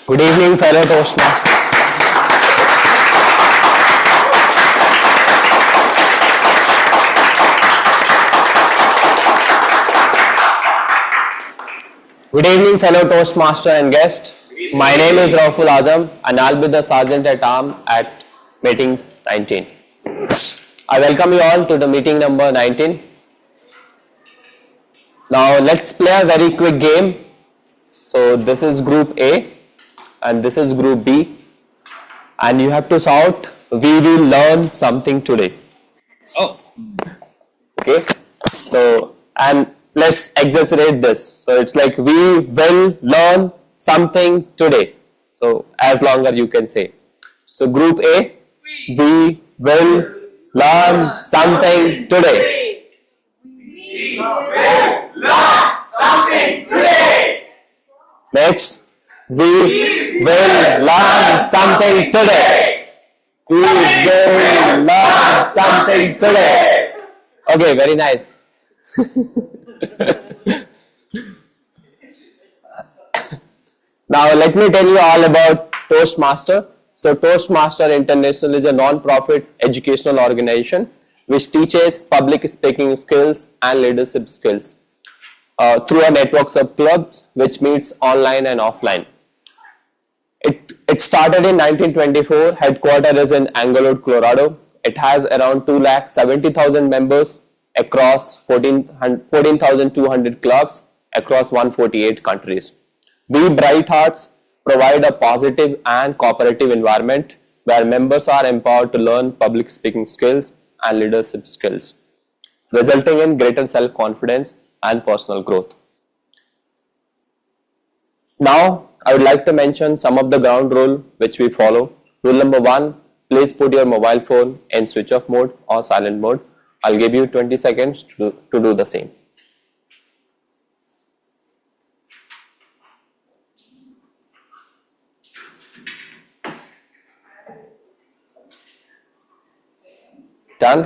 Good evening, fellow Toastmasters. Good evening, fellow Toastmaster and guests. My name is Rauful Azam and I'll be the Sergeant at Arm at meeting 19. I welcome you all to the meeting number 19. Now let's play a very quick game. So this is group A and this is group B, and you have to shout, "We will learn something today." Oh. Okay. So, and let's exaggerate this. So it's like, "We will learn something today." So as longer you can say. So group A, "We will learn something today." We will learn something today. Next, "We will learn something today." We will learn something today. Okay, very nice. Now let me tell you all about Toastmaster. So Toastmaster International is a non-profit educational organization which teaches public speaking skills and leadership skills through a network of clubs which meets online and offline. It started in 1924, headquarters is in Englewood, Colorado. It has around 270,000 members across 14,200 clubs across 148 countries. We Bright Hearts provide a positive and cooperative environment where members are empowered to learn public speaking skills and leadership skills, resulting in greater self-confidence and personal growth. Now, I would like to mention some of the ground rule which we follow. Rule number 1, please put your mobile phone in switch off mode or silent mode. I'll give you 20 seconds to do the same. Done?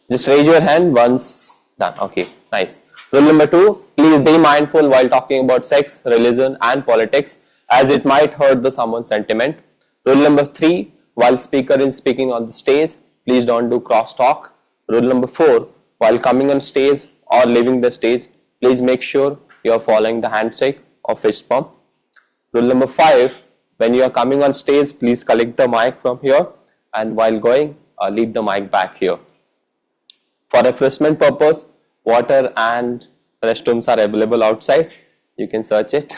Just raise your hand once done. Okay, nice. Rule number 2, please be mindful while talking about sex, religion and politics as it might hurt someone's sentiment. Rule number 3, while speaker is speaking on the stage, please don't do crosstalk. Rule number 4, while coming on stage or leaving the stage, please make sure you are following the handshake or fist bump. Rule number 5, when you are coming on stage, please collect the mic from here, and while going, leave the mic back here. For refreshment purpose, water and restrooms are available outside. You can search it.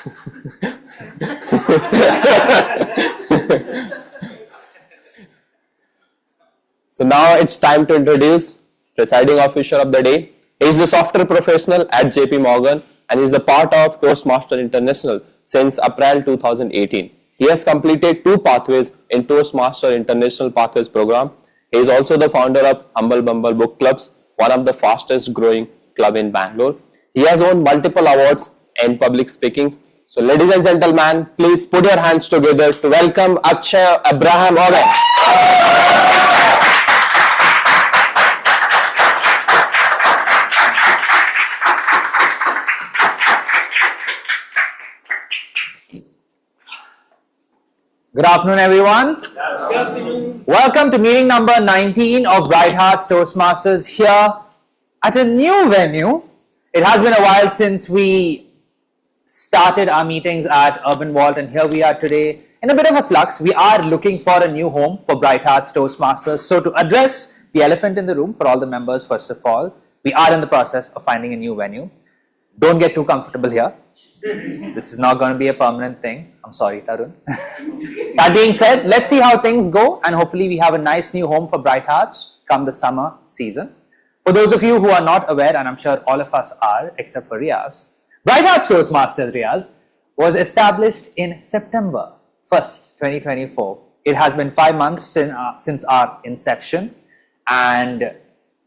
So now it's time to introduce presiding officer of the day. He is the software professional at JP Morgan and is a part of Toastmaster International since April 2018. He has completed 2 pathways in Toastmaster International Pathways program. He is also the founder of Humble Bumble Book Clubs, one of the fastest growing club in Bangalore. He has won multiple awards in public speaking. So ladies and gentlemen, please put your hands together to welcome Akshay Abraham Owen. Good afternoon, everyone. Good afternoon. Welcome to meeting number 19 of Bright Hearts Toastmasters here at a new venue. It has been a while since we started our meetings at Urban Vault, and here we are today in a bit of a flux. We are looking for a new home for Bright Hearts Toastmasters. So to address the elephant in the room for all the members, first of all, we are in the process of finding a new venue. Don't get too comfortable here. This is not going to be a permanent thing. I'm sorry, Tarun. That being said, let's see how things go, and hopefully we have a nice new home for Bright Hearts come the summer season. For those of you who are not aware, and I'm sure all of us are, except for Riaz, Bright Hearts Toastmasters, Riaz, was established in September 1st, 2024. It has been 5 months since our inception, and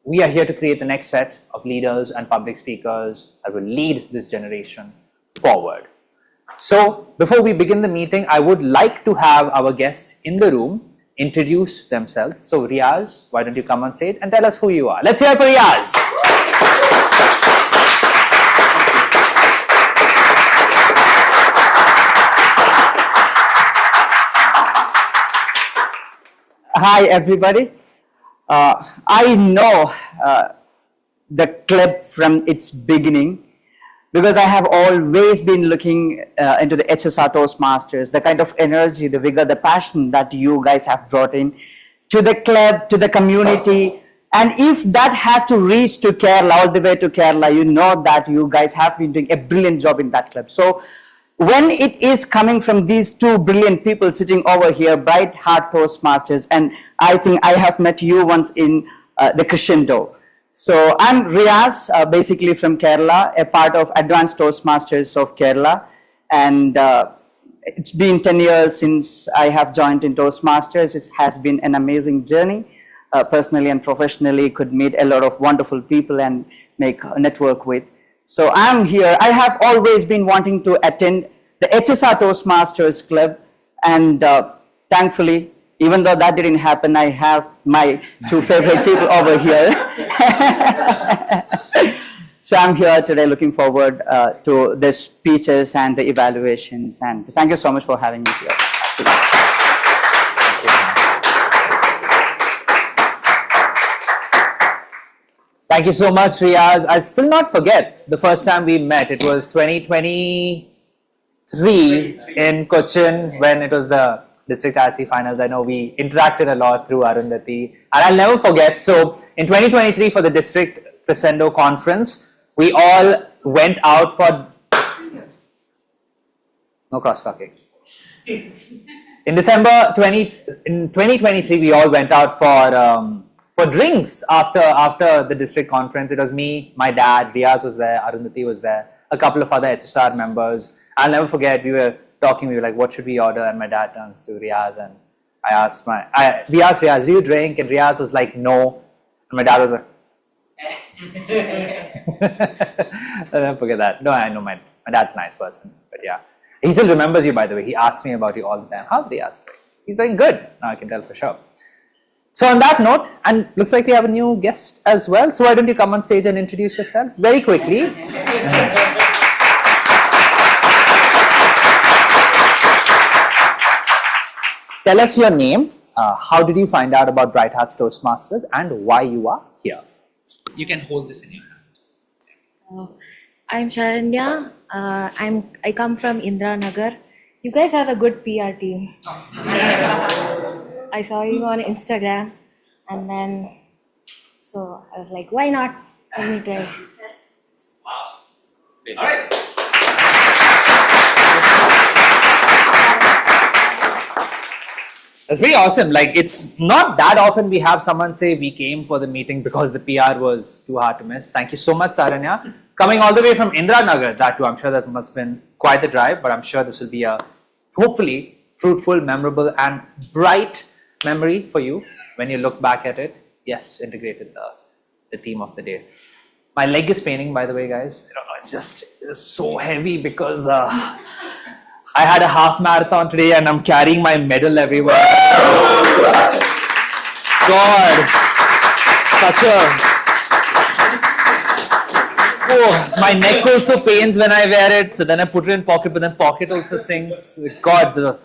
we are here to create the next set of leaders and public speakers that will lead this generation forward. So before we begin the meeting, I would like to have our guests in the room introduce themselves. So Riaz, why don't you come on stage and tell us who you are? Let's hear it for Riaz. hi everybody. I know the club from its beginning because I have always been looking into the HSR Toastmasters, the kind of energy, the vigor, the passion that you guys have brought in to the club, to the community. And if that has to reach to Kerala, all the way to Kerala, you know that you guys have been doing a brilliant job in that club. So when it is coming from these two brilliant people sitting over here, Bright Heart Toastmasters, and I think I have met you once in the Crescendo. So I'm Riaz, basically from Kerala, a part of Advanced Toastmasters of Kerala. And it's been 10 years since I have joined in Toastmasters. It has been an amazing journey, personally and professionally. Could meet a lot of wonderful people and make a network with. So I'm here. I have always been wanting to attend the HSR Toastmasters Club, and thankfully, even though that didn't happen, I have my two favorite people over here. So I'm here today looking forward to the speeches and the evaluations, and thank you so much for having me here. Thank you so much, Riaz. I'll still not forget the first time we met. It was 2023 in Cochin when it was the District IC Finals. I know we interacted a lot through Arundhati. And I'll never forget. So in 2023 for the District Crescendo Conference, we all went out for... No cross-talking. In December 2023, we all went out for drinks after the district conference. It was me, my dad, Riaz was there, Arundhati was there, a couple of other HSR members. I'll never forget, we were talking, we were like, what should we order? And my dad turns to Riaz and we asked Riaz, do you drink? And Riaz was like, no. And my dad was like, I'll never forget that. No, I know my dad's a nice person, but yeah. He still remembers you, by the way. He asks me about you all the time. How's Riaz doing? He's like, good. Now I can tell for sure. So on that note, and looks like we have a new guest as well. So why don't you come on stage and introduce yourself very quickly. Tell us your name, how did you find out about Bright Hearts Toastmasters, and why you are here. You can hold this in your hand. I'm Sharanya. I come from Indranagar. You guys have a good PR team. I saw you on Instagram, and then so I was like, why not? Let me try. All right. That's pretty awesome. Like, it's not that often we have someone say we came for the meeting because the PR was too hard to miss. Thank you so much, Saranya. Coming all the way from Indranagar, that too. I'm sure that must have been quite the drive, but I'm sure this will be a hopefully fruitful, memorable, and bright memory for you when you look back at it. Yes, integrated the theme of the day. My leg is paining, by the way, guys. I don't know, it's just so heavy because I had a half marathon today and I'm carrying my medal everywhere. God, such a... Oh, my neck also pains when I wear it. So then I put it in pocket, but then pocket also sinks. God, the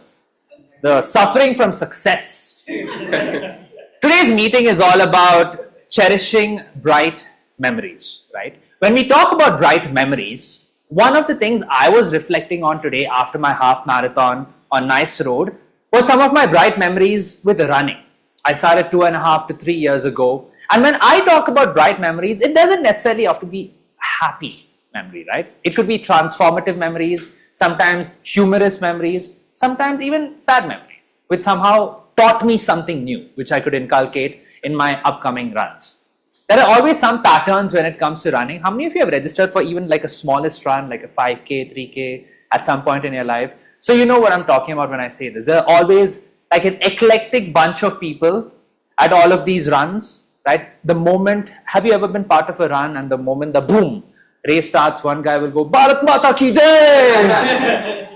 suffering from success. Today's meeting is all about cherishing bright memories, right? When we talk about bright memories, one of the things I was reflecting on today after my half marathon on Nice Road was some of my bright memories with running. I started 2.5 to 3 years ago. And when I talk about bright memories, it doesn't necessarily have to be happy memory, right? It could be transformative memories, sometimes humorous memories, sometimes even sad memories, which somehow taught me something new, which I could inculcate in my upcoming runs. There are always some patterns when it comes to running. How many of you have registered for even like a smallest run, like a 5K, 3K at some point in your life? So you know what I'm talking about when I say this. There are always like an eclectic bunch of people at all of these runs, right? The moment, have you ever been part of a run and the moment the boom, race starts, one guy will go, Bharat Mata ki jai!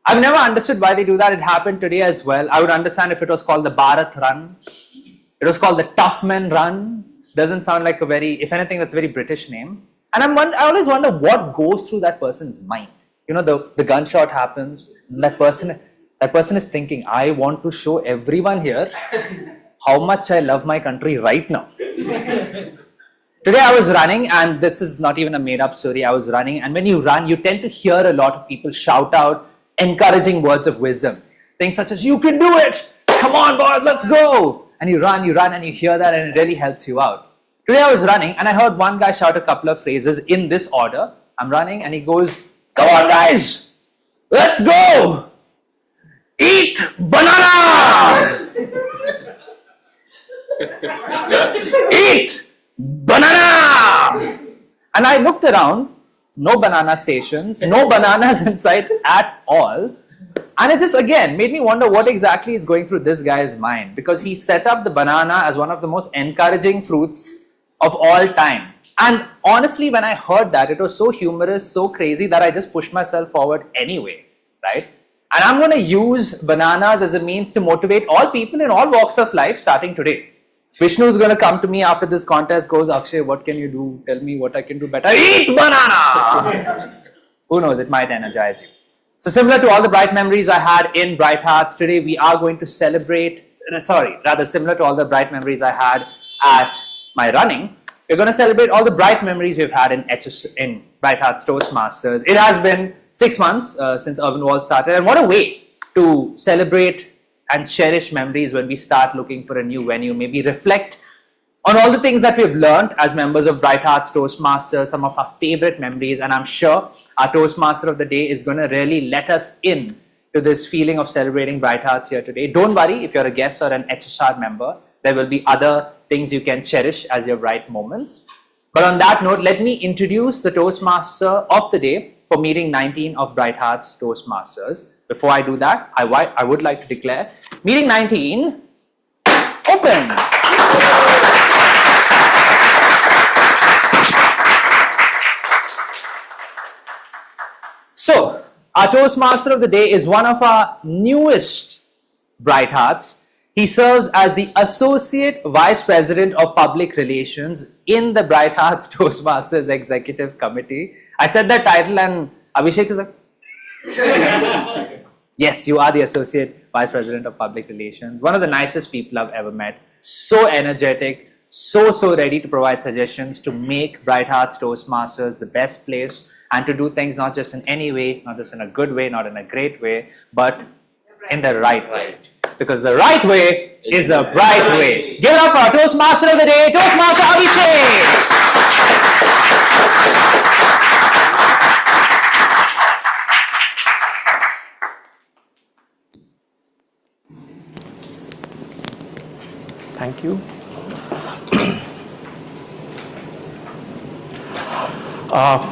I've never understood why they do that. It happened today as well. I would understand if it was called the Bharat Run. It was called the Tough Men Run. Doesn't sound like a very, if anything, that's a very British name. And I always wonder what goes through that person's mind. You know, the gunshot happens, and that person that person is thinking, I want to show everyone here how much I love my country right now. Today I was running, and this is not even a made up story. I was running, and when you run, you tend to hear a lot of people shout out encouraging words of wisdom. Things such as, you can do it! Come on, boys, let's go! And you run, and you hear that, and it really helps you out. Today I was running, and I heard one guy shout a couple of phrases in this order. I'm running, and he goes, come on, guys! Let's go! Eat banana! Eat banana! And I looked around, no banana stations, no bananas in sight at all. And it just again made me wonder what exactly is going through this guy's mind, because he set up the banana as one of the most encouraging fruits of all time. And honestly, when I heard that, it was so humorous, so crazy that I just pushed myself forward anyway, right? And I'm going to use bananas as a means to motivate all people in all walks of life starting today. Vishnu is going to come to me after this contest, goes, Akshay, what can you do? Tell me what I can do better. Eat banana! Who knows, it might energize you. So similar to all the bright memories I had in Bright Hearts, today we are going to celebrate, similar to all the bright memories I had at my running, we're going to celebrate all the bright memories we've had in Bright Hearts Toastmasters. It has been 6 months since Urban World started, and what a way to celebrate and cherish memories when we start looking for a new venue. Maybe reflect on all the things that we've learned as members of Bright Hearts Toastmasters, some of our favorite memories, and I'm sure our Toastmaster of the day is going to really let us in to this feeling of celebrating Bright Hearts here today. Don't worry, if you're a guest or an HSR member, there will be other things you can cherish as your bright moments. But on that note, let me introduce the Toastmaster of the day for meeting 19 of Bright Hearts Toastmasters. Before I do that, I would like to declare meeting 19 open. So, our Toastmaster of the day is one of our newest Bright Hearts. He serves as the Associate Vice President of Public Relations in the Bright Hearts Toastmasters Executive Committee. I said that title and Abhishek is like, yes, you are the Associate Vice President of Public Relations. One of the nicest people I've ever met. So energetic, so ready to provide suggestions to make Bright Hearts Toastmasters the best place and to do things not just in any way, not just in a good way, not in a great way, but in the right way. Because the right way is the bright way. Give it up for our Toastmaster of the day, Toastmaster Abhishek! Thank you.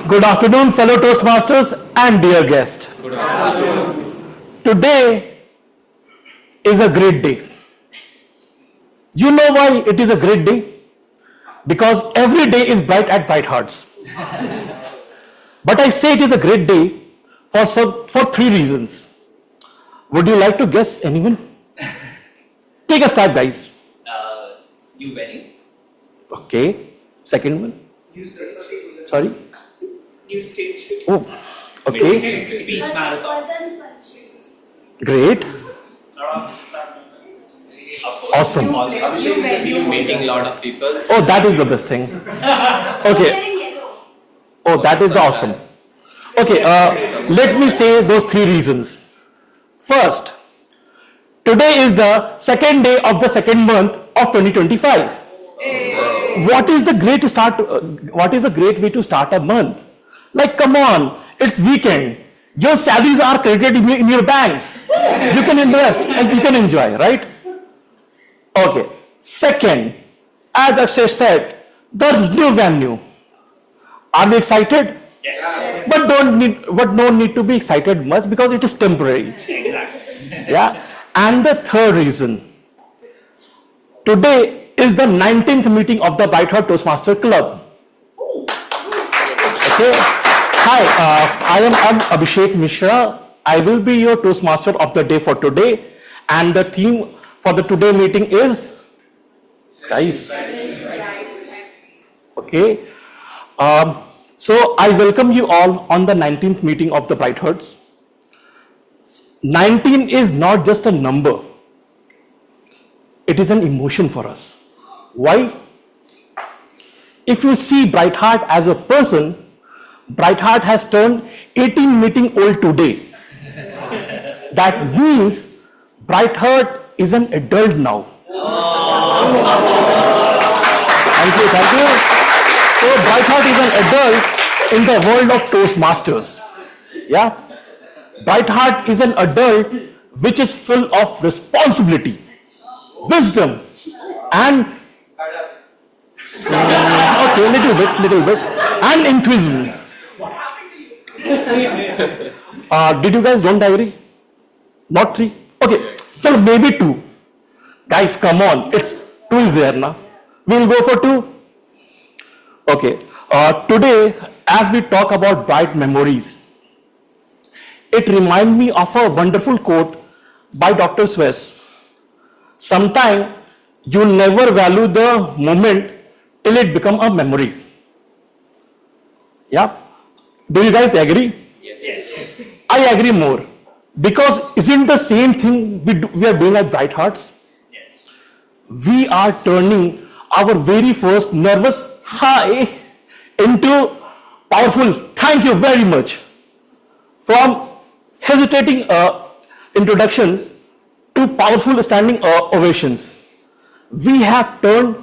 Good afternoon, fellow Toastmasters and dear guest. Good afternoon. Today is a great day. You know why it is a great day? Because every day is bright at Bright Hearts. But I say it is a great day for 3 reasons. Would you like to guess, anyone? Take a start, guys. New venue. Okay. Second one. New stage. Sorry. New stage. Oh, okay. Speech marathon. Great. Awesome. Meeting a lot of people. Oh, that is the best thing. Okay. Oh, that is the awesome. Okay, let me say those 3 reasons. First, today is the second day of the second month of 2025. What is the great start? What is a great way to start a month? Like, come on, it's weekend. Your salaries are credited in your banks. You can invest and you can enjoy, right? Okay. Second, as Akshay said, the new venue. Are we excited? Yes. But no need to be excited much because it is temporary. Exactly. Yeah. And the third reason, today is the 19th meeting of the Bright Heart Toastmaster Club. Okay. Hi, I am Abhishek Mishra. I will be your Toastmaster of the day for today, and the theme for the today meeting is, guys. Okay. So I welcome you all on the 19th meeting of the Bright Hearts. 19 is not just a number. It is an emotion for us. Why? If you see Brightheart as a person, Brightheart has turned 18 meeting old today. That means Brightheart is an adult now. Thank you, thank you. So Brightheart is an adult in the world of Toastmasters. Yeah. Brightheart is an adult which is full of responsibility, wisdom, and okay, little bit, and enthusiasm. Did you guys don't agree? Not 3? Okay, so maybe 2. Guys, come on, it's 2 is there now. We'll go for 2. Okay, today as we talk about bright memories, it reminds me of a wonderful quote by Dr. Swiss. Sometimes you never value the moment till it become a memory. Yeah? Do you guys agree? Yes. I agree more. Because isn't the same thing we are doing at Brighthearts? Yes. We are turning our very first nervous high into powerful thank you very much. From hesitating introductions to powerful standing ovations. We have turned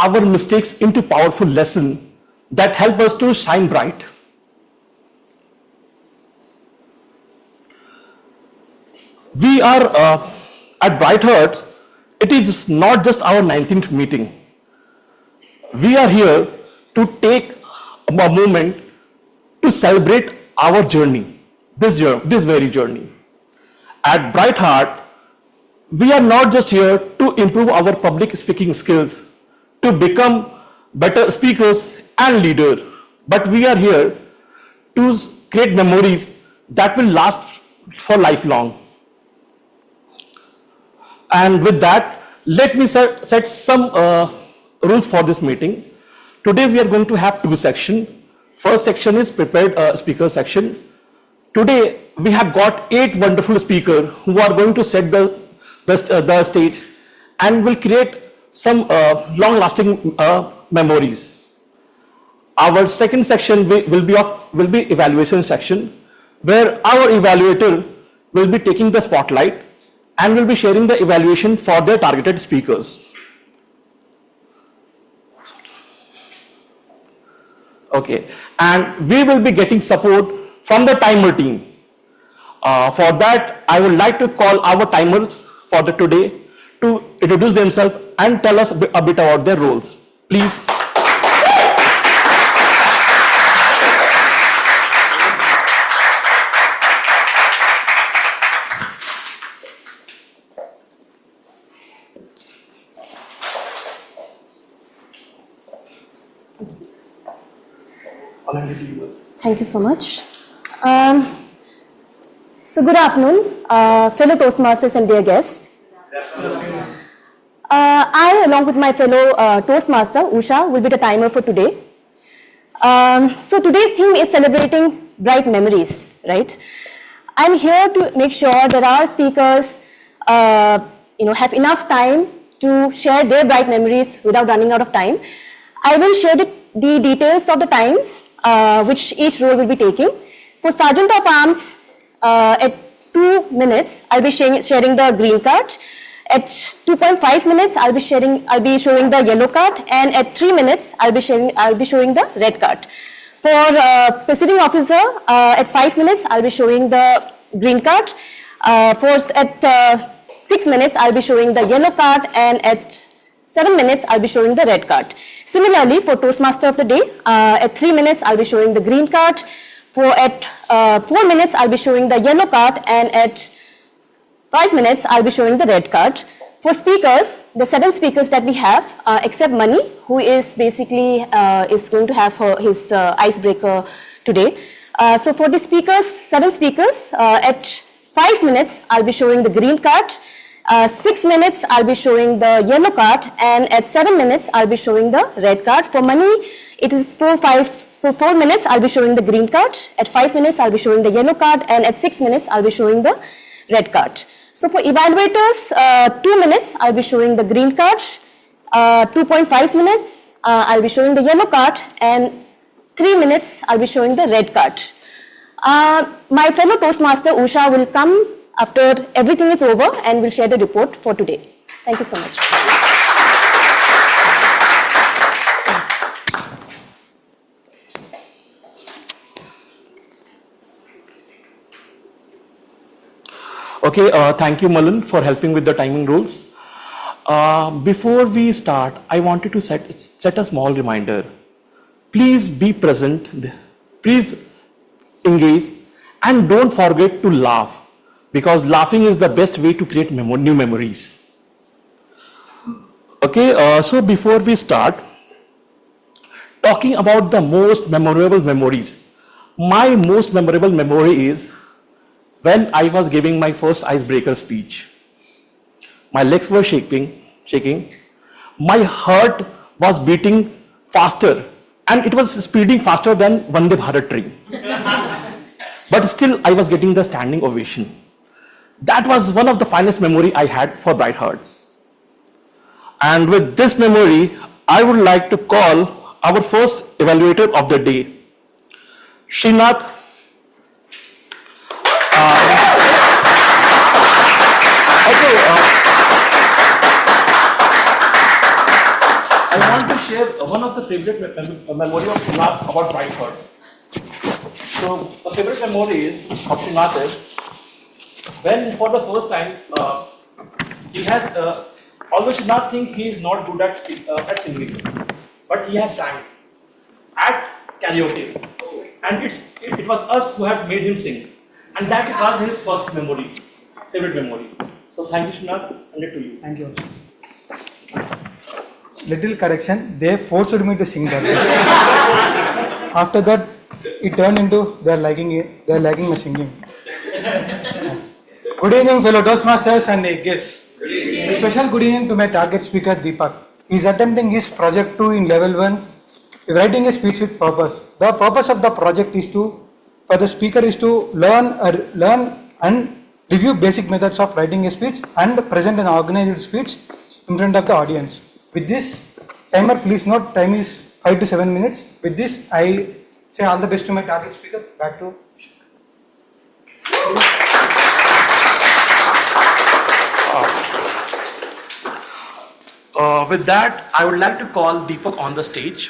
our mistakes into powerful lessons that help us to shine bright. We are at Brighthearts, it is not just our 19th meeting. We are here to take a moment to celebrate our journey, this very journey. At Brightheart, we are not just here to improve our public speaking skills, to become better speakers and leaders, but we are here to create memories that will last for lifelong. And with that, let me set some rules for this meeting. Today we are going to have 2 sections. First section is prepared speaker section. Today we have got 8 wonderful speakers who are going to set the stage and will create some long-lasting memories. Our second section will be evaluation section, where our evaluator will be taking the spotlight and will be sharing the evaluation for their targeted speakers. Okay, and we will be getting support from the timer team. For that, I would like to call our timers for the today to introduce themselves and tell us a bit about their roles. Please. Thank you so much. So good afternoon, fellow Toastmasters and dear guests. I, along with my fellow Toastmaster, Usha, will be the timer for today. So today's theme is celebrating bright memories, right? I'm here to make sure that our speakers, have enough time to share their bright memories without running out of time. I will share the details of the times which each role will be taking. For Sergeant of Arms, at 2 minutes, I'll be sharing the green card. At 2.5 minutes, I'll be showing the yellow card, and at 3 minutes, I'll be showing the red card. For Presiding Officer, at 5 minutes, I'll be showing the green card. At 6 minutes, I'll be showing the yellow card, and at 7 minutes, I'll be showing the red card. Similarly, for Toastmaster of the day, at 3 minutes, I'll be showing the green card. At 4 minutes, I'll be showing the yellow card, and at 5 minutes, I'll be showing the red card. For speakers, the 7 speakers that we have, except Mani, who is basically is going to have his icebreaker today. So for the speakers, 7 speakers, at 5 minutes, I'll be showing the green card. 6 minutes, I'll be showing the yellow card, and at 7 minutes, I'll be showing the red card. For Mani, it is 4 minutes, I'll be showing the green card. At 5 minutes, I'll be showing the yellow card, and at 6 minutes, I'll be showing the red card. So for evaluators, 2 minutes, I'll be showing the green card, 2.5 minutes, I'll be showing the yellow card, and 3 minutes, I'll be showing the red card. My fellow Toastmaster Usha will come after everything is over and will share the report for today. Thank you so much. Okay, thank you, Malan, for helping with the timing rules. Before we start, I wanted to set a small reminder. Please be present, please engage, and don't forget to laugh, because laughing is the best way to create new memories. Okay, so before we start, talking about the most memorable memories, my most memorable memory is when I was giving my first icebreaker speech. My legs were shaking, my heart was beating faster, and it was speeding faster than Vande Bharat train. But still, I was getting the standing ovation. That was one of the finest memory I had for Bright Hearts. And with this memory, I would like to call our first evaluator of the day, Srinath. I want to share one of the favorite memory of Srinath about Bright Hearts. So the favorite memory of Srinath is when for the first time he has, although Srinath think he is not good at singing, but he has sang at karaoke, and it was us who had made him sing, and that was his first favorite memory. So thank you, Srinath, and it to you. Thank you. Little correction, they forced me to sing that. After that, it turned into they're liking my singing. Good evening, fellow Toastmasters and guests. A special good evening to my target speaker, Deepak. He is attempting his project 2 in level 1, writing a speech with purpose. The purpose of the project is for the speaker is to learn and review basic methods of writing a speech and present an organized speech in front of the audience. With this timer, please note, time is 5 to 7 minutes. With this, I say all the best to my target speaker. Back to with that, I would like to call Deepak on the stage.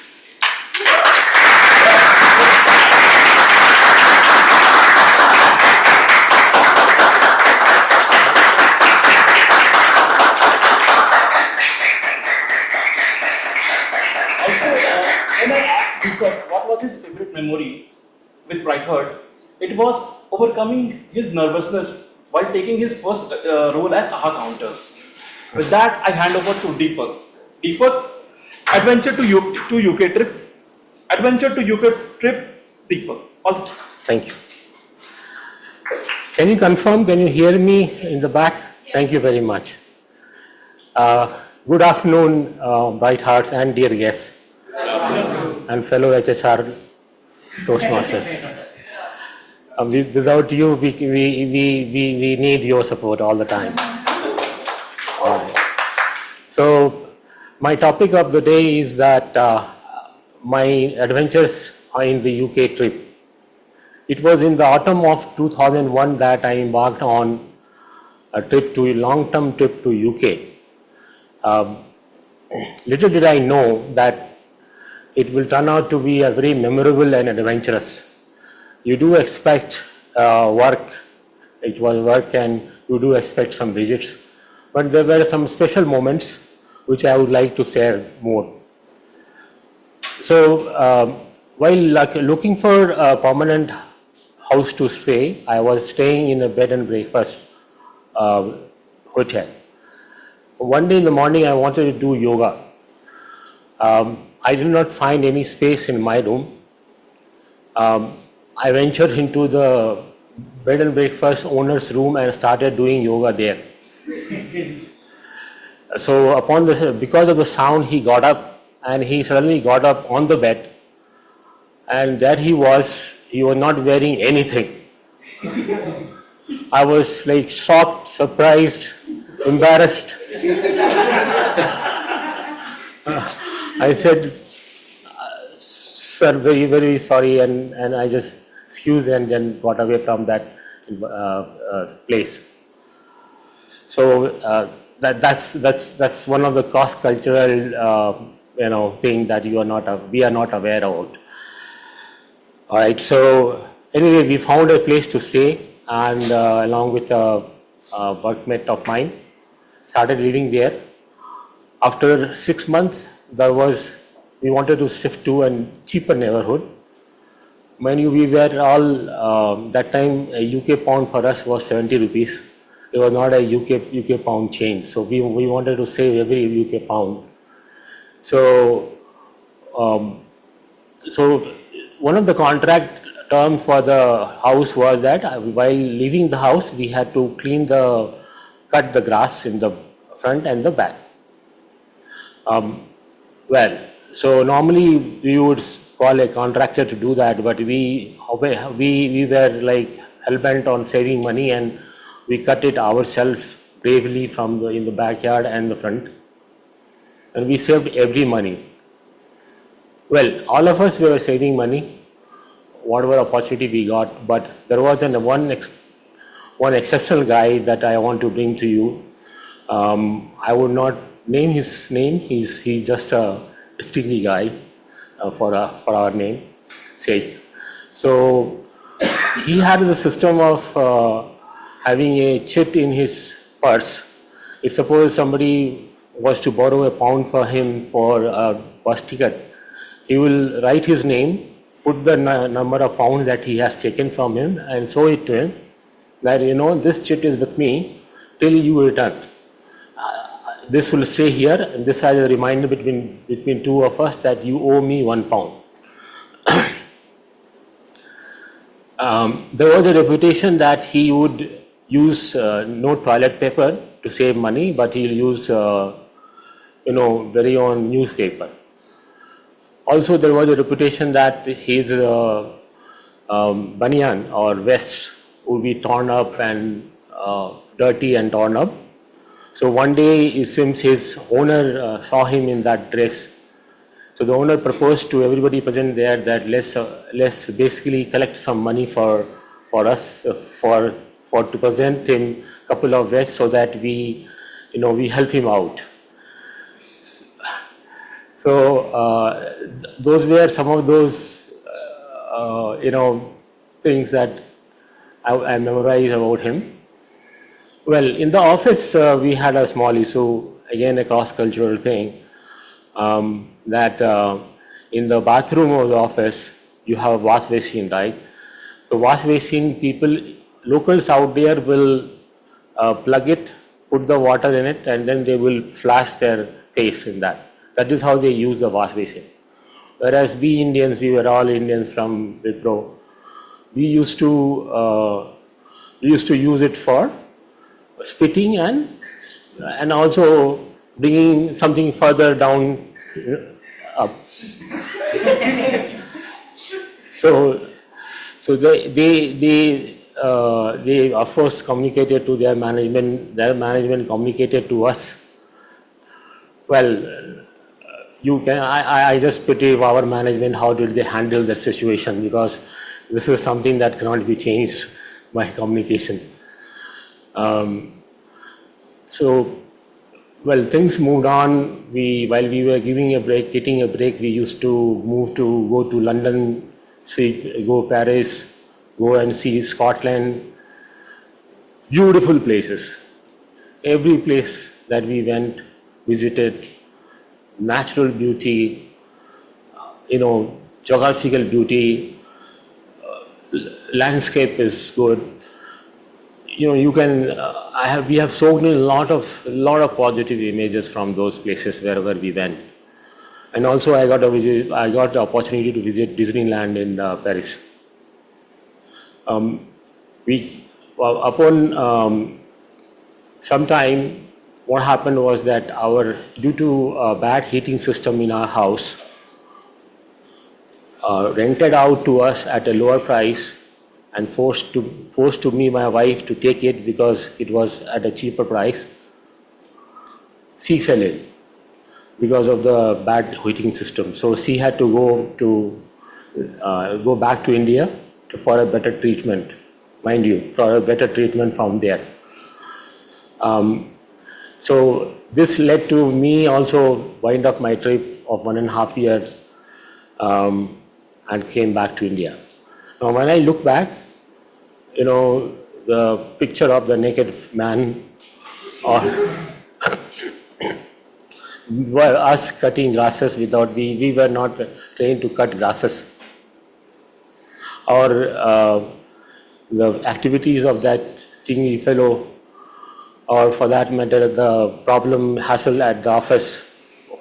When I asked Deepak what was his favorite memory with Bright Hearts, it was overcoming his nervousness while taking his first role as AHA counter. With that, I hand over to Deepak. Deepak, adventure to UK trip. Adventure to UK trip, Deepak. Thank you. Can you confirm, can you hear me in the back? Thank you very much. Good afternoon, Bright Hearts and dear guests and fellow HSR Toastmasters. Without you, we need your support all the time. So my topic of the day is that my adventures in the UK trip. It was in the autumn of 2001 that I embarked on a long-term trip to UK. Little did I know that it will turn out to be a very memorable and adventurous. You do expect work, it was work, and you do expect some visits, but there were some special moments which I would like to share more. So while looking for a permanent house to stay, I was staying in a bed and breakfast hotel. One day in the morning I wanted to do yoga. I did not find any space in my room. I ventured into the bed and breakfast owner's room and started doing yoga there. So because of the sound, he got up, and he suddenly got up on the bed, and there he was not wearing anything. I was like shocked, surprised, embarrassed. I said, sir, very, very sorry, and I just excused and then got away from that place. So that's one of the cross-cultural thing that we are not aware of. All right. So anyway, we found a place to stay, and along with a workmate of mine, started living there. After 6 months, we wanted to shift to a cheaper neighborhood. Mind you, we were all, that time a UK pound for us was 70 rupees. It was not a UK pound change. So we wanted to save every UK pound. So, one of the contract terms for the house was that while leaving the house, we had to cut the grass in the front and the back. So normally we would call a contractor to do that, but we were like hell-bent on saving money, and we cut it ourselves bravely in the backyard and the front, and we saved every money. Well, all of us were saving money, whatever opportunity we got, but there was one exceptional guy that I want to bring to you. I would not name his name. He's just a stingy guy for our name sake. So he had the system of having a chit in his purse. If suppose somebody was to borrow a pound for him for a bus ticket, he will write his name, put the number of pounds that he has taken from him, and show it to him that this chit is with me till you return. This will stay here, and this has a reminder between two of us that you owe me 1 pound. There was a reputation that he would use no toilet paper to save money, but he'll use very own newspaper. Also, there was a reputation that his banyan or vest would be torn up and dirty and torn up. So one day it seems his owner saw him in that dress. So the owner proposed to everybody present there that let's basically collect some money for us to present him a couple of vests so that we help him out. So those were some of those things that I memorized about him. Well, in the office we had a small issue, again a cross-cultural thing, that in the bathroom of the office you have a wash basin, right? So wash basin, locals out there will plug it, put the water in it, and then they will flash their face in that. That is how they use the wash basin. Whereas we Indians, we were all Indians from Wipro, we used to use it for spitting and also bringing something further down up. So they of course communicated to their management. Their management communicated to us. Well, I just pity our management. How did they handle the situation? Because this is something that cannot be changed by communication. Well, things moved on. While we were getting a break, we used to go to London, go Paris, go and see Scotland. Beautiful places. Every place that we went, visited, natural beauty, geographical beauty, landscape is good. You can. We have soaked in a lot of positive images from those places wherever we went, and also I got the opportunity to visit Disneyland in Paris. Upon some time, what happened was that due to a bad heating system in our house, rented out to us at a lower price, and forced to me, my wife, to take it because it was at a cheaper price. She fell ill because of the bad heating system. So she had to go back to India for a better treatment, mind you, for a better treatment from there. So this led to me also wind up my trip of 1.5 years and came back to India. Now when I look back, the picture of the naked man, or were us cutting grasses without, we were not trained to cut grasses, or the activities of that senior fellow, or for that matter the hassle at the office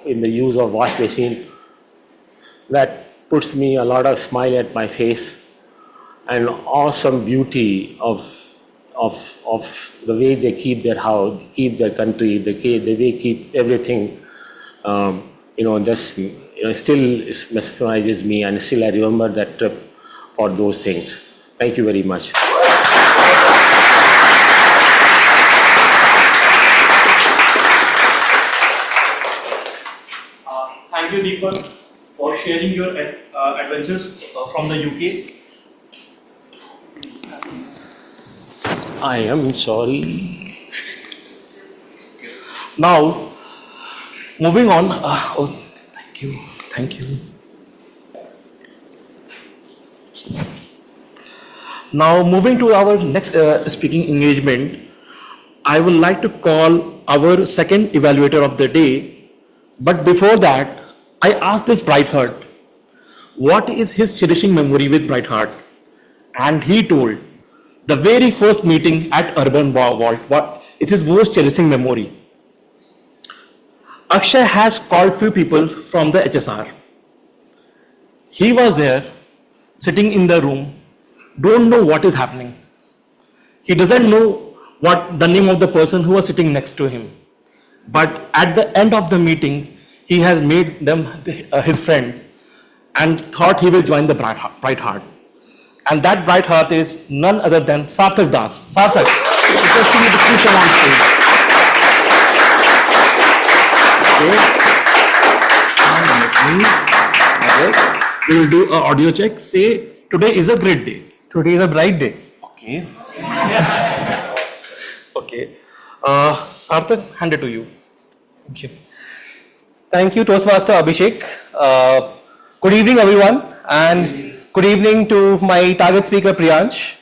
in the use of wash machine, that puts me a lot of smile at my face, and awesome beauty of the way they keep their house, keep their country, the way keep everything. Still mesmerizes me, and still I remember that trip for those things. Thank you very much. Thank you, Deepak, for sharing your adventures from the UK. I am sorry. Now, moving on. Thank you. Now, moving to our next speaking engagement, I would like to call our second evaluator of the day. But before that, I asked this Bright Heart, what is his cherishing memory with Bright Heart? And he told, the very first meeting at Urban Vault, what is his most cherishing memory? Akshay has called few people from the HSR. He was there, sitting in the room, don't know what is happening. He doesn't know what the name of the person who was sitting next to him. But at the end of the meeting, he has made them his friend and thought he will join the Bright Heart. And that Bright Heart is none other than Sarthak Das. Sarthak, requesting you to please come on stage. Okay. We will do an audio check. Say, today is a great day. Today is a bright day. Okay. Okay. Sarthak, hand it to you. Thank you. Thank you, Toastmaster Abhishek. Good evening, everyone, and good evening to my target speaker, Priyansh.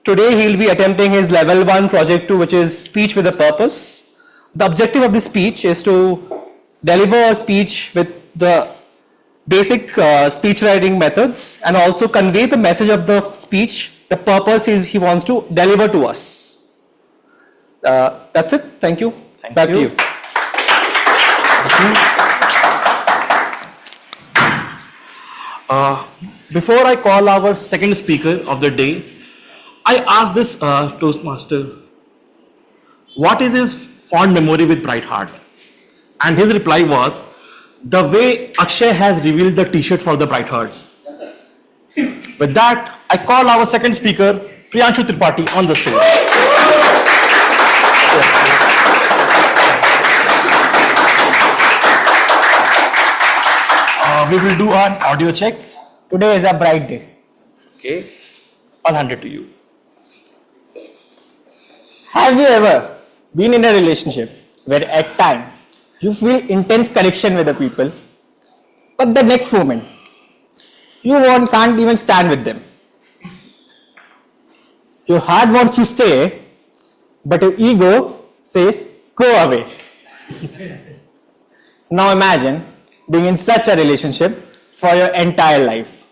Today, he will be attempting his level 1 project 2, which is speech with a purpose. The objective of this speech is to deliver a speech with the basic speech writing methods and also convey the message of the speech, the purpose he wants to deliver to us. That's it. Thank you. Back to you. Before I call our second speaker of the day, I asked this Toastmaster, what is his fond memory with Bright Heart? And his reply was, the way Akshay has revealed the t-shirt for the Bright Hearts. With that, I call our second speaker, Priyanshu Tripathi, on the stage. We will do an audio check. Today is a bright day. Okay, I'll hand it to you. Have you ever been in a relationship where at time you feel intense connection with the people, but the next moment you can't even stand with them? Your heart wants to stay, but your ego says, go away. Now imagine being in such a relationship for your entire life.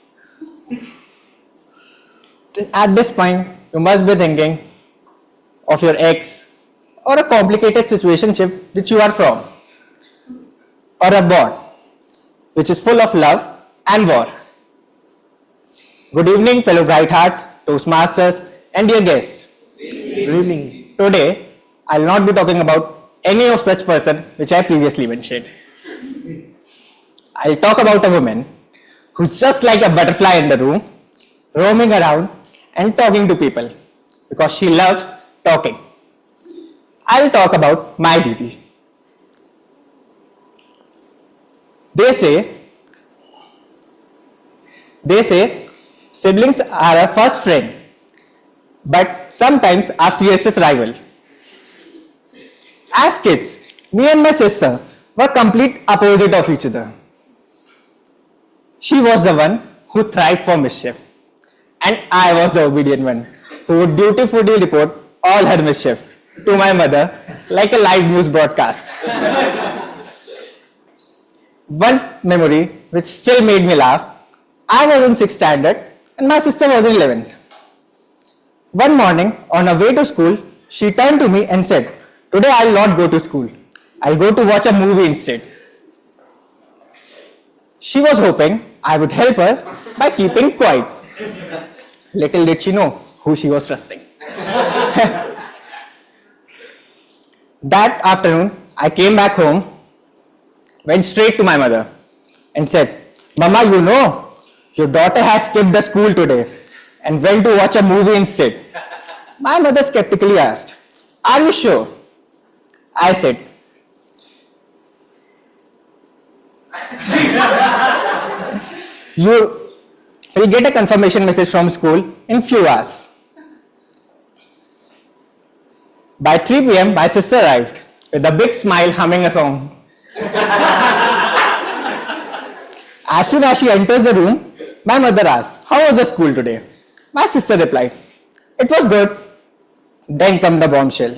At this point, you must be thinking of your ex or a complicated situationship which you are from, or a bond which is full of love and war. Good evening, fellow Bright Hearts, Toastmasters, and dear guests. Good evening. Today, I will not be talking about any of such person which I previously mentioned. I'll talk about a woman who's just like a butterfly in the room, roaming around and talking to people because she loves talking. I'll talk about my Didi. They say siblings are a first friend, but sometimes our fiercest rival. As kids, me and my sister were complete opposite of each other. She was the one who thrived for mischief, and I was the obedient one who would dutifully report all her mischief to my mother like a live news broadcast. One memory which still made me laugh, I was in 6th standard and my sister was in 11th. One morning on her way to school, she turned to me and said, "Today I will not go to school. I'll go to watch a movie instead." She was hoping I would help her by keeping quiet. Little did she know who she was trusting. That afternoon, I came back home, went straight to my mother and said, "Mama, you know, your daughter has skipped the school today and went to watch a movie instead." My mother skeptically asked, "Are you sure?" I said, "You will get a confirmation message from school in few hours." By 3 p.m., my sister arrived with a big smile humming a song. As soon as she enters the room, my mother asked, "How was the school today?" My sister replied, "It was good." Then come the bombshell.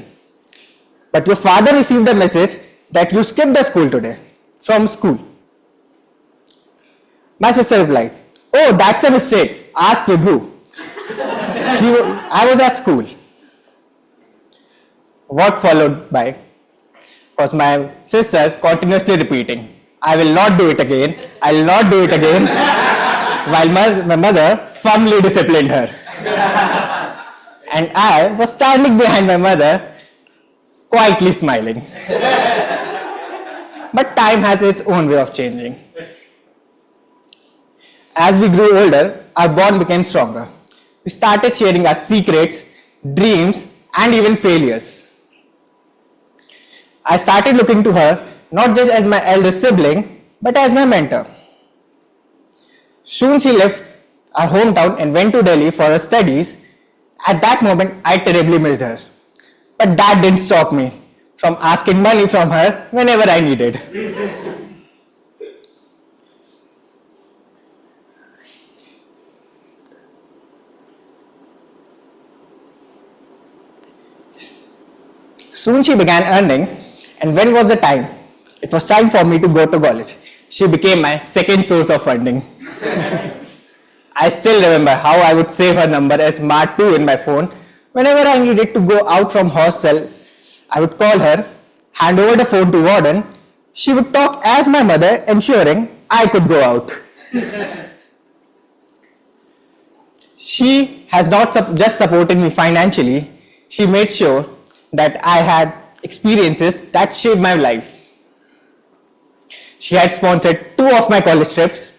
"But your father received a message that you skipped the school today from school." My sister replied, "Oh, that's a mistake. Ask Vibhu. I was at school." What followed by was my sister continuously repeating, "I will not do it again. I will not do it again," while my mother firmly disciplined her. And I was standing behind my mother, quietly smiling. But time has its own way of changing. As we grew older, our bond became stronger. We started sharing our secrets, dreams, and even failures. I started looking to her not just as my elder sibling, but as my mentor. Soon she left our hometown and went to Delhi for her studies. At that moment, I terribly missed her. But that didn't stop me from asking money from her whenever I needed. Soon she began earning, and when was the time? It was time for me to go to college. She became my second source of funding. I still remember how I would save her number as Mart2 in my phone. Whenever I needed to go out from hostel, I would call her, hand over the phone to warden. She would talk as my mother, ensuring I could go out. She has not just supported me financially, she made sure that I had experiences that shaped my life. She had sponsored 2 of my college trips.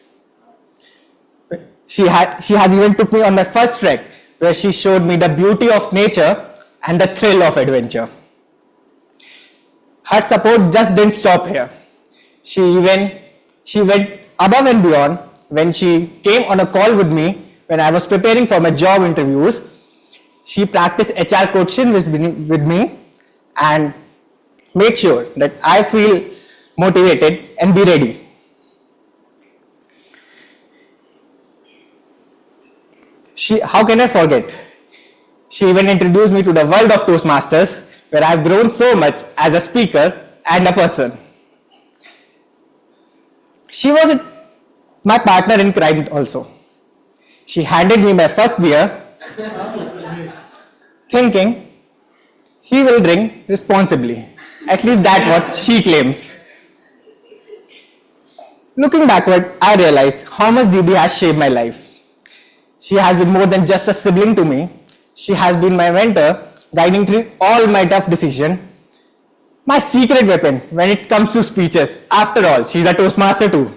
She has even took me on my first trek, where she showed me the beauty of nature and the thrill of adventure. Her support just didn't stop here. She went above and beyond when she came on a call with me when I was preparing for my job interviews. She practiced HR questions with me and made sure that I feel motivated and be ready. How can I forget? She even introduced me to the world of Toastmasters, where I've grown so much as a speaker and a person. She was my partner in crime also. She handed me my first beer, thinking he will drink responsibly. At least that's what she claims. Looking backward, I realized how much Didi has shaped my life. She has been more than just a sibling to me. She has been my mentor, guiding through all my tough decisions. My secret weapon when it comes to speeches. After all, she's a Toastmaster too.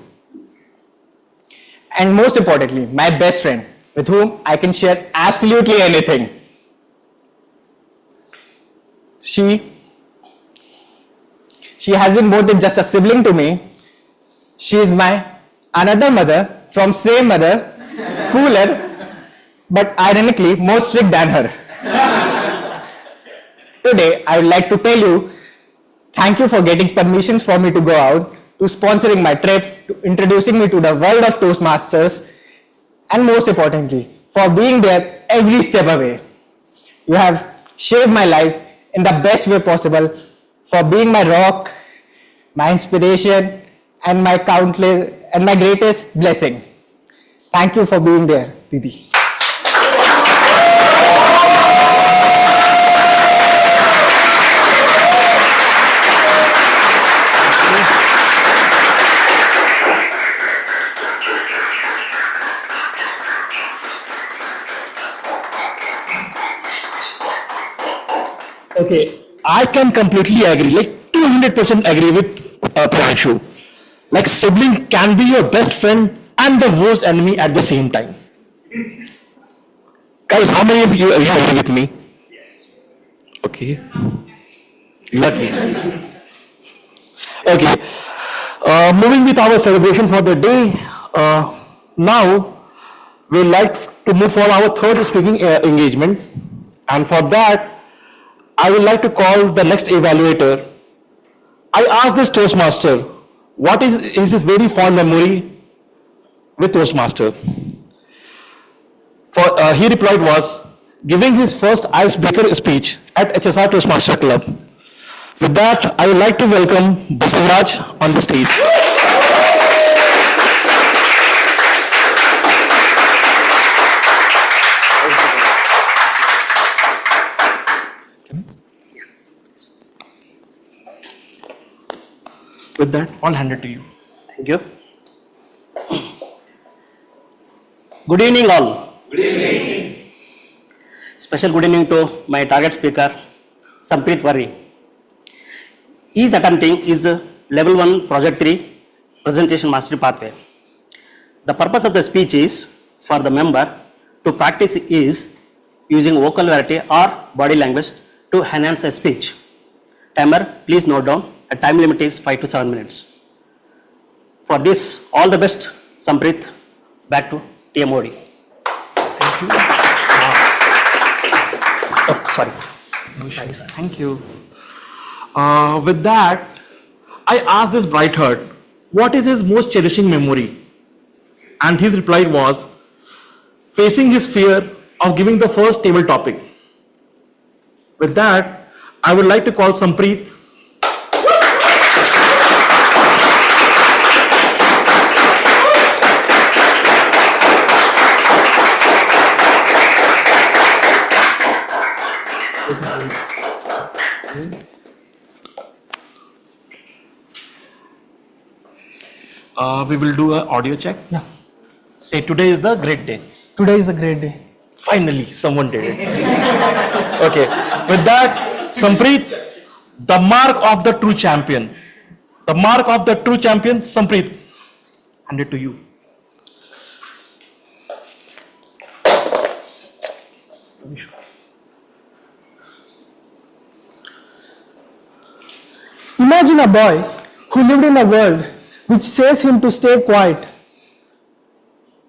And most importantly, my best friend, with whom I can share absolutely anything. She has been more than just a sibling to me. She is my another mother from same mother, cooler, but ironically more strict than her. Today, I would like to tell you, thank you for getting permissions for me to go out, to sponsoring my trip, to introducing me to the world of Toastmasters, and most importantly, for being there every step away. You have shaped my life in the best way possible, for being my rock, my inspiration, and my greatest blessing. Thank you for being there, Didi. Okay, I can completely agree, like 200% agree with Priyanshu. Like sibling can be your best friend and the worst enemy at the same time. Guys, how many of you agree with me? Yes. Okay. Lucky. Okay. Moving with our celebration for the day. Now, we'd like to move for our third speaking engagement. And for that, I would like to call the next evaluator. I asked this Toastmaster, what is his very fond memory with Toastmaster? He replied was giving his first icebreaker speech at HSR Toastmaster Club. With that, I would like to welcome Basavaraj on the stage. With that, I'll hand it to you. Thank you. Good evening all. Good evening. Special good evening to my target speaker, Samprit Varri. He is attempting his level 1 project 3 presentation mastery pathway. The purpose of the speech is for the member to practice is using vocal variety or body language to enhance a speech. Timer, please note down. A time limit is 5 to 7 minutes. For this, all the best, Samprit. Back to TMOD. Thank you. Oh, sorry. Thank you. With that, I asked this bright heart, what is his most cherishing memory? And his reply was, facing his fear of giving the first table topic. With that, I would like to call Samprit. We will do an audio check. Yeah. Say today is the great day. Today is a great day. Finally, someone did it. Okay. With that, Samprit, the mark of the true champion. The mark of the true champion, Samprit. Hand it to you. Imagine a boy who lived in a world which says him to stay quiet,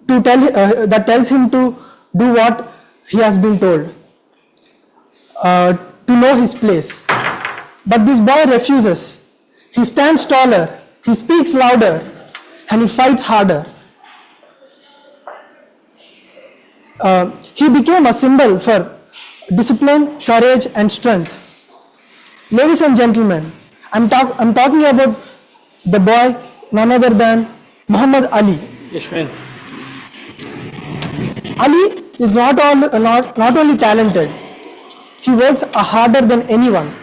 that tells him to do what he has been told, to know his place. But this boy refuses. He stands taller, he speaks louder, and he fights harder. He became a symbol for discipline, courage, and strength. Ladies and gentlemen, I'm talking about the boy, none other than Muhammad Ali. Yashwin. Ali is not only talented, he works harder than anyone.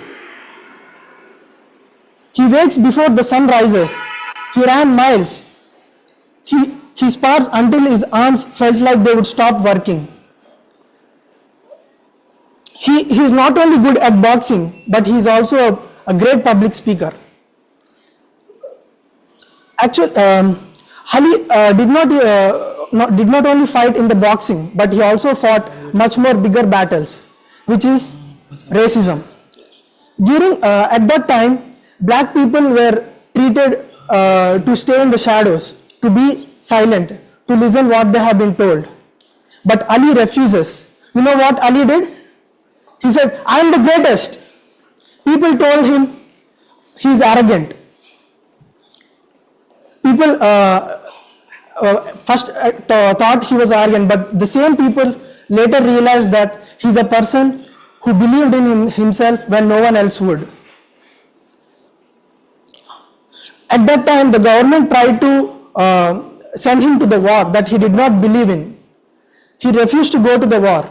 He wakes before the sun rises. He ran miles. He spars until his arms felt like they would stop working. He is not only good at boxing, but he is also a great public speaker. Actually, Ali did not did not only fight in the boxing, but he also fought much more bigger battles, which is racism. At that time, black people were treated to stay in the shadows, to be silent, to listen what they have been told. But Ali refuses. You know what Ali did? He said, I am the greatest. People told him he is arrogant. People first thought he was arrogant, but the same people later realized that he is a person who believed in himself when no one else would. At that time, the government tried to send him to the war that he did not believe in. He refused to go to the war.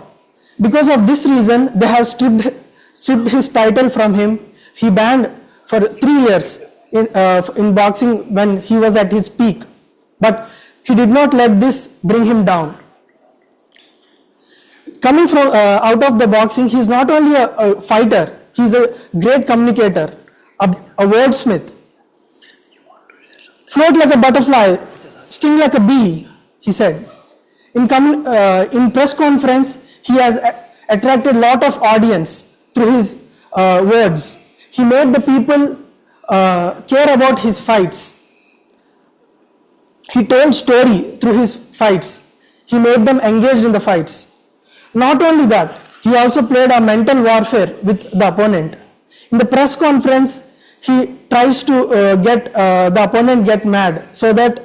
Because of this reason, they have stripped his title from him. He banned for 3 years in boxing when he was at his peak. But he did not let this bring him down. Coming from out of the boxing, he is not only a fighter, he is a great communicator, a wordsmith. Float like a butterfly, sting like a bee, he said. In press conference, he has attracted a lot of audience through his words. He made the people care about his fights. He told story through his fights. He made them engaged in the fights. Not only that, he also played a mental warfare with the opponent. In the press conference, he tries to get the opponent get mad so that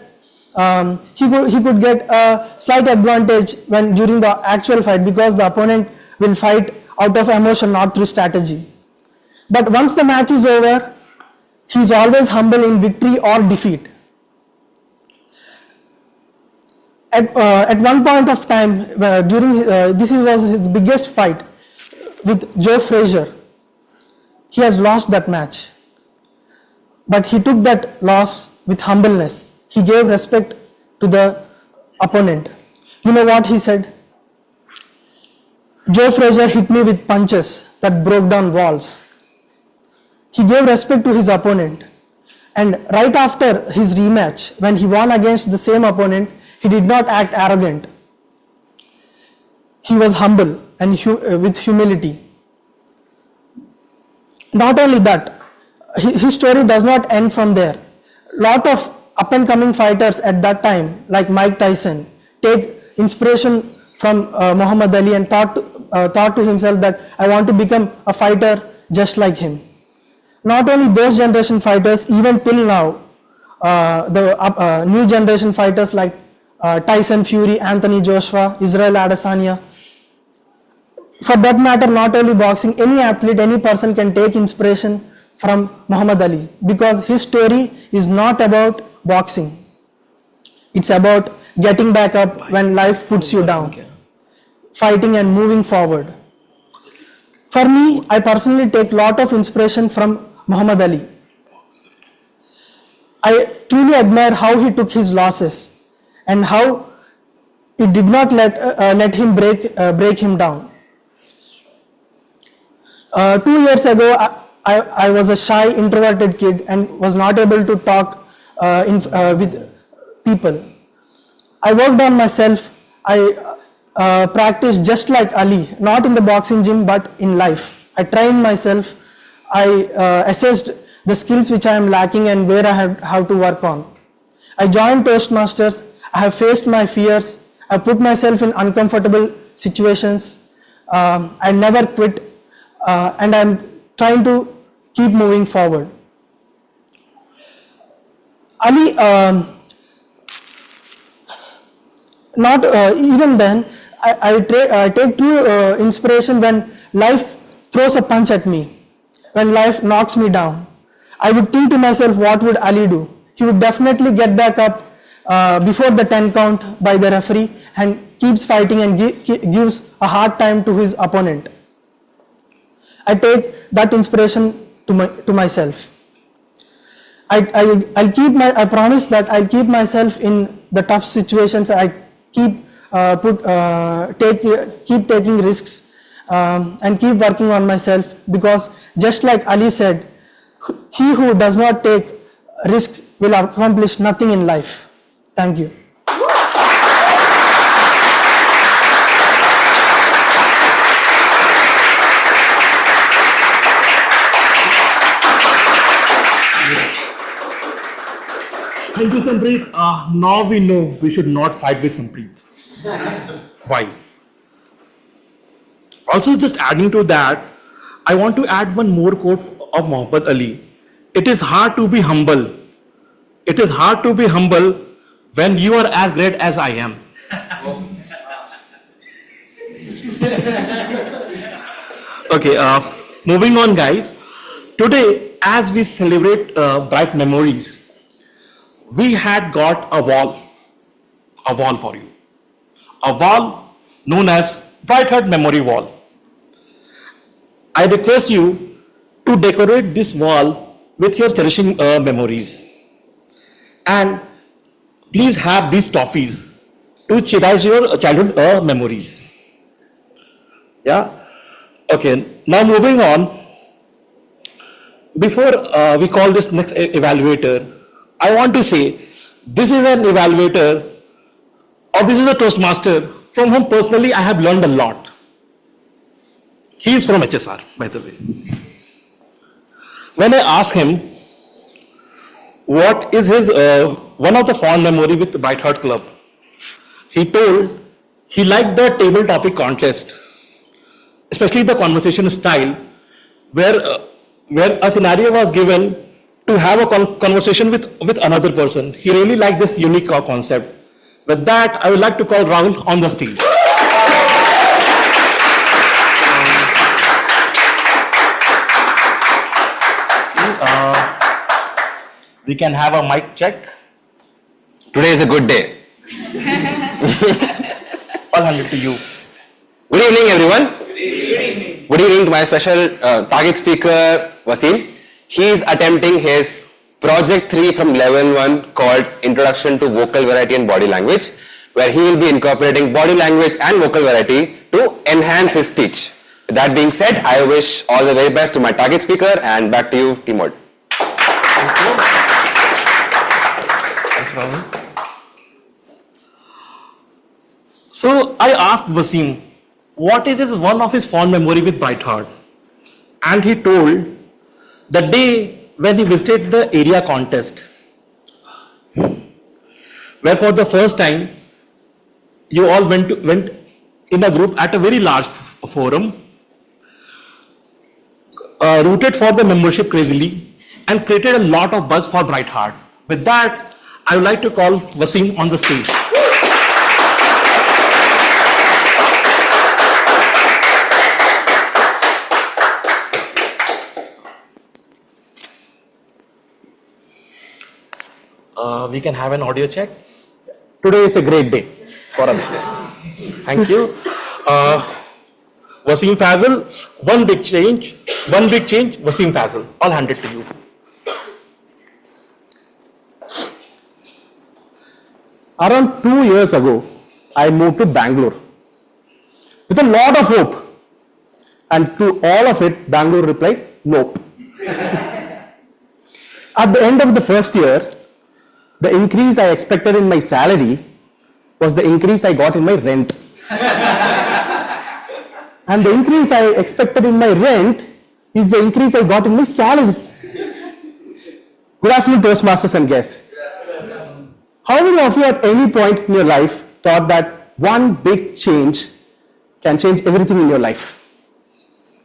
he could get a slight advantage when during the actual fight, because the opponent will fight out of emotion, not through strategy. But once the match is over, he is always humble in victory or defeat. At one point of time, this was his biggest fight with Joe Frazier. He has lost that match. But he took that loss with humbleness. He gave respect to the opponent. You know what he said? Joe Frazier hit me with punches that broke down walls. He gave respect to his opponent. And right after his rematch, when he won against the same opponent, he did not act arrogant. He was humble and with humility. Not only that, his story does not end from there. Lot of up-and-coming fighters at that time, like Mike Tyson, take inspiration from Muhammad Ali and thought to himself that I want to become a fighter just like him. Not only those generation fighters, even till now, the new generation fighters like Tyson Fury, Anthony Joshua, Israel Adesanya. For that matter, not only boxing, any athlete, any person can take inspiration from Muhammad Ali, because his story is not about boxing. It's about getting back up when life puts you down, fighting and moving forward. For me, I personally take a lot of inspiration from Muhammad Ali. I truly admire how he took his losses and how it did not let him break him down. 2 years ago, I was a shy, introverted kid and was not able to talk with people. I worked on myself. I practiced just like Ali, not in the boxing gym, but in life. I trained myself. I assessed the skills which I am lacking and where I have to work on. I joined Toastmasters. I have faced my fears. I put myself in uncomfortable situations. I never quit, and I'm trying to keep moving forward. Ali, even then, I take true inspiration when life throws a punch at me, when life knocks me down. I would think to myself, what would Ali do? He would definitely get back up before the 10 count by the referee and keeps fighting and gives a hard time to his opponent. I take that inspiration to myself. I promise that I'll keep myself in the tough situations. I keep taking risks and keep working on myself, because just like Ali said, he who does not take risks will accomplish nothing in life. Thank you. Thank you, Sampreet. Now we know we should not fight with Sampreet. Why? Also, just adding to that, I want to add one more quote of Muhammad Ali. It is hard to be humble. It is hard to be humble when you are as great as I am. Okay, moving on, guys. Today, as we celebrate bright memories, we had got a wall for you. A wall known as Bright Heart Memory Wall. I request you to decorate this wall with your cherishing memories. And please have these toffees to cherish your childhood memories. Yeah? Okay, now moving on. Before we call this next evaluator, I want to say this is an evaluator, or this is a Toastmaster from whom personally I have learned a lot. He is from HSR, by the way. When I asked him what is his one of the fond memory with the Bright Heart Club, he told he liked the table topic contest, especially the conversation style, where a scenario was given to have a conversation with another person. He really liked this unique concept. With that, I would like to call Rahul on the stage. We can have a mic check. Today is a good day. I'll hand it to you. Good evening, everyone. Good evening to my special target speaker, Wasim. He is attempting his Project 3 from Level 1 called Introduction to Vocal Variety and Body Language, where he will be incorporating body language and vocal variety to enhance his speech. With that being said, I wish all the very best to my target speaker, and back to you, Timur. So I asked Wasim, what is one of his fond memory with Bright Heart? And he told the day when he visited the area contest, where for the first time you all went in a group at a very large forum, rooted for the membership crazily, and created a lot of buzz for Bright Heart. With that, I would like to call Wasim on the stage. We can have an audio check. Today is a great day for our business. Thank you. Wasim Fazal, one big change, Wasim Fazal. I'll hand it to you. Around 2 years ago, I moved to Bangalore with a lot of hope. And to all of it, Bangalore replied, nope. At the end of the first year, the increase I expected in my salary was the increase I got in my rent. And the increase I expected in my rent is the increase I got in my salary. Good afternoon, Toastmasters and guests. How many of you at any point in your life thought that one big change can change everything in your life?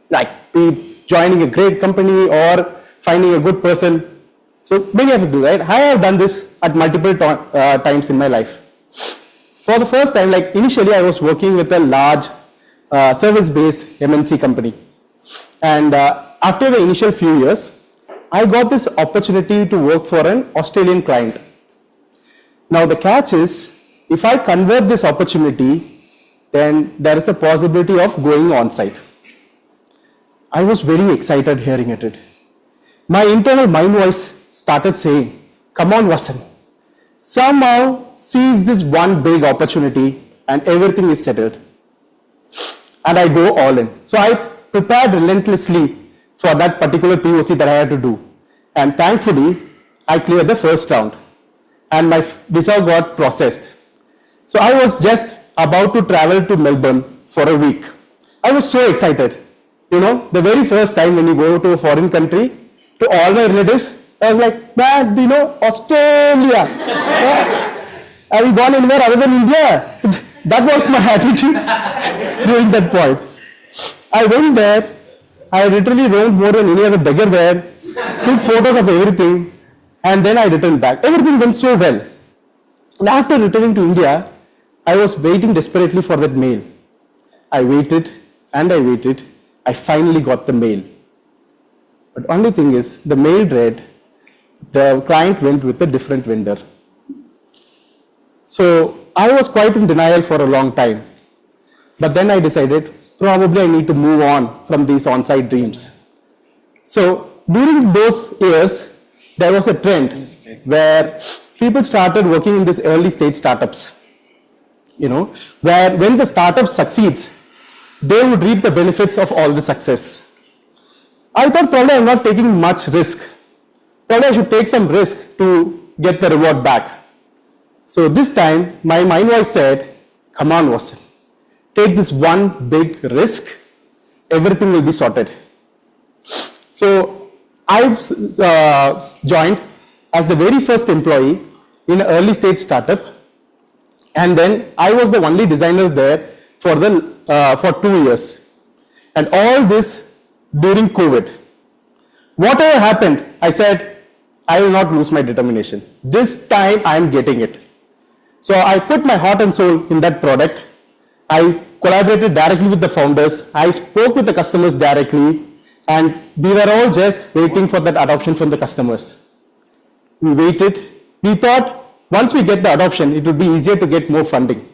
Like be joining a great company or finding a good person. So many of you do, right? I have done this at multiple times in my life. For the first time, like initially I was working with a large service-based MNC company. And after the initial few years, I got this opportunity to work for an Australian client. Now the catch is, if I convert this opportunity, then there is a possibility of going on site. I was very excited hearing it. My internal mind voice started saying, come on Vasan, somehow seize this one big opportunity and everything is settled. And I go all in. So I prepared relentlessly for that particular POC that I had to do. And thankfully, I cleared the first round and my visa got processed. So I was just about to travel to Melbourne for a week. I was so excited. You know, the very first time when you go to a foreign country, to all my relatives, I was like, man, you know, Australia. Have you gone anywhere other than India? That was my attitude during that point. I went there, I literally roamed more than any other beggar there, took photos of everything, and then I returned back. Everything went so well. And after returning to India, I was waiting desperately for that mail. I waited and I waited. I finally got the mail. But only thing is, the mail read, the client went with a different vendor. So I was quite in denial for a long time. But then I decided, probably I need to move on from these on-site dreams. So during those years, there was a trend where people started working in these early stage startups. You know, where when the startup succeeds, they would reap the benefits of all the success. I thought probably I'm not taking much risk. Probably I should take some risk to get the reward back. So this time, my mind voice said, come on, Wasan, take this one big risk, everything will be sorted. So I've joined as the very first employee in an early stage startup, and then I was the only designer there for 2 years, and all this during COVID. Whatever happened, I said, I will not lose my determination. This time I am getting it. So I put my heart and soul in that product. I collaborated directly with the founders. I spoke with the customers directly, and we were all just waiting for that adoption from the customers. We waited. We thought once we get the adoption, it would be easier to get more funding.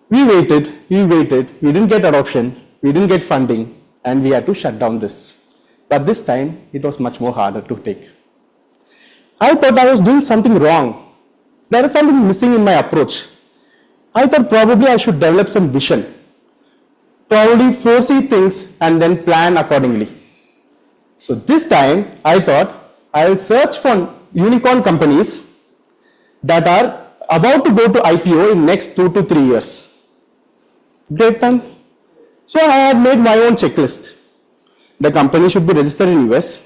We waited, we didn't get adoption, we didn't get funding, and we had to shut down this. But this time, it was much more harder to take. I thought I was doing something wrong. There was something missing in my approach. I thought probably I should develop some vision, probably foresee things and then plan accordingly. So this time, I thought I will search for unicorn companies that are about to go to IPO in next 2 to 3 years. Great time. So I have made my own checklist. The company should be registered in US.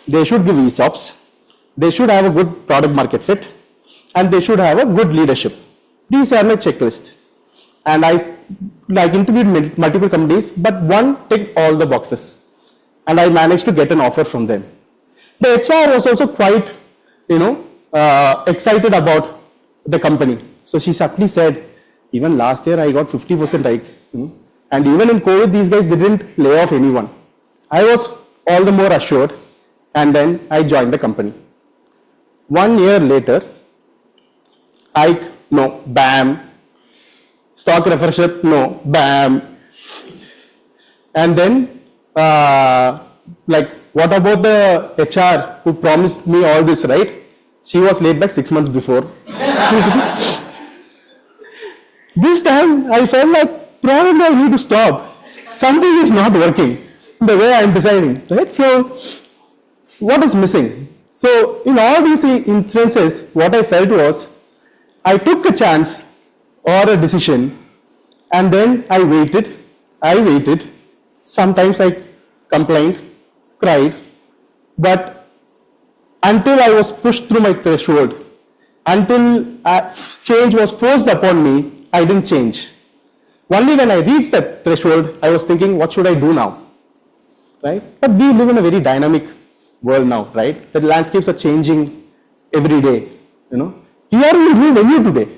They should give ESOPs. They should have a good product market fit, and they should have a good leadership. These are my checklist. And I interviewed multiple companies, but one ticked all the boxes. And I managed to get an offer from them. The HR was also quite, excited about the company. So she subtly said, even last year I got 50% hike. And even in COVID, these guys didn't lay off anyone. I was all the more assured, and then I joined the company. 1 year later, hike, no, bam. Stock refresher, no, bam. And then, what about the HR who promised me all this, right? She was laid back 6 months before. This time, I felt like probably I need to stop. Something is not working the way I am designing, right? So, what is missing? So, in all these instances, what I felt was, I took a chance or a decision, and then I waited. Sometimes I complained, cried, but until I was pushed through my threshold, until change was forced upon me, I didn't change. Only when I reached that threshold, I was thinking, what should I do now? Right? But we live in a very dynamic world now, right? The landscapes are changing every day, Here we will venue today.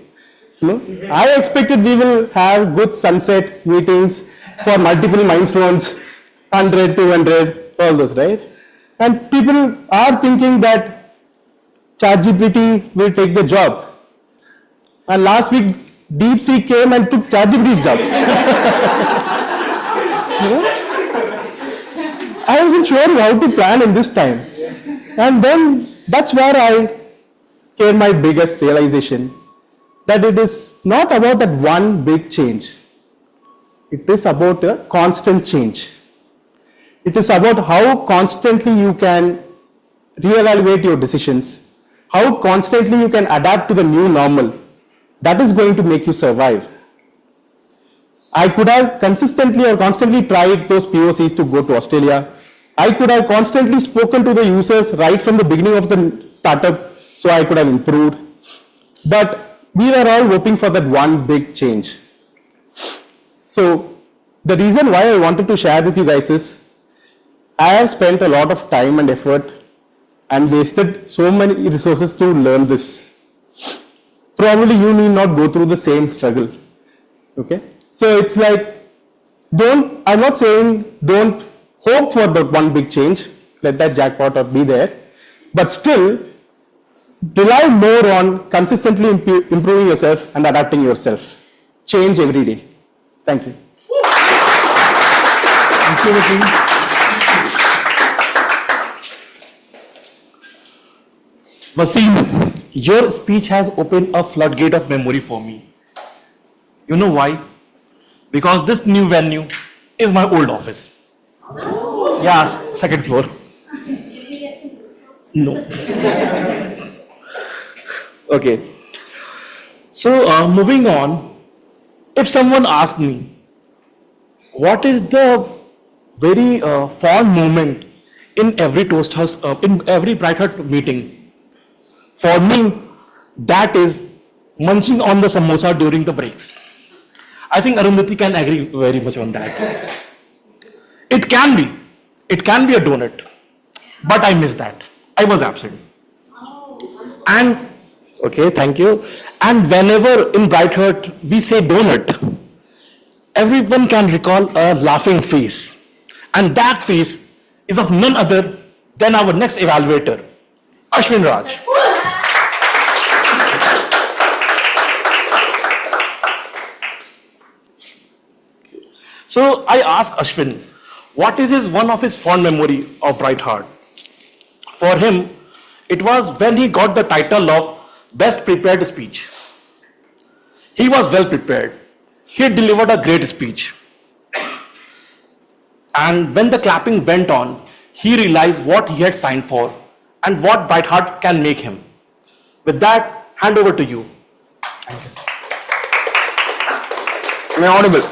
I expected we will have good sunset meetings for multiple milestones, 100, 200, all those, right? And people are thinking that ChatGPT will take the job. And last week, DeepSeek came and took ChatGPT's job. I wasn't sure how to plan in this time. And then that's where I came my biggest realization, that it is not about that one big change. It is about a constant change. It is about how constantly you can reevaluate your decisions, how constantly you can adapt to the new normal. That is going to make you survive. I could have consistently or constantly tried those POCs to go to Australia, I could have constantly spoken to the users right from the beginning of the startup, so I could have improved. But we were all hoping for that one big change. So the reason why I wanted to share with you guys is, I have spent a lot of time and effort and wasted so many resources to learn this. Probably you need not go through the same struggle. Okay? So it's like, I'm not saying don't hope for the one big change, let that jackpot or be there, but still rely more on consistently improving yourself and adapting yourself. Change every day. Thank you. Thank you, Vishnu. Wasim, your speech has opened a floodgate of memory for me. You know why? Because this new venue is my old office. Yeah, second floor. No. Okay. So, moving on, if someone asked me, what is the very fond moment in every Toast House, in every Bright Heart meeting? For me, that is munching on the samosa during the breaks. I think Arundhati can agree very much on that. It can be a donut, but I missed that. I was absent. And, okay, thank you. And whenever in Bright Heart we say donut, everyone can recall a laughing face. And that face is of none other than our next evaluator, Ashwin Raj. So I asked Ashwin, what is one of his fond memory of Bright Heart? For him, it was when he got the title of Best Prepared Speech. He was well prepared. He delivered a great speech. And when the clapping went on, he realized what he had signed for and what Bright Heart can make him. With that, hand over to you. Thank you. Am I audible?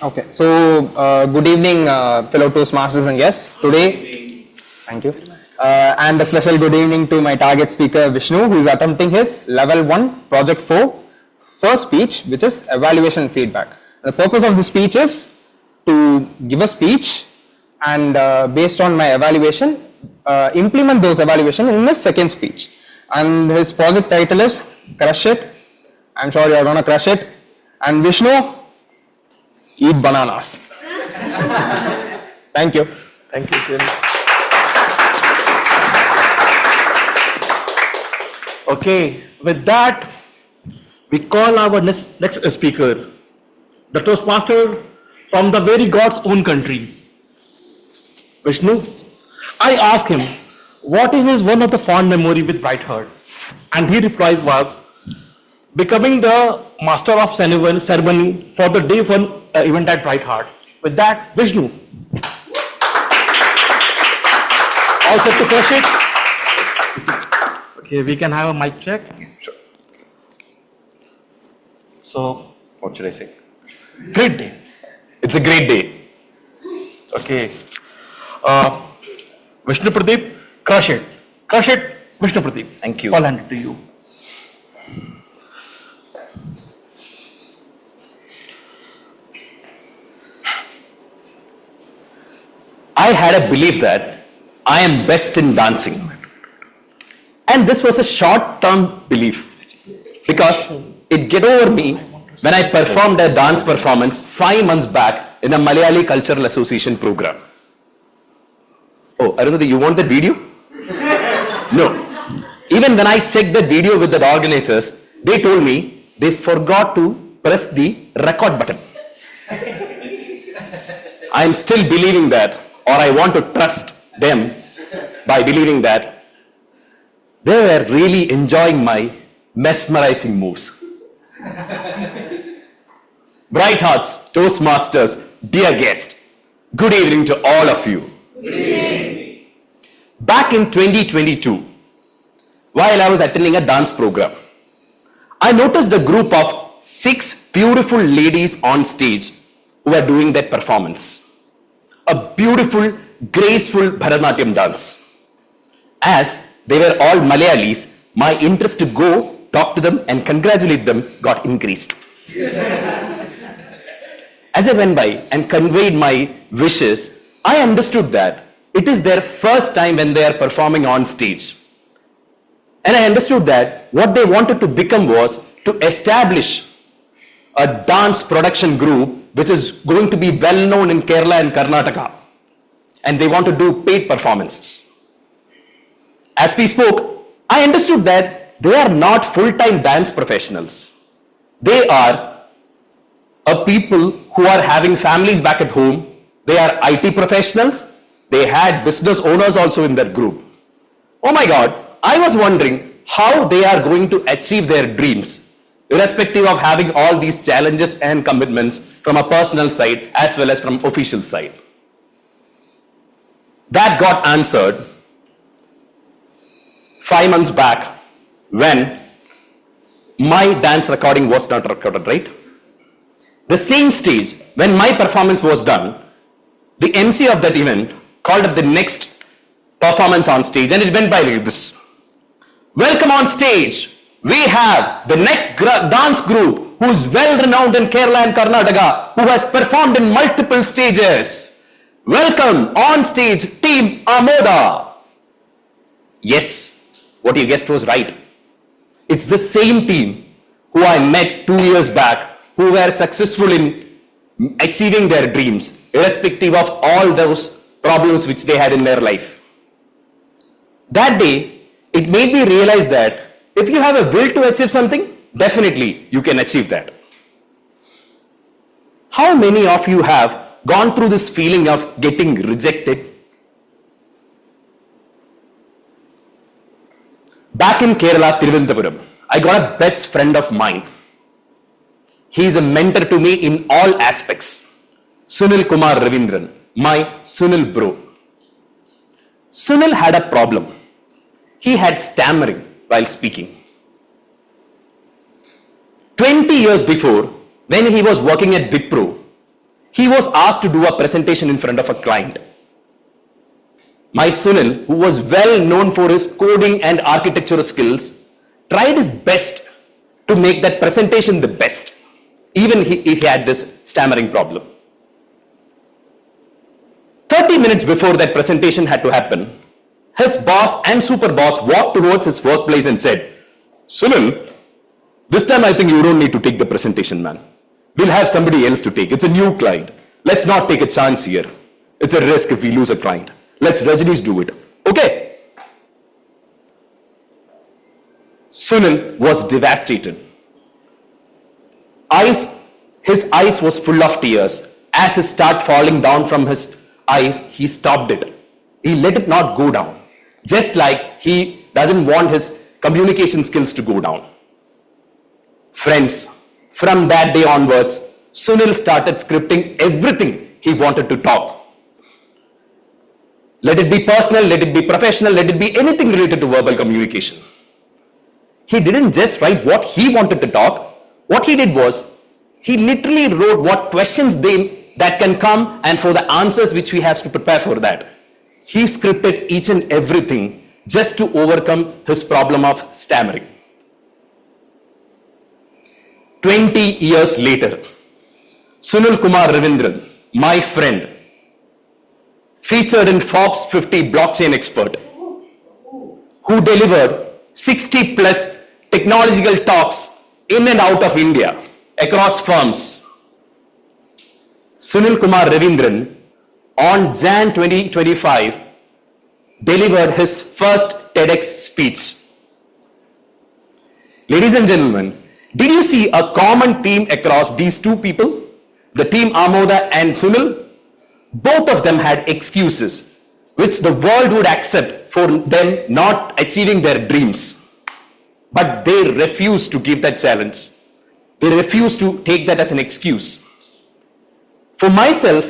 Okay, so good evening, fellow Toastmasters and guests. Today, thank you. And a special good evening to my target speaker Vishnu, who is attempting his level 1 project 4 first speech, which is evaluation and feedback. The purpose of the speech is to give a speech and based on my evaluation, implement those evaluation in his second speech. And his project title is Crush It. I'm sure you're gonna crush it. And Vishnu, eat bananas. Thank you. Thank you, Tim. Okay, with that, we call our next speaker, the Toastmaster from the very God's own country, Vishnu. I asked him, what is one of the fond memory with Bright Heart? And he replied was, becoming the master of ceremony for the day one event at Bright Heart. With that, Vishnu. All set to crush it? Okay, we can have a mic check. Sure. So, What should I say? great day. It's a great day. Okay. Vishnu Pradeep, crush it. Crush it, Vishnu Pradeep. Thank you. All handed to you. I had a belief that I am best in dancing. And this was a short-term belief because it get over me when I performed a dance performance 5 months back in a Malayali Cultural Association program. Oh, Arundhati, you want that video? No. Even when I checked that video with the organizers, they told me they forgot to press the record button. I am still believing that, or I want to trust them by believing that they were really enjoying my mesmerizing moves. Bright Hearts, Toastmasters, dear guest, good evening to all of you. Good evening. Back in 2022, while I was attending a dance program, I noticed a group of 6 beautiful ladies on stage who were doing that performance. A beautiful graceful Bharatanatyam dance. As they were all Malayalis, my interest to go talk to them and congratulate them got increased. As I went by and conveyed my wishes, I understood that it is their first time when they are performing on stage. And I understood that what they wanted to become was to establish a dance production group which is going to be well known in Kerala and Karnataka. And they want to do paid performances. As we spoke, I understood that they are not full-time dance professionals. They are a people who are having families back at home. They are IT professionals. They had business owners also in their group. Oh my God, I was wondering how they are going to achieve their dreams, irrespective of having all these challenges and commitments from a personal side as well as from official side. That got answered 5 months back when my dance recording was not recorded, right? The same stage, when my performance was done, the MC of that event called up the next performance on stage and it went by like this. Welcome on stage. We have the next dance group who is well renowned in Kerala and Karnataka, who has performed in multiple stages. Welcome on stage, Team Amoda. Yes, what you guessed was right. It's the same team who I met 2 years back, who were successful in achieving their dreams, irrespective of all those problems which they had in their life. That day, it made me realize that if you have a will to achieve something, definitely you can achieve that. How many of you have gone through this feeling of getting rejected? Back in Kerala, Thiruvananthapuram, I got a best friend of mine. He is a mentor to me in all aspects. Sunil Kumar Ravindran, my Sunil bro. Sunil had a problem. He had stammering while speaking. 20 years before, when he was working at Wipro, he was asked to do a presentation in front of a client. My Sunil, who was well known for his coding and architectural skills, tried his best to make that presentation the best, even if he had this stammering problem. 30 minutes before that presentation had to happen, his boss and super boss walked towards his workplace and said, Sunil, this time I think you don't need to take the presentation, man. We'll have somebody else to take. It's a new client. Let's not take a chance here. It's a risk if we lose a client. Let's Rajnish do it. Okay. Sunil was devastated. His eyes was full of tears. As it started falling down from his eyes, he stopped it. He let it not go down. Just like he doesn't want his communication skills to go down. Friends, from that day onwards, Sunil started scripting everything he wanted to talk. Let it be personal, let it be professional, let it be anything related to verbal communication. He didn't just write what he wanted to talk. What he did was, he literally wrote what questions that can come and for the answers which he has to prepare for that. He scripted each and everything just to overcome his problem of stammering. 20 years later, Sunil Kumar Ravindran, my friend, featured in Forbes 50 blockchain expert, who delivered 60 plus technological talks in and out of India across firms. Sunil Kumar Ravindran on Jan 2025 delivered his first TEDx speech. Ladies and gentlemen, did you see a common theme across these two people? The team Amoda and Sunil? Both of them had excuses which the world would accept for them not achieving their dreams. But they refused to give that challenge. They refused to take that as an excuse. For myself,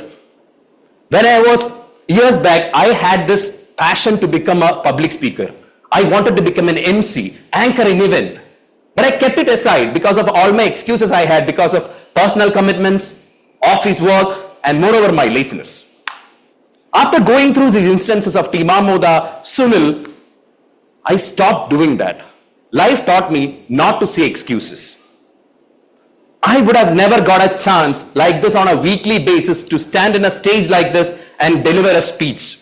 when I was years back, I had this passion to become a public speaker. I wanted to become an MC, anchor an event. But I kept it aside because of all my excuses I had because of personal commitments, office work, and moreover my laziness. After going through these instances of Timamoda, Sunil, I stopped doing that. Life taught me not to say excuses. I would have never got a chance like this on a weekly basis to stand in a stage like this and deliver a speech.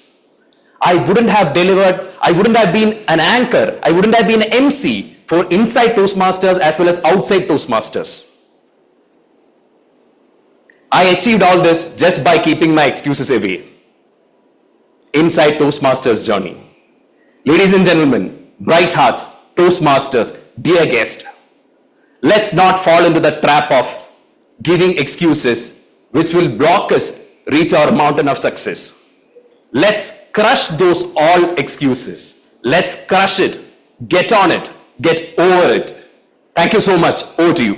I wouldn't have delivered, I wouldn't have been an anchor, I wouldn't have been an MC for inside Toastmasters as well as outside Toastmasters. I achieved all this just by keeping my excuses away. Inside Toastmasters journey. Ladies and gentlemen, bright hearts, Toastmasters, dear guest, let's not fall into the trap of giving excuses which will block us reach our mountain of success. Let's crush those all excuses. Let's crush it. Get on it. Get over it. Thank you so much. Over to you.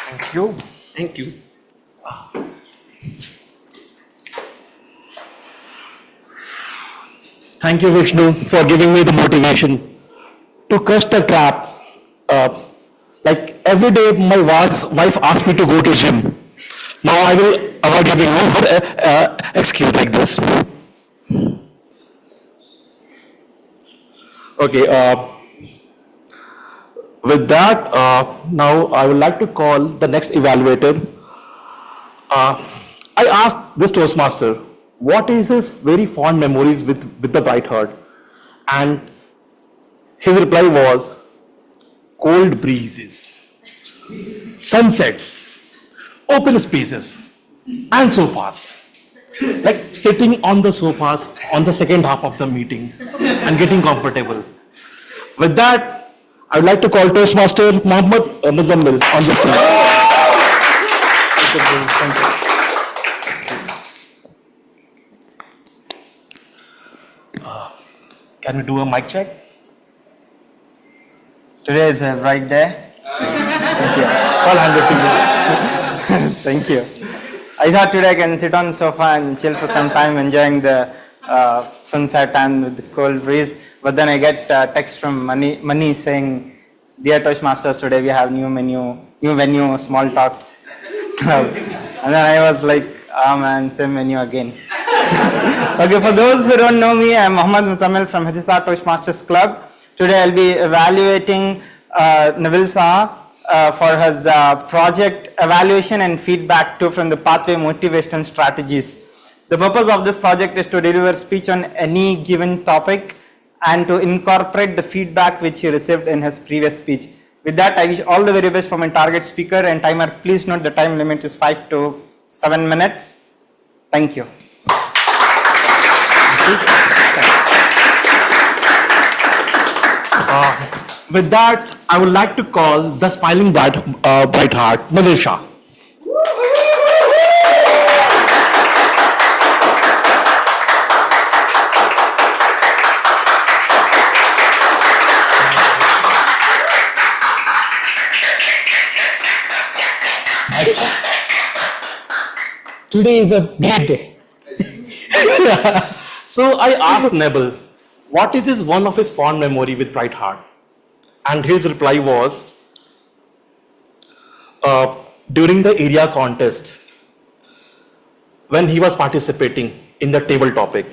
Thank you. Thank you. Thank you, Vishnu, for giving me the motivation to crush the trap. Like every day, my wife asks me to go to gym. Now I will avoid giving no excuse like this. Okay. With that, now I would like to call the next evaluator. I asked this Toastmaster, what is his very fond memories with the Bright Heart? And his reply was, cold breezes, sunsets, open spaces, and sofas. Like sitting on the sofas on the second half of the meeting and getting comfortable. With that, I would like to call Toastmaster Mohammed Muzammil on the stage. Can we do a mic check? Today is a bright day. Thank you. All handed to you. Thank you. I thought today I can sit on the sofa and chill for some time, enjoying the sunset and with the cold breeze. But then I get text from Mani saying, "Dear Toastmasters, today we have new venue, small talks club." And then I was like, "Ah man, same venue again." Okay, for those who don't know me, I'm Mohammed Muzammil from HSR Toastmasters Club. Today I'll be evaluating Neville Saha for his project evaluation and feedback too from the Pathway Motivation Strategies. The purpose of this project is to deliver speech on any given topic and to incorporate the feedback which he received in his previous speech. With that, I wish all the very best for my target speaker and timer. Please note the time limit is 5 to 7 minutes. Thank you. With that, I would like to call the smiling bright heart, Neville Shah. Today is a great day. So I asked Neville, what is one of his fond memory with Bright Heart? And his reply was, during the area contest, when he was participating in the table topic,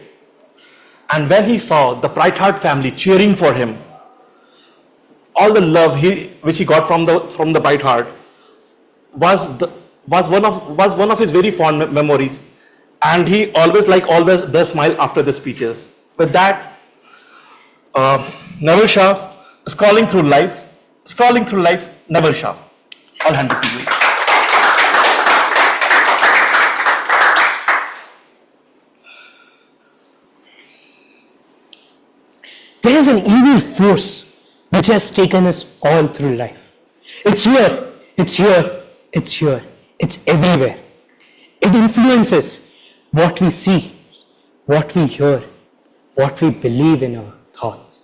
and when he saw the Bright Heart family cheering for him, all the love which he got from the Bright Heart was one of his very fond memories, and he always liked all the smile after the speeches. With that, Neville Shah, scrolling through life, Neville Shah. I'll hand it to you. There is an evil force which has taken us all through life. It's here, it's here, it's here, it's everywhere. It influences what we see, what we hear, what we believe in our thoughts.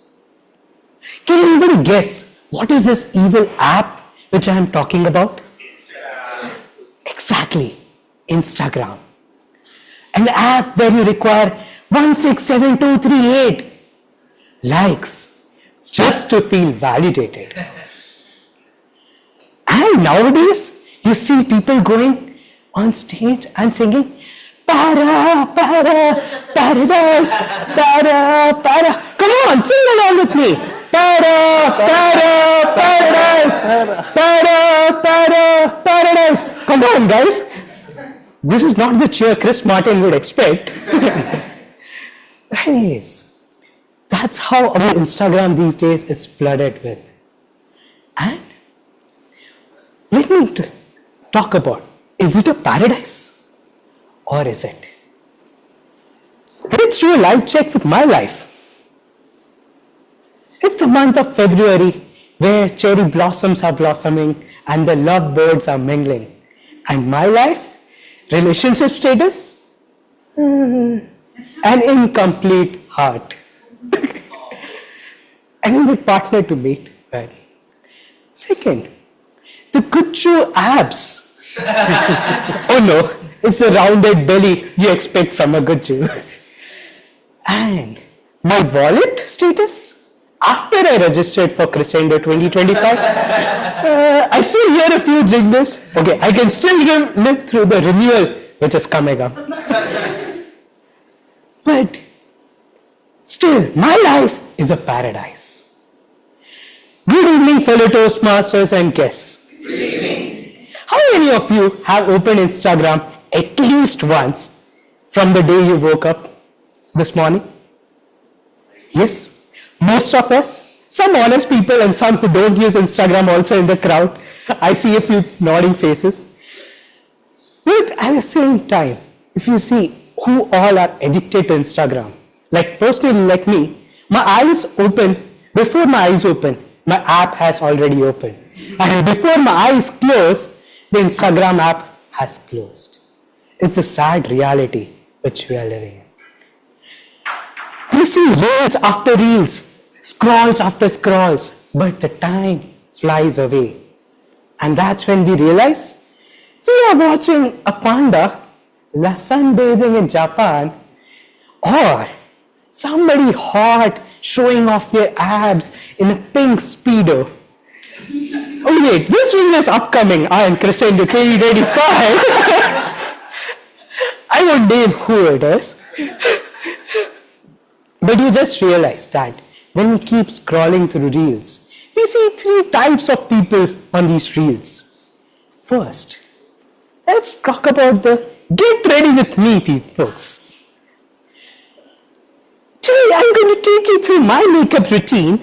Can anybody guess what is this evil app which I am talking about? Exactly, Instagram. An app where you require 167238 likes just to feel validated. And nowadays you see people going on stage and singing para, para, paradise, para, para. Come on, sing along with me. Para, para, paradise, para, para, paradise. Come on, guys. This is not the cheer Chris Martin would expect. Anyways, that's how our Instagram these days is flooded with. And let me talk about, is it a paradise or is it? Let's do a life check with my life. It's the month of February where cherry blossoms are blossoming and the love birds are mingling. And my life, relationship status, an incomplete heart. I need a partner to meet. Right. Second, the good show abs. Oh no, it's the rounded belly you expect from a good Jew. And my wallet status, after I registered for Crescendo 2025, I still hear a few jingles. Okay, I can still live through the renewal which is coming up. But still, my life is a paradise. Good evening, fellow Toastmasters and guests. Good evening. How many of you have opened Instagram at least once from the day you woke up this morning? Yes, most of us. Some honest people and some who don't use Instagram also in the crowd. I see a few nodding faces. But at the same time, if you see who all are addicted to Instagram, like personally like me, my eyes open, before my eyes open, my app has already opened. And before my eyes close, the Instagram app has closed. It's a sad reality which we are living in. We see reels after reels, scrolls after scrolls, but the time flies away. And that's when we realize we are watching a panda sunbathing in Japan, or somebody hot showing off their abs in a pink speedo. Oh wait, this reel is upcoming on Crescendo 2025. I won't name who it is. But you just realize that when we keep scrolling through reels, we see 3 types of people on these reels. First, let's talk about the get ready with me folks. Today I'm going to take you through my makeup routine.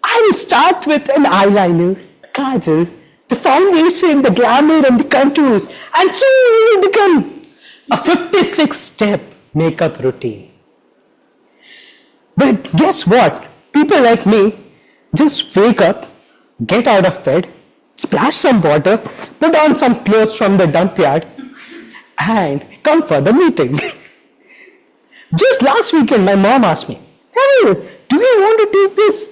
I will start with an eyeliner, a kajal, the foundation, the glamour and the contours, and soon it will become a 56-step makeup routine. But guess what? People like me just wake up, get out of bed, splash some water, put on some clothes from the dump yard, and come for the meeting. Just last weekend, my mom asked me, "Hey, do you want to take this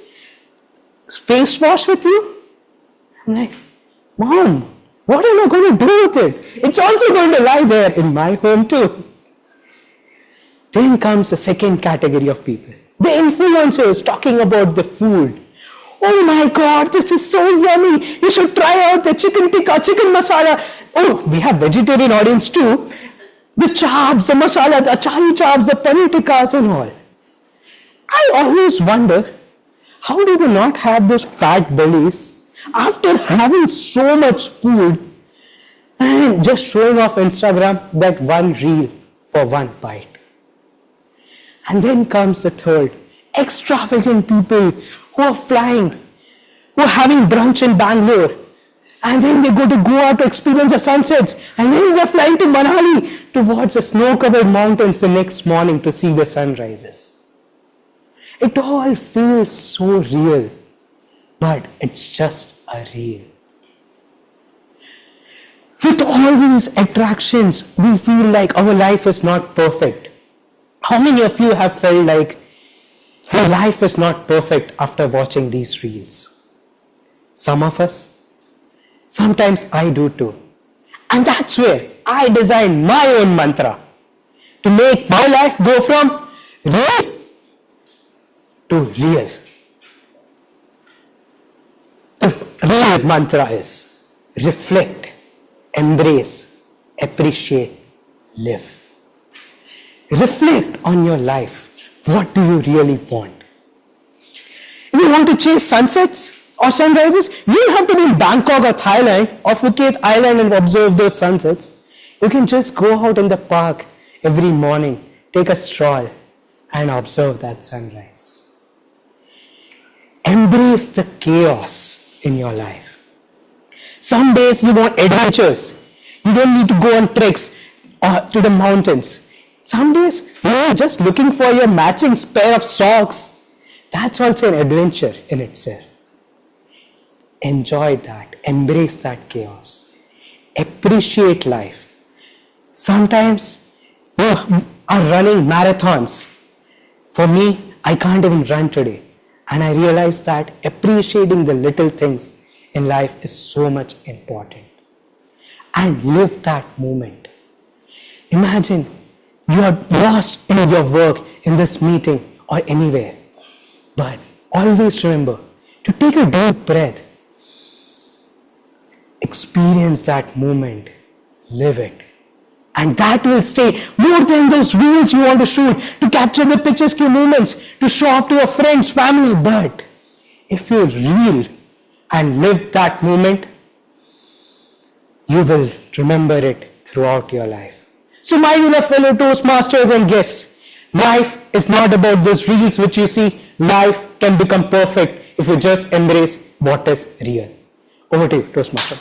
face wash with you?" I'm like, "Mom, what am I going to do with it? It's also going to lie there in my home too." Then comes the second category of people. The influencers talking about the food. "Oh my God, this is so yummy. You should try out the chicken tikka, chicken masala." Oh, we have vegetarian audience too. The chaps, the masala, the achari chaps, the paneer tikkas and all. I always wonder, how do they not have those fat bellies after having so much food and just showing off Instagram that one reel for one bite? And then comes the third, extravagant people who are flying, who are having brunch in Bangalore, and then they go to Goa to experience the sunsets, and then they're flying to Manali towards the snow-covered mountains the next morning to see the sunrises. It all feels so real, but it's just a reel. With all these attractions, we feel like our life is not perfect. How many of you have felt like your life is not perfect after watching these reels? Some of us. Sometimes I do too. And that's where I designed my own mantra to make my life go from real to real. The real mantra is reflect, embrace, appreciate, live. Reflect on your life. What do you really want? If you want to chase sunsets or sunrises, you don't have to be in Bangkok or Thailand or Phuket Island and observe those sunsets. You can just go out in the park every morning, take a stroll and observe that sunrise. Embrace the chaos in your life. Some days you want adventures. You don't need to go on treks to the mountains. Some days you're just looking for your matching pair of socks. That's also an adventure in itself. Enjoy that. Embrace that chaos. Appreciate life. Sometimes you are running marathons. For me, I can't even run today. And I realized that appreciating the little things in life is so much important. And live that moment. Imagine you are lost in your work, in this meeting or anywhere. But always remember to take a deep breath. Experience that moment. Live it. And that will stay more than those reels you want to shoot, to capture the picturesque moments, to show off to your friends, family. But if you reel and live that moment, you will remember it throughout your life. So my dear fellow Toastmasters and guests, life is not about those reels which you see. Life can become perfect if you just embrace what is real. Over to you, Toastmaster.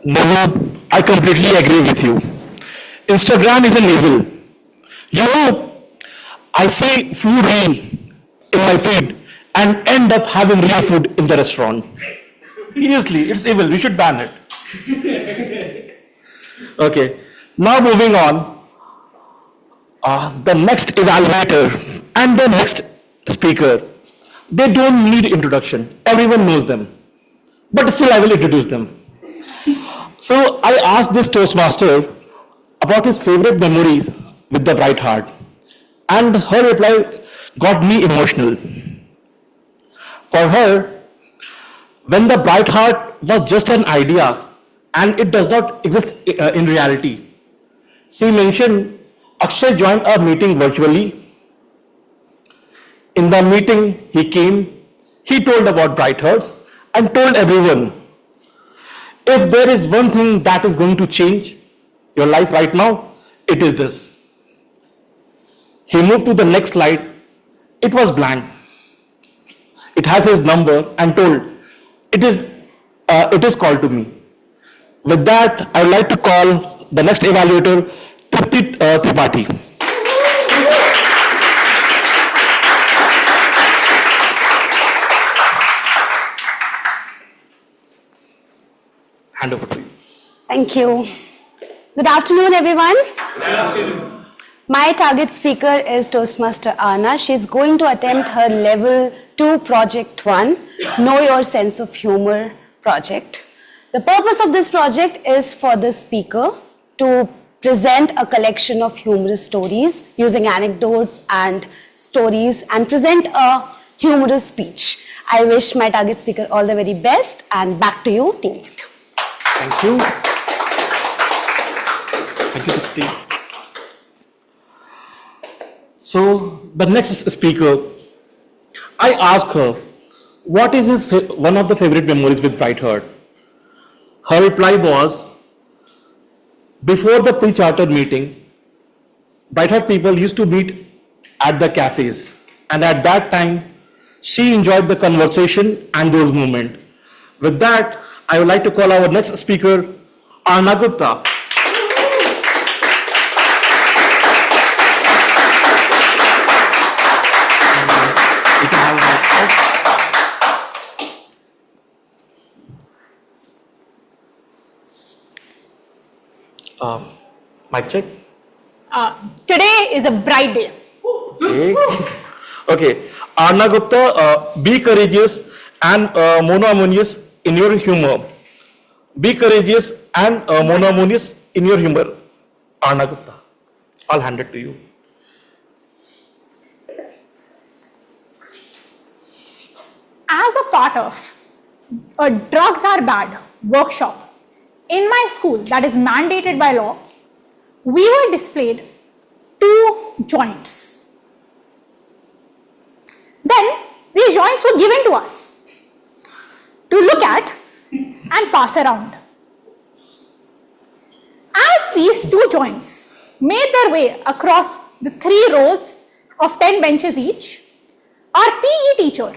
No, I completely agree with you. Instagram is an evil. You know, I see food reel in my feed and end up having real food in the restaurant. Seriously, it's evil. We should ban it. Okay, now moving on. The next evaluator and the next speaker, they don't need introduction. Everyone knows them. But still I will introduce them. So I asked this Toastmaster about his favorite memories with the Bright Heart, and her reply got me emotional. For her, when the Bright Heart was just an idea and it does not exist in reality, she mentioned Akshay joined a meeting virtually. In the meeting he came, he told about Bright Hearts and told everyone, if there is one thing that is going to change your life right now, it is this. He moved to the next slide. It was blank. It has his number and told, it is called to me. With that, I would like to call the next evaluator, Tripti Tripathi. Hand over to you. Thank you. Good afternoon, everyone. Good afternoon. My target speaker is Toastmaster Anna. She's going to attempt her level 2 project 1, Know Your Sense of Humor project. The purpose of this project is for the speaker to present a collection of humorous stories using anecdotes and stories and present a humorous speech. I wish my target speaker all the very best, and back to you, teammate. Thank you. Thank you, Tripti. So the next speaker, I asked her, what is his one of the favorite memories with Bright Heart? Her reply was, before the pre-chartered meeting, Bright Heart people used to meet at the cafes, and at that time, she enjoyed the conversation and those moments. With that, I would like to call our next speaker, Arna Gupta. You can have a mic. Mic check. Today is a bright day. Okay. Arna Gupta, be courageous and monoamonious in your humor. Be courageous and monoamonious in your humor. Anagutta. I'll hand it to you. As a part of a drugs are bad workshop in my school that is mandated by law, we were displayed 2 joints. Then these joints were given to us to look at and pass around. As these 2 joints made their way across the 3 rows of 10 benches each, our PE teacher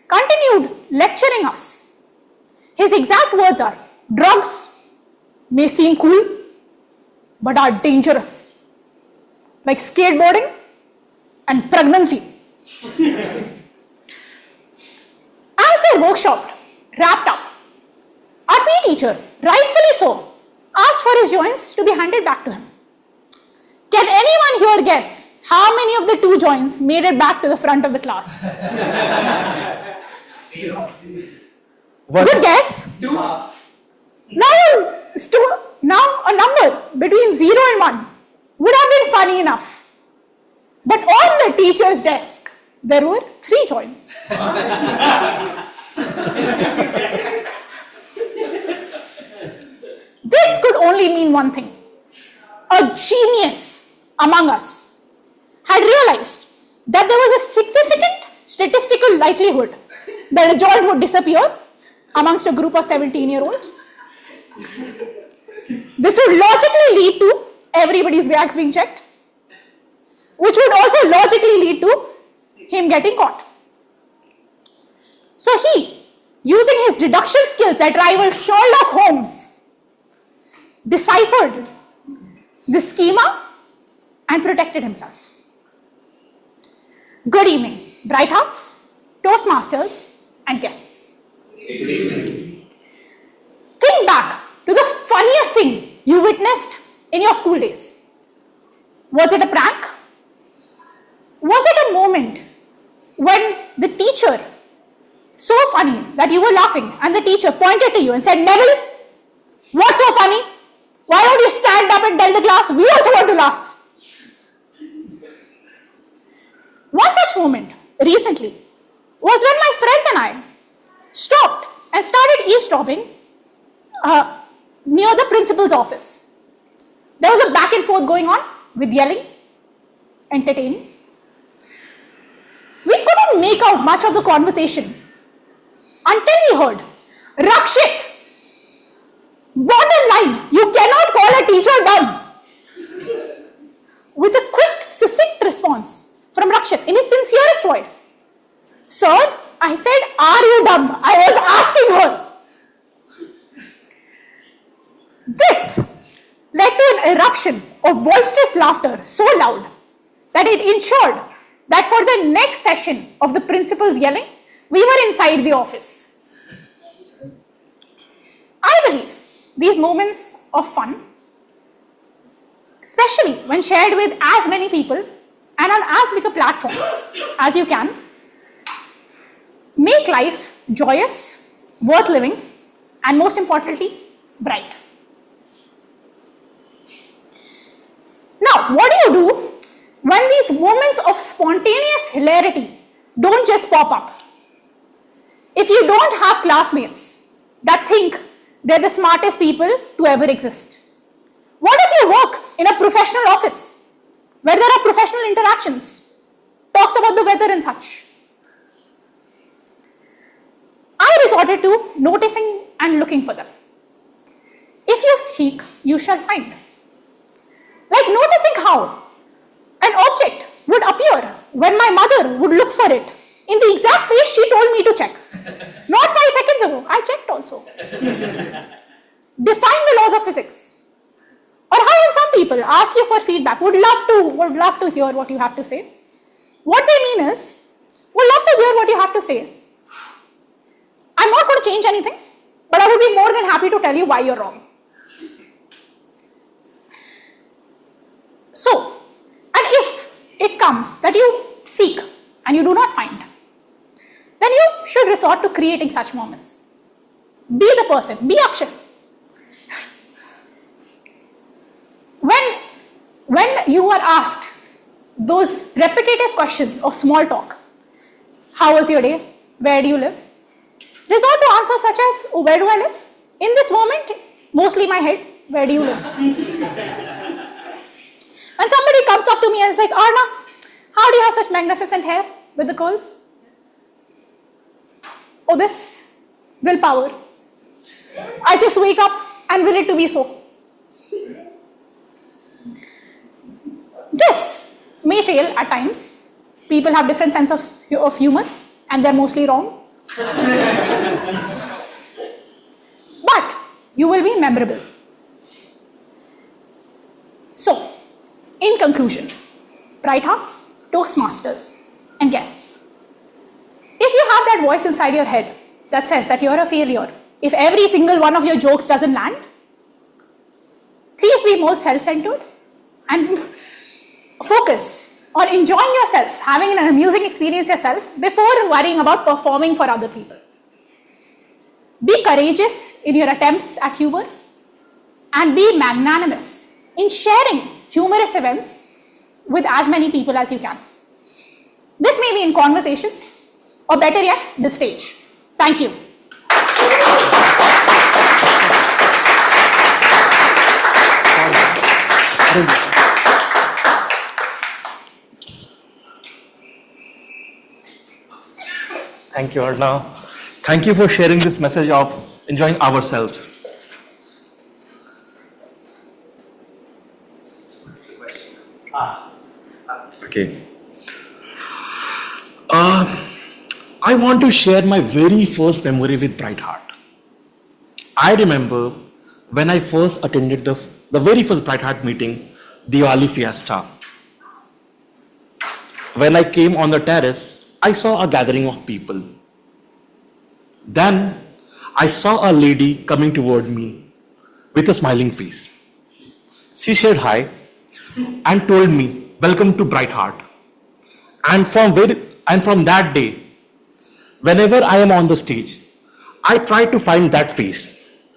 continued lecturing us. His exact words are, drugs may seem cool, but are dangerous, like skateboarding and pregnancy. As the workshop wrapped up, our PE teacher, rightfully so, asked for his joints to be handed back to him. Can anyone here guess how many of the 2 joints made it back to the front of the class? Good guess. 2. Now a number between 0 and 1 would have been funny enough. But on the teacher's desk, there were 3 joints. This could only mean one thing. A genius among us had realized that there was a significant statistical likelihood that a joint would disappear amongst a group of 17-year-olds. This would logically lead to everybody's bags being checked, which would also logically lead to him getting caught. So he, using his deduction skills that rival Sherlock Holmes, deciphered the schema and protected himself. Good evening, Bright Hearts, Toastmasters, and guests. Good evening. Think back to the funniest thing you witnessed in your school days. Was it a prank? Was it a moment when the teacher, so funny that you were laughing, and the teacher pointed to you and said, Neville, what's so funny? Why don't you stand up and tell the class, we also want to laugh? One such moment recently was when my friends and I stopped and started eavesdropping near the principal's office. There was a back and forth going on with yelling, entertaining. We couldn't make out much of the conversation until we heard, Rakshit, bottom line, you cannot call a teacher dumb. With a quick, succinct response from Rakshit in his sincerest voice. Sir, I said, are you dumb? I was asking her. This led to an eruption of boisterous laughter so loud that it ensured that for the next session of the principal's yelling, we were inside the office. I believe these moments of fun, especially when shared with as many people and on as big a platform as you can, make life joyous, worth living, and most importantly, bright. Now, what do you do when these moments of spontaneous hilarity don't just pop up? If you don't have classmates that think they're the smartest people to ever exist, what if you work in a professional office where there are professional interactions, talks about the weather and such? I resorted to noticing and looking for them. If you seek, you shall find. Like noticing how an object would appear when my mother would look for it in the exact place she told me to check. Not 5 seconds ago, I checked also. Define the laws of physics. Or how when some people ask you for feedback, would love to hear what you have to say. What they mean is, would love to hear what you have to say. I'm not going to change anything, but I would be more than happy to tell you why you're wrong. So, and if it comes that you seek and you do not find, then you should resort to creating such moments. Be the person, be Akshay. When when you are asked those repetitive questions or small talk, how was your day? Where do you live? Resort to answers such as, oh, where do I live? In this moment, mostly my head, where do you live? When somebody comes up to me and is like, Arna, how do you have such magnificent hair with the curls? Oh, this willpower. I just wake up and will it to be so. This may fail at times. People have different sense of humor and they're mostly wrong. But you will be memorable. So, in conclusion, Bright Hearts, Toastmasters, and guests. If you have that voice inside your head that says that you're a failure, if every single one of your jokes doesn't land, please be more self-centered and focus on enjoying yourself, having an amusing experience yourself before worrying about performing for other people. Be courageous in your attempts at humor and be magnanimous in sharing humorous events with as many people as you can. This may be in conversations or better yet, the stage. Thank you. Thank you, Arna. Thank you for sharing this message of enjoying ourselves. Okay. I want to share my very first memory with Bright Heart. I remember when I first attended the very first Bright Heart meeting, Diwali Fiesta. When I came on the terrace, I saw a gathering of people. Then I saw a lady coming toward me with a smiling face. She said hi and told me, "Welcome to Bright Heart." And from that day, whenever I am on the stage, I try to find that face.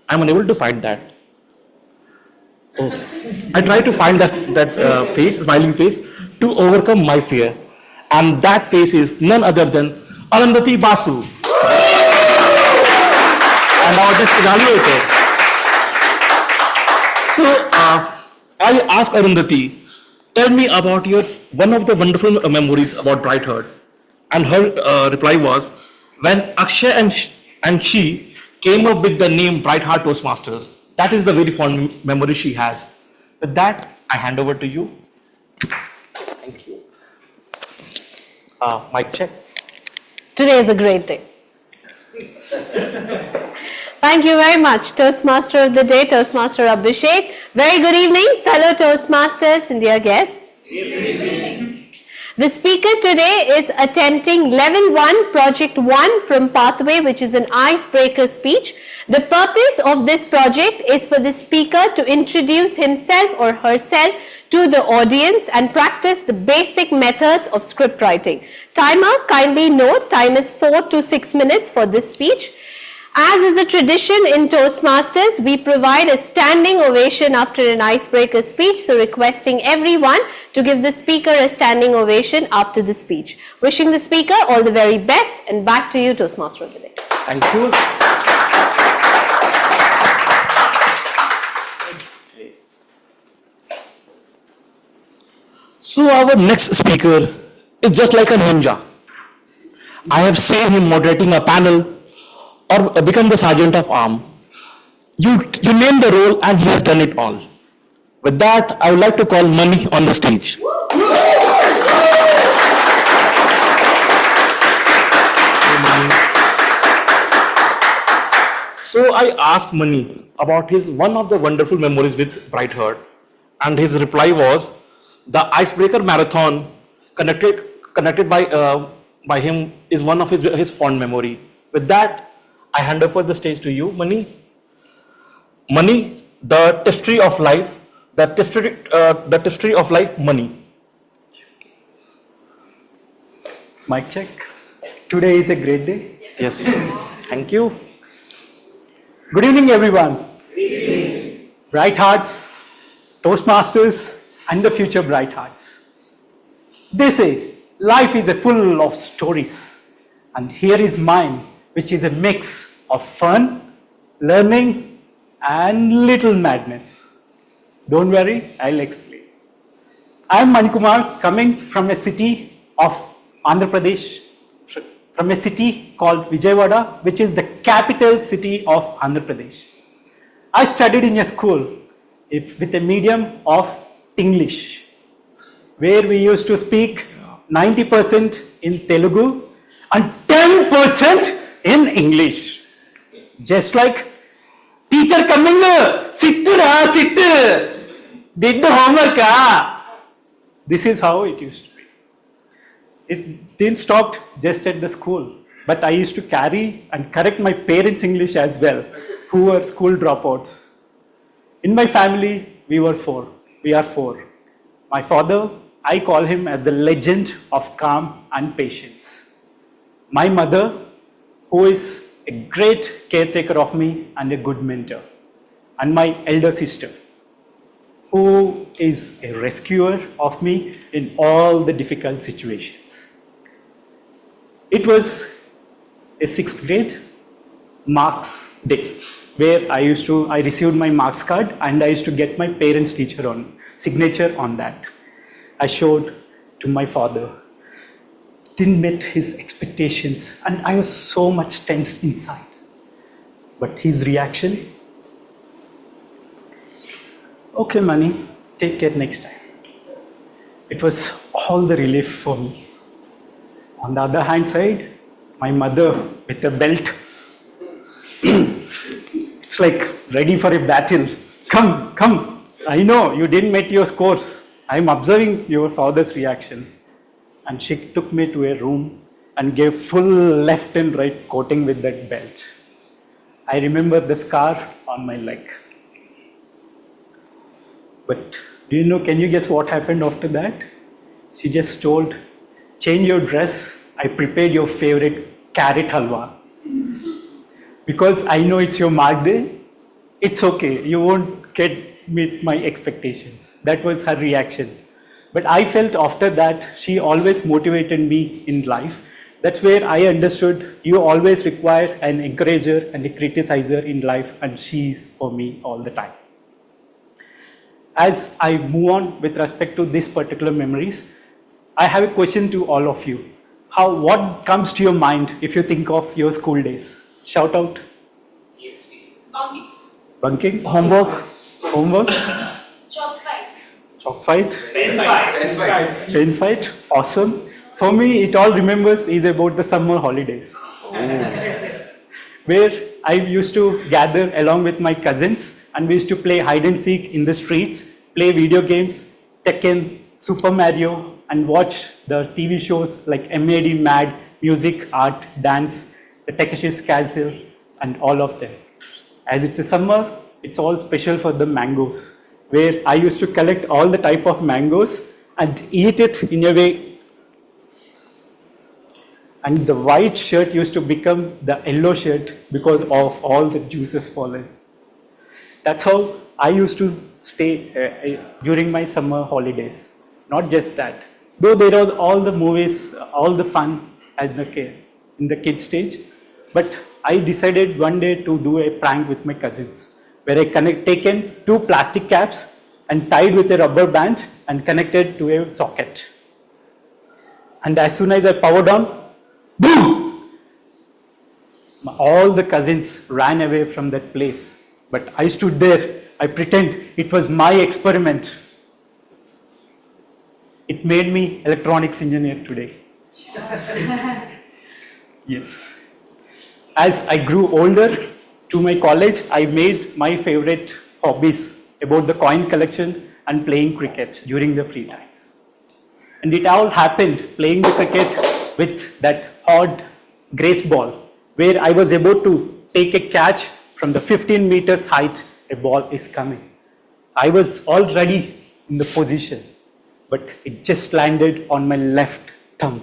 I'm unable to find that. I try to find that face, smiling face, to overcome my fear. And that face is none other than Arundhati Basu. And our next evaluator. So I asked Arundhati, tell me about your one of the wonderful memories about Bright Heart. And her reply was, when Akshay and she came up with the name Bright Heart Toastmasters, that is the very fond memory she has. With that, I hand over to you. Thank you. Mic check. Today is a great day. Thank you very much, Toastmaster of the Day, Toastmaster Abhishek. Very good evening, fellow Toastmasters and dear guests. The speaker today is attempting Level 1, Project 1 from Pathway, which is an icebreaker speech. The purpose of this project is for the speaker to introduce himself or herself to the audience and practice the basic methods of script writing. Timer, kindly note, time is 4 to 6 minutes for this speech. As is a tradition in Toastmasters, we provide a standing ovation after an icebreaker speech, so requesting everyone to give the speaker a standing ovation after the speech. Wishing the speaker all the very best, and back to you, Toastmaster of the Day. Thank you. So our next speaker is just like a ninja. I have seen him moderating a panel or become the sergeant of arm. You name the role and he has done it all. With that, I would like to call Mani on the stage. So I asked Mani about one of the wonderful memories with Bright Heart, and his reply was, the icebreaker marathon conducted by him is one of his fond memory. With that, I hand over the stage to you, Mani. Mani, the tapestry of life, the tapestry of life, Mani. Mic check. Today is a great day. Yes. Thank you. Good evening, everyone. Good evening. Bright Hearts, Toastmasters, and the future bright hearts. They say life is full of stories, and here is mine, which is a mix of fun, learning, and little madness. Don't worry, I'll explain. I am Manikumar, coming from a city of Andhra Pradesh, from a city called Vijayawada, which is the capital city of Andhra Pradesh. I studied in a school with a medium of English, where we used to speak 90% in Telugu and 10% in English. Just like teacher coming, sit, did the homework. This is how it used to be. It didn't stop just at the school, but I used to carry and correct my parents' English as well, who were school dropouts. In my family, we are four. My father, I call him as the legend of calm and patience. My mother, who is a great caretaker of me and a good mentor. And my elder sister, who is a rescuer of me in all the difficult situations. It was a 6th grade marks day, where I received my marks card and I used to get my parents' signature on that. I showed to my father. Didn't meet his expectations, and I was so much tense inside. But his reaction, okay, Mani, take care next time. It was all the relief for me. On the other hand side, my mother with a belt, it's like ready for a battle. Come, I know you didn't meet your scores. I'm observing your father's reaction. And she took me to a room and gave full left and right coating with that belt. I remember the scar on my leg. But do you know, can you guess what happened after that? She just told, change your dress, I prepared your favorite carrot halwa. Because I know it's your mark day, it's okay, you won't meet my expectations. That was her reaction. But I felt after that, she always motivated me in life. That's where I understood you always require an encourager and a criticizer in life, and she's for me all the time. As I move on with respect to these particular memories, I have a question to all of you. What comes to your mind if you think of your school days? Shout out. Bunking. Homework. Chalk fight. Pen fight. Awesome. For me, it all remembers is about the summer holidays, where I used to gather along with my cousins, and we used to play hide and seek in the streets, play video games, Tekken, Super Mario, and watch the TV shows like MAD, Mad, Music, Art, Dance, the Takeshi's Castle, and all of them. As it's a summer, it's all special for the mangoes, where I used to collect all the type of mangoes and eat it in a way. And the white shirt used to become the yellow shirt because of all the juices fallen. That's how I used to stay during my summer holidays. Not just that. Though there was all the movies, all the fun in the kid stage, but I decided one day to do a prank with my cousins, where I taken 2 plastic caps and tied with a rubber band and connected to a socket. And as soon as I powered on, boom! All the cousins ran away from that place. But I stood there. I pretend it was my experiment. It made me electronics engineer today. Yes. As I grew older to my college, I made my favorite hobbies about the coin collection and playing cricket during the free times. And it all happened playing the cricket with that odd grace ball, where I was able to take a catch from the 15 meters height a ball is coming. I was already in the position, but it just landed on my left thumb.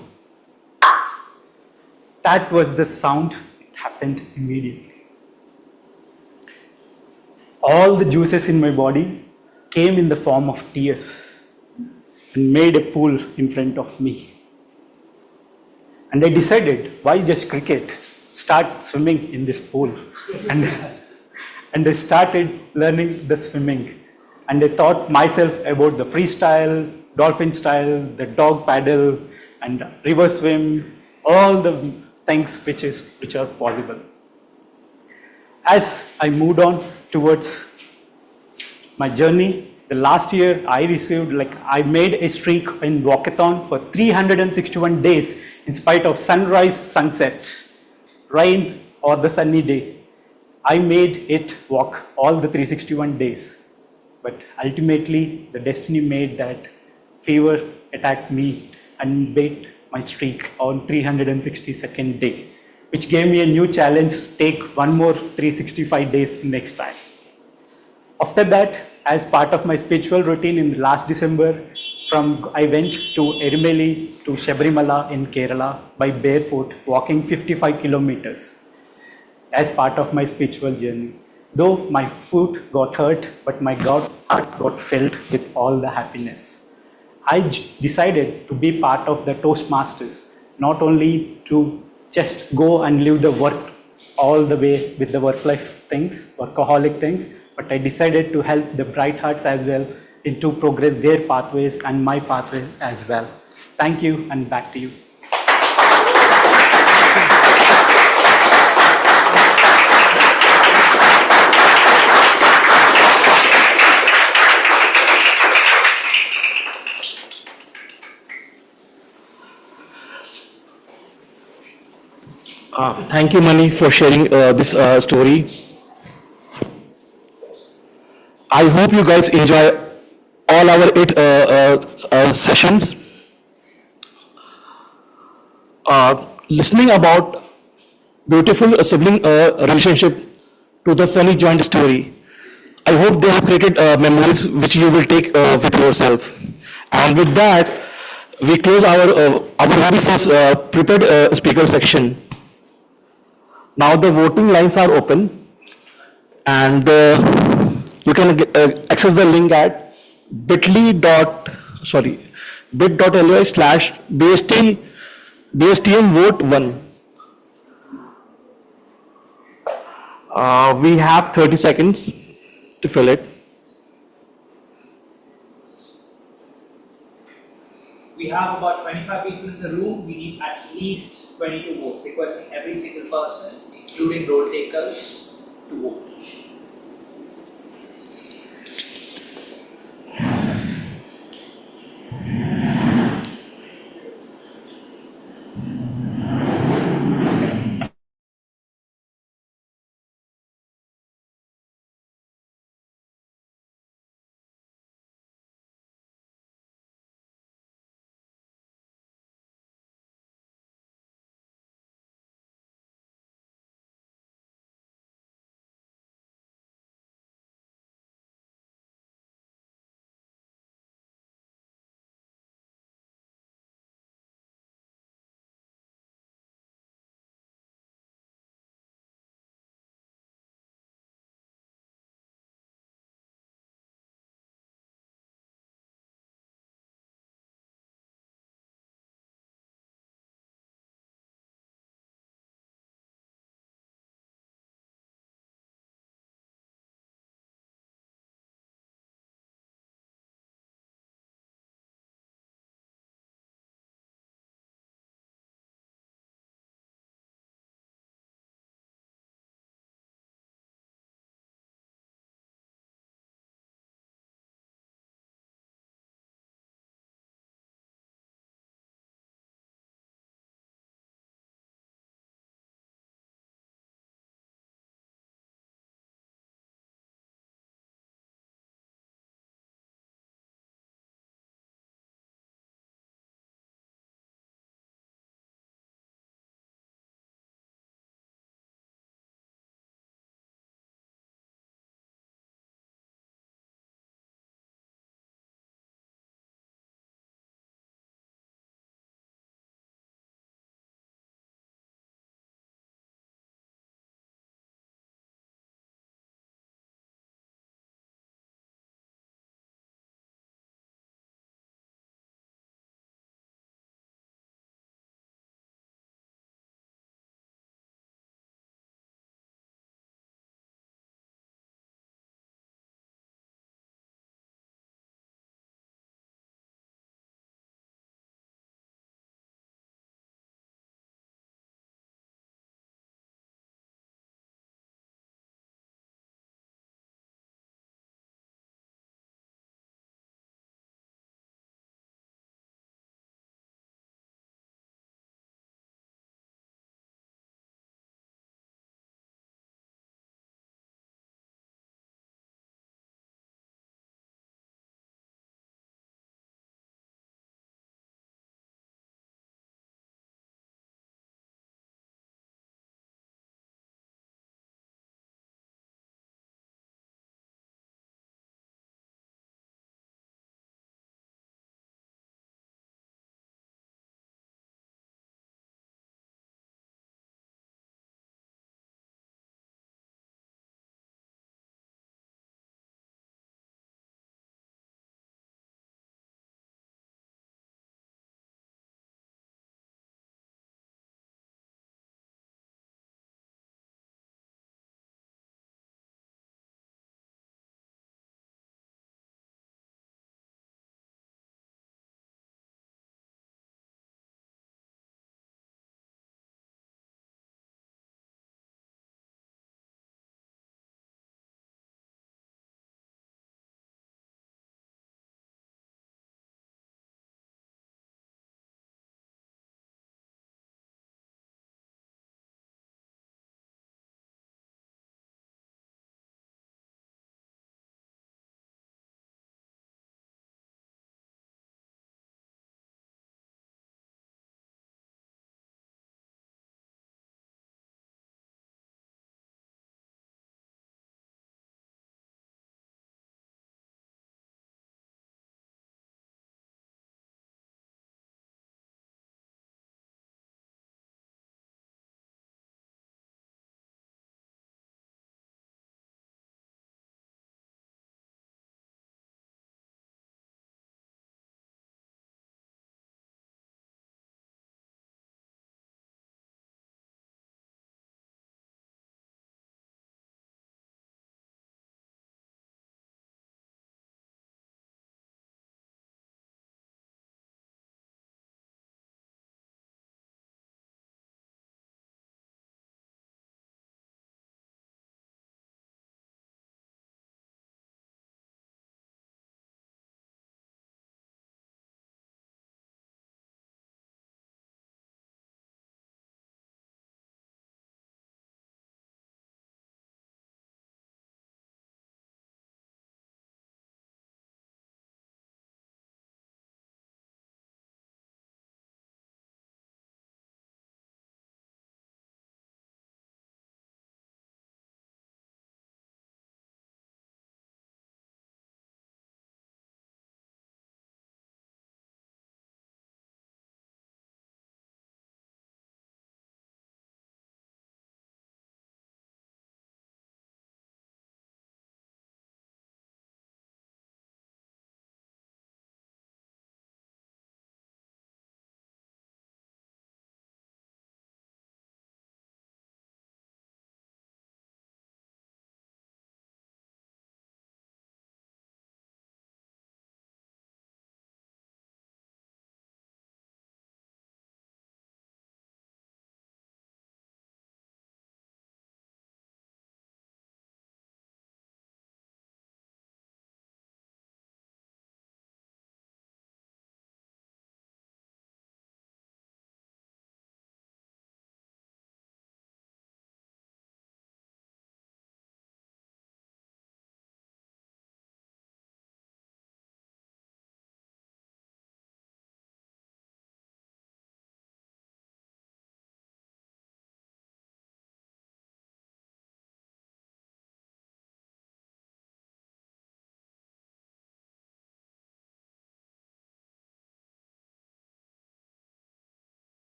That was the sound. It happened immediately. All the juices in my body came in the form of tears. and made a pool in front of me. And I decided, why just cricket? Start swimming in this pool. And I started learning the swimming. And I taught myself about the freestyle, dolphin style, the dog paddle, and river swim, all the things which are possible. As I moved on towards my journey, the last year I made a streak in walkathon for 361 days in spite of sunrise, sunset, rain or the sunny day. I made it walk all the 361 days. But ultimately, the destiny made that fever attacked me and beat my streak on 362nd day, which gave me a new challenge, take one more 365 days next time. After that, as part of my spiritual routine in the last December, I went to Erumeli to Sabrimala in Kerala by barefoot, walking 55 kilometers as part of my spiritual journey. Though my foot got hurt, but my heart got filled with all the happiness. I decided to be part of the Toastmasters, not only to just go and live the work all the way with the work-life things, workaholic things, but I decided to help the bright hearts as well to progress their pathways and my pathways as well. Thank you, and back to you. Thank you, Mani, for sharing this story. I hope you guys enjoy all our 8 sessions. Listening about beautiful sibling relationship to the funny joint story. I hope they have created memories which you will take with yourself. And with that, we close our very first prepared speaker section. Now the voting lines are open, and you can access the link at bit.ly/BSTM vote 1. We have 30 seconds to fill it. We have about 25 people in the room. We need at least 22 votes, requesting every single person, including roll takers, to vote.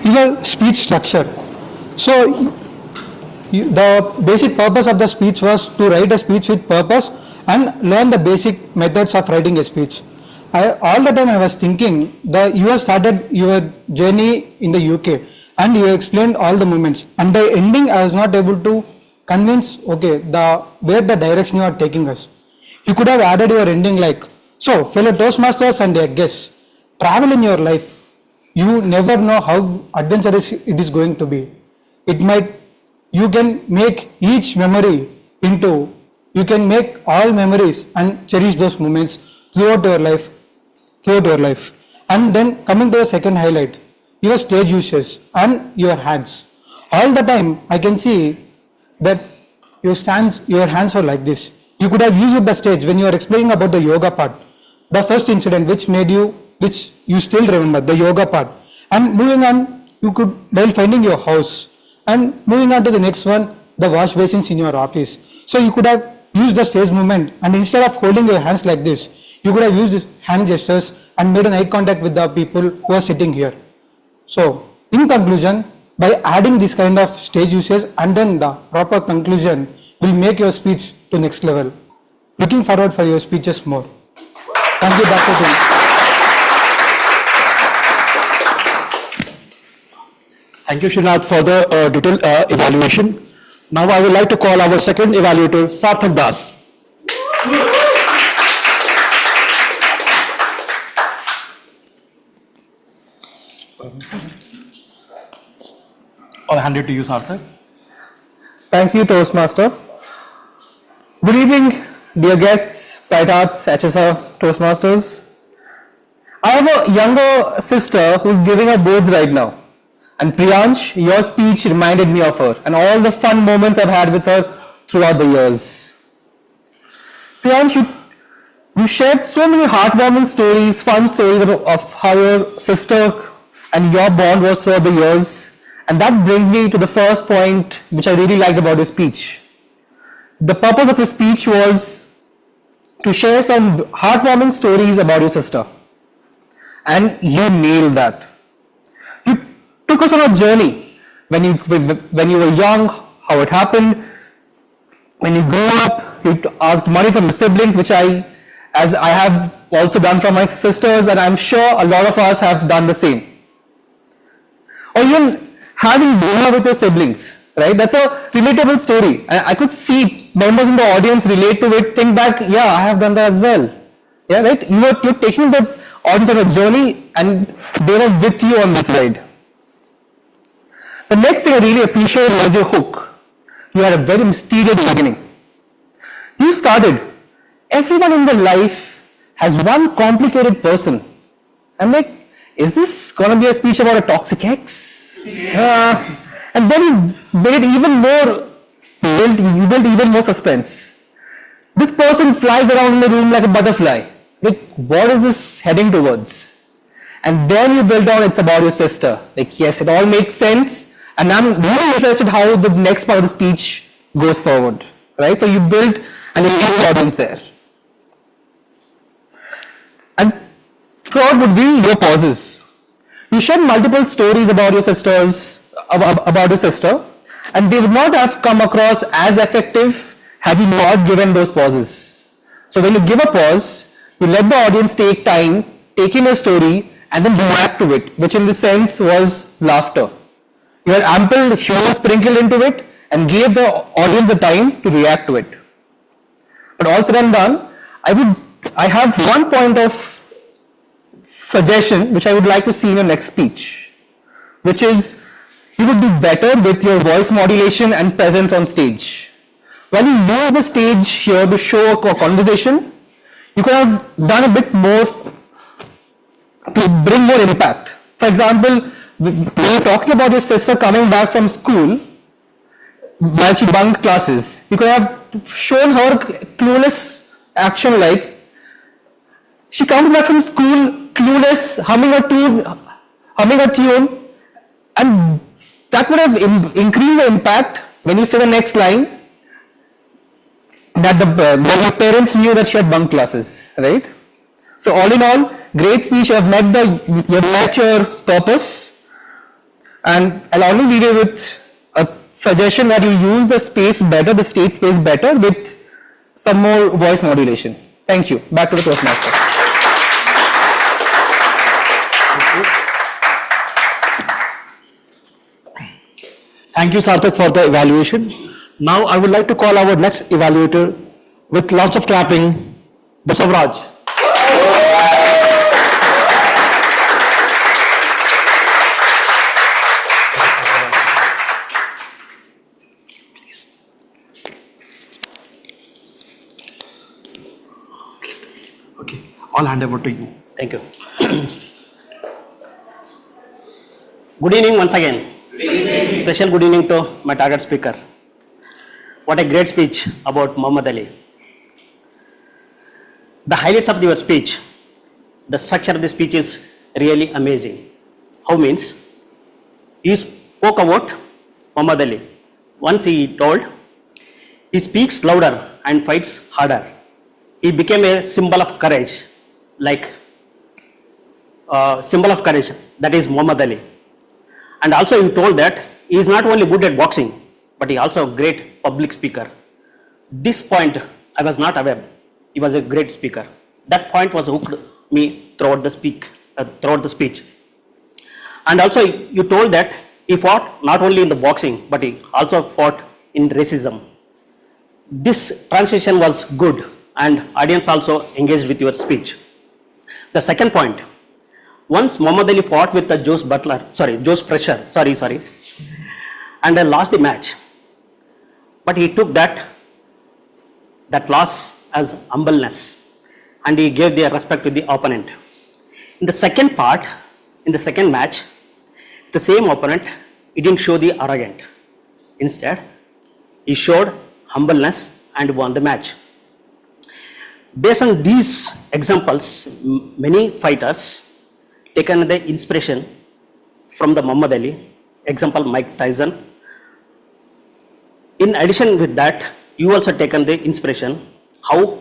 is a speech structure. So the basic purpose of the speech was to write a speech with purpose and learn the basic methods of writing a speech. All the time I was thinking that you have started your journey in the UK and you explained all the moments, and the ending I was not able to convince, okay, where the direction you are taking us. You could have added your ending like, so fellow Toastmasters and their guests, travel in your life. You never know how adventurous it is going to be. You can make each memory into, you can make all memories and cherish those moments throughout your life. And then coming to the second highlight, your stage uses and your hands. All the time I can see that your hands are like this. You could have used the stage when you are explaining about the yoga part. The first incident which you still remember, the yoga part. And moving on, while finding your house. And moving on to the next one, the wash basins in your office. So you could have used the stage movement, and instead of holding your hands like this, you could have used hand gestures and made an eye contact with the people who are sitting here. So in conclusion, by adding this kind of stage usage and then the proper conclusion will make your speech to next level. Looking forward for your speeches more. Thank you, Dr. Singh. Thank you, Srinath, for the detailed evaluation. Now I would like to call our second evaluator, Sarthak Das. I'll hand it to you, Sarthak. Thank you, Toastmaster. Good evening, dear guests, Bright Hearts, HSR Toastmasters. I have a younger sister who's giving her boards right now. And Priyansh, your speech reminded me of her and all the fun moments I've had with her throughout the years. Priyansh, you shared so many heartwarming stories, fun stories of how your sister and your bond was throughout the years. And that brings me to the first point which I really liked about your speech. The purpose of your speech was to share some heartwarming stories about your sister. And you nailed that. Took us on a journey when you were young, how it happened. When you grew up, you asked money from your siblings, as I have also done from my sisters, and I'm sure a lot of us have done the same. Or even having dinner with your siblings, right? That's a relatable story. I could see members in the audience relate to it, think back, yeah, I have done that as well. Yeah, right? You're taking the audience on a journey and they were with you on this ride. The next thing I really appreciated was your hook. You had a very mysterious beginning. You started, everyone in their life has one complicated person. I'm like, is this going to be a speech about a toxic ex? And then you made it even more, you built even more suspense. This person flies around in the room like a butterfly. Like, what is this heading towards? And then you built on it's about your sister. Like, yes, it all makes sense. And I'm really interested how the next part of the speech goes forward, right? So you built an engaged audience there. And third would be your pauses. You shared multiple stories about your sisters, about your sister, and they would not have come across as effective had you not given those pauses. So when you give a pause, you let the audience take time, take in a story, and then react to it, which in this sense was laughter. You had ample humor sprinkled into it and gave the audience the time to react to it. But all said and done, I have one point of suggestion which I would like to see in your next speech, which is you would do better with your voice modulation and presence on stage. When you use the stage here to show a conversation, you could have done a bit more to bring more impact. For example, when you're talking about your sister coming back from school while she bunked classes, you could have shown her clueless action like she comes back from school clueless, humming a tune, and that would have increased the impact when you say the next line that your parents knew that she had bunked classes, right? So all in all, great speech. You have met your purpose. And I'll only leave you with a suggestion that you use the space better, the state space better with some more voice modulation. Thank you. Back to the Toastmaster. Thank you, Sarthak, for the evaluation. Now I would like to call our next evaluator with lots of clapping, Basavraj. Okay, I'll hand over to you. Thank you. Good evening once again. Special good evening to my target speaker. What a great speech about Muhammad Ali. The highlights of your speech, the structure of the speech is really amazing. How means? He spoke about Muhammad Ali. Once he told, he speaks louder and fights harder. He became a symbol of courage, like symbol of courage, that is Muhammad Ali. And also he told that he is not only good at boxing, but he also a great public speaker. This point I was not aware. He was a great speaker. That point was hooked me throughout the speech. And also you told that he fought not only in the boxing, but he also fought in racism. This transition was good, and audience also engaged with your speech. The second point, once Muhammad Ali fought with the Joe Frazier, and lost the match. But he took that loss as humbleness, and he gave the respect to the opponent. In the second part, in the second match, the same opponent, he didn't show the arrogant. Instead, he showed humbleness and won the match. Based on these examples, many fighters taken the inspiration from the Muhammad Ali, example Mike Tyson. In addition with that, you also taken the inspiration how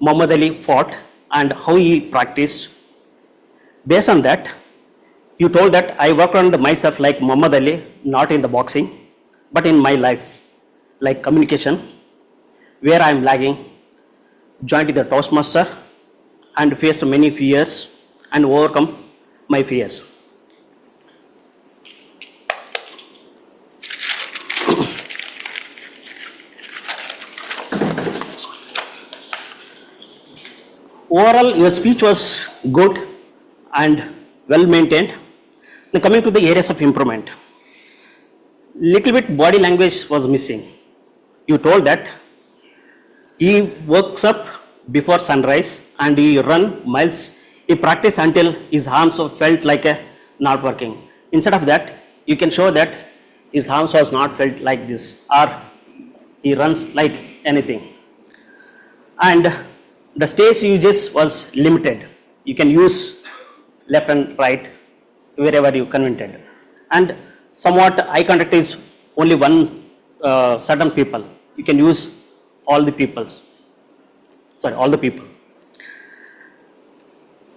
Muhammad Ali fought and how he practiced. Based on that, you told that I worked on myself like Muhammad Ali, not in the boxing, but in my life, like communication, where I am lagging, joined the Toastmaster and faced many fears and overcome my fears. Overall, your speech was good and well maintained. Now coming to the areas of improvement, little bit body language was missing. You told that he wakes up before sunrise and he run miles. He practiced until his arms felt like not working. Instead of that, you can show that his arms was not felt like this, or he runs like anything. And the stage uses was limited. You can use left and right wherever you convented. And somewhat eye contact is only one certain people. You can use all the people.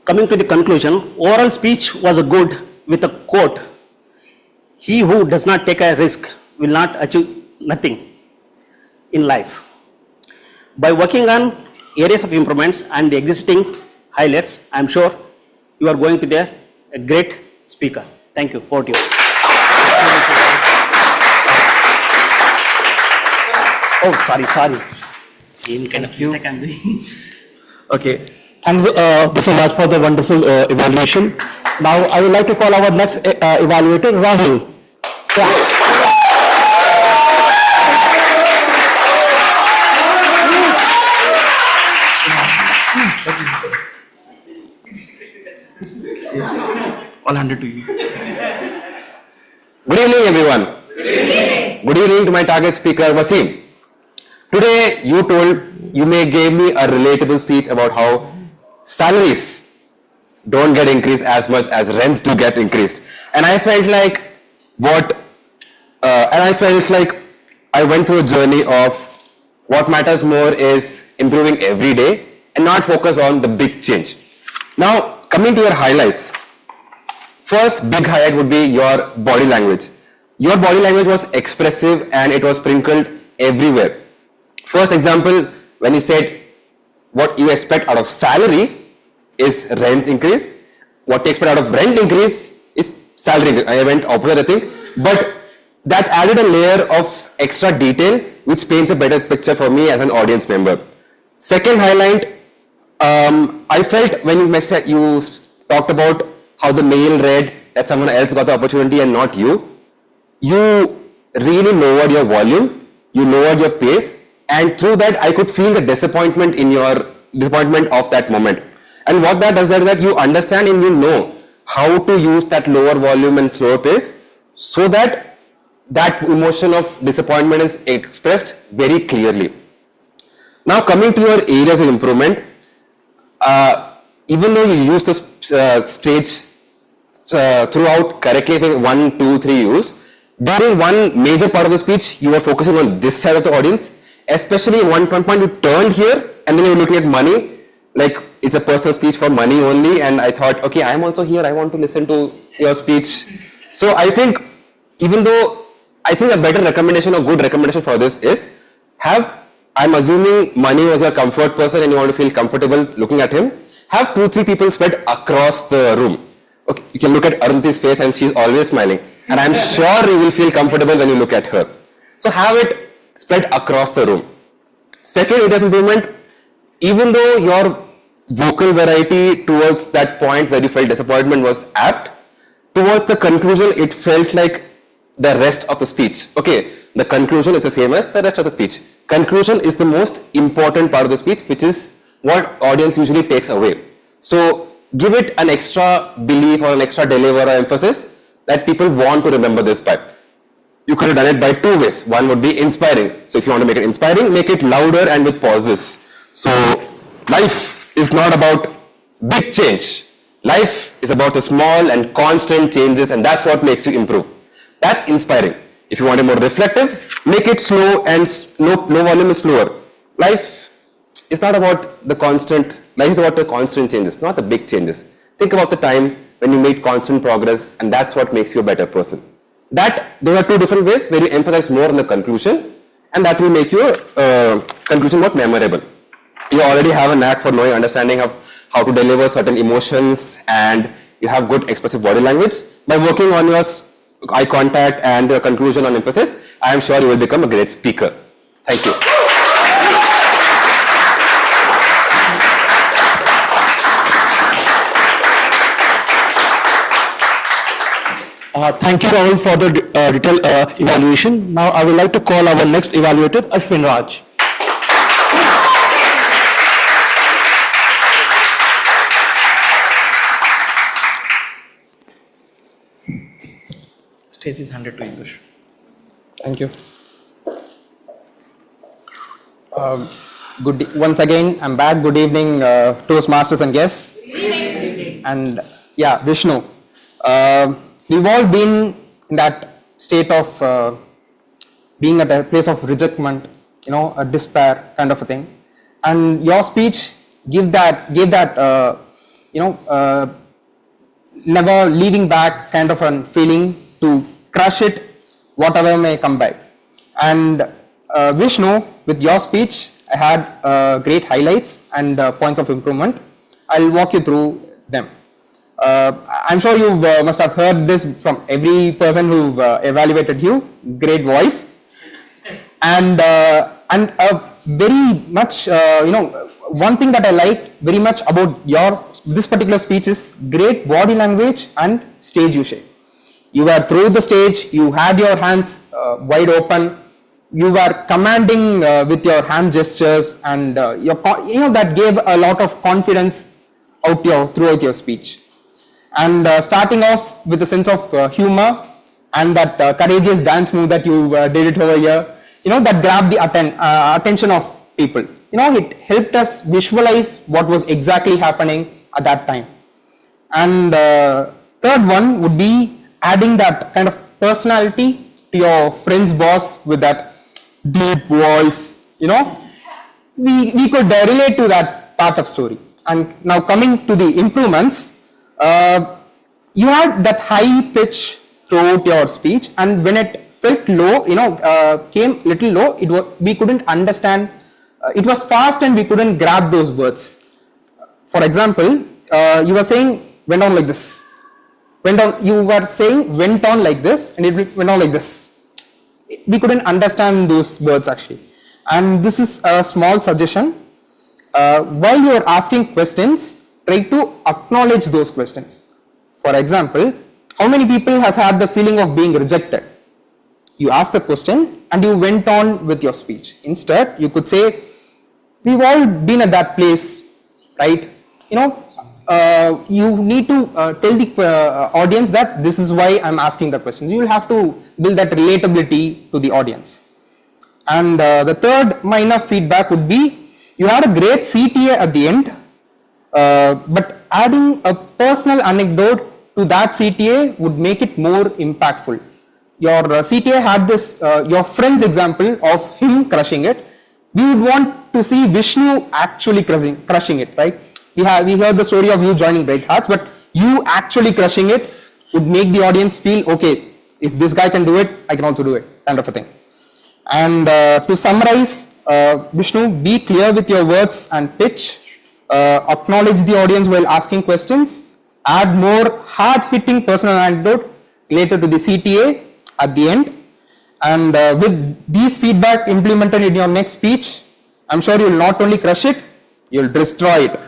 Coming to the conclusion, oral speech was good with a quote, "He who does not take a risk will not achieve nothing in life." By working on areas of improvements and the existing highlights, I am sure you are going to be a great speaker. Thank you. Over to you. Oh, sorry. Same kind of mistake I'm doing. Okay, thank you, Basavraj, for the wonderful evaluation. Now I would like to call our next evaluator, Rahul. I'll hand it to you. Good evening, everyone. Good evening to my target speaker, Wasim. Today, you gave me a relatable speech about how salaries don't get increased as much as rents do get increased. And I felt like I went through a journey of what matters more is improving every day and not focus on the big change. Now, coming to your highlights. First big highlight would be your body language. Your body language was expressive and it was sprinkled everywhere. First example, when you said what you expect out of salary is rent increase, what you expect out of rent increase is salary increase. I went opposite, I think, but that added a layer of extra detail which paints a better picture for me as an audience member. Second highlight, I felt when you talked about how the mail read that someone else got the opportunity and not you, you really lowered your volume, you lowered your pace, and through that I could feel the disappointment of that moment. And what that does is that you understand and you know how to use that lower volume and slower pace so that that emotion of disappointment is expressed very clearly. Now coming to your areas of improvement, even though you use the stage throughout correctly, I think 1, 2, 3 use, during one major part of the speech, you were focusing on this side of the audience, especially in one point you turned here and then you were looking at money, like it's a personal speech for money only, and I thought, okay, I'm also here, I want to listen to your speech. So I think, even though I think a better recommendation or good recommendation for this is I'm assuming money was your comfort person and you want to feel comfortable looking at him, have 2-3 people spread across the room. Okay, you can look at Arunti's face and she's always smiling, and I'm sure you will feel comfortable when you look at her. So have it spread across the room. Second area of improvement, even though your vocal variety towards that point where you felt disappointment was apt, towards the conclusion it felt like the rest of the speech. Okay, the conclusion is the same as the rest of the speech. Conclusion is the most important part of the speech, which is what audience usually takes away. So give it an extra belief or an extra deliver or emphasis that people want to remember this by. You could have done it by 2 ways. One would be inspiring. So if you want to make it inspiring, make it louder and with pauses. So life is not about big change. Life is about the small and constant changes, and that's what makes you improve. That's inspiring. If you want it more reflective, make it slow and low volume is slower. Life is not about the constant, life is about the constant changes, not the big changes. Think about the time when you made constant progress, and that's what makes you a better person. Those are 2 different ways where you emphasize more on the conclusion, and that will make your conclusion more memorable. You already have a knack for knowing, understanding of how to deliver certain emotions, and you have good expressive body language. By working on your eye contact and your conclusion on emphasis, I am sure you will become a great speaker. Thank you. Thank you, Rahul, for the detailed evaluation. Now I would like to call our next evaluator, Ashwin Raj. Stage is handed to English. Thank you. Once again, I'm back. Good evening, Toastmasters and guests. Good evening. And yeah, Vishnu. We've all been in that state of being at a place of rejectment, a despair kind of a thing. And your speech gave that never leaving back kind of a feeling to crush it, whatever may come by. And Vishnu, with your speech, I had great highlights and points of improvement. I'll walk you through them. I'm sure you must have heard this from every person who evaluated you. Great voice, and very much, one thing that I like very much about this particular speech is great body language and stage usage. You were through the stage, you had your hands wide open, you were commanding with your hand gestures, and that gave a lot of confidence throughout your speech. And starting off with a sense of humor and that courageous dance move that you did it over here, that grabbed the attention of people. It helped us visualize what was exactly happening at that time. And third one would be adding that kind of personality to your friend's boss with that deep voice. We could relate to that part of story. And now coming to the improvements, you had that high pitch throughout your speech, and when it felt low, came little low, we couldn't understand. It was fast and we couldn't grab those words. For example, you were saying went on like this. You were saying went on like this, and it went on like this. We couldn't understand those words actually. And this is a small suggestion. While you are asking questions, try to acknowledge those questions. For example, how many people has had the feeling of being rejected? You asked the question and you went on with your speech. Instead, you could say, we've all been at that place, right? You need to tell the audience that this is why I'm asking the question. You will have to build that relatability to the audience. And the third minor feedback would be, you had a great CTA at the end, but adding a personal anecdote to that CTA would make it more impactful. Your CTA had this, your friend's example of him crushing it. We would want to see Vishnu actually crushing it, right? We heard the story of you joining Bright Hearts, but you actually crushing it would make the audience feel, okay, if this guy can do it, I can also do it, kind of a thing. And to summarize, Vishnu, be clear with your words and pitch, acknowledge the audience while asking questions, add more hard-hitting personal anecdote related to the CTA at the end, and with these feedback implemented in your next speech, I'm sure you'll not only crush it, you'll destroy it.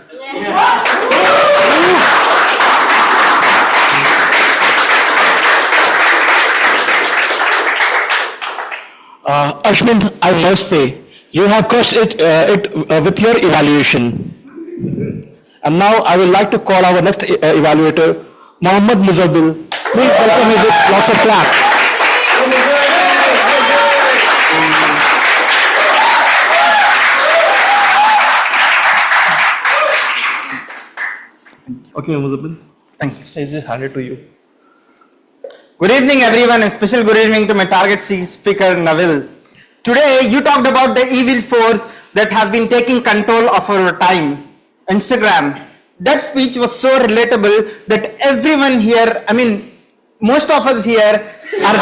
Ashwin, I must say, you have crushed it with your evaluation. And now I would like to call our next evaluator, Mohammad Muzabil. Please welcome him with lots of clap. Okay, Muzabil. Thank you. Stage is handed to you. Good evening everyone, and special good evening to my target speaker Nabil. Today you talked about the evil force that have been taking control of our time, Instagram. That speech was so relatable that everyone here, most of us here are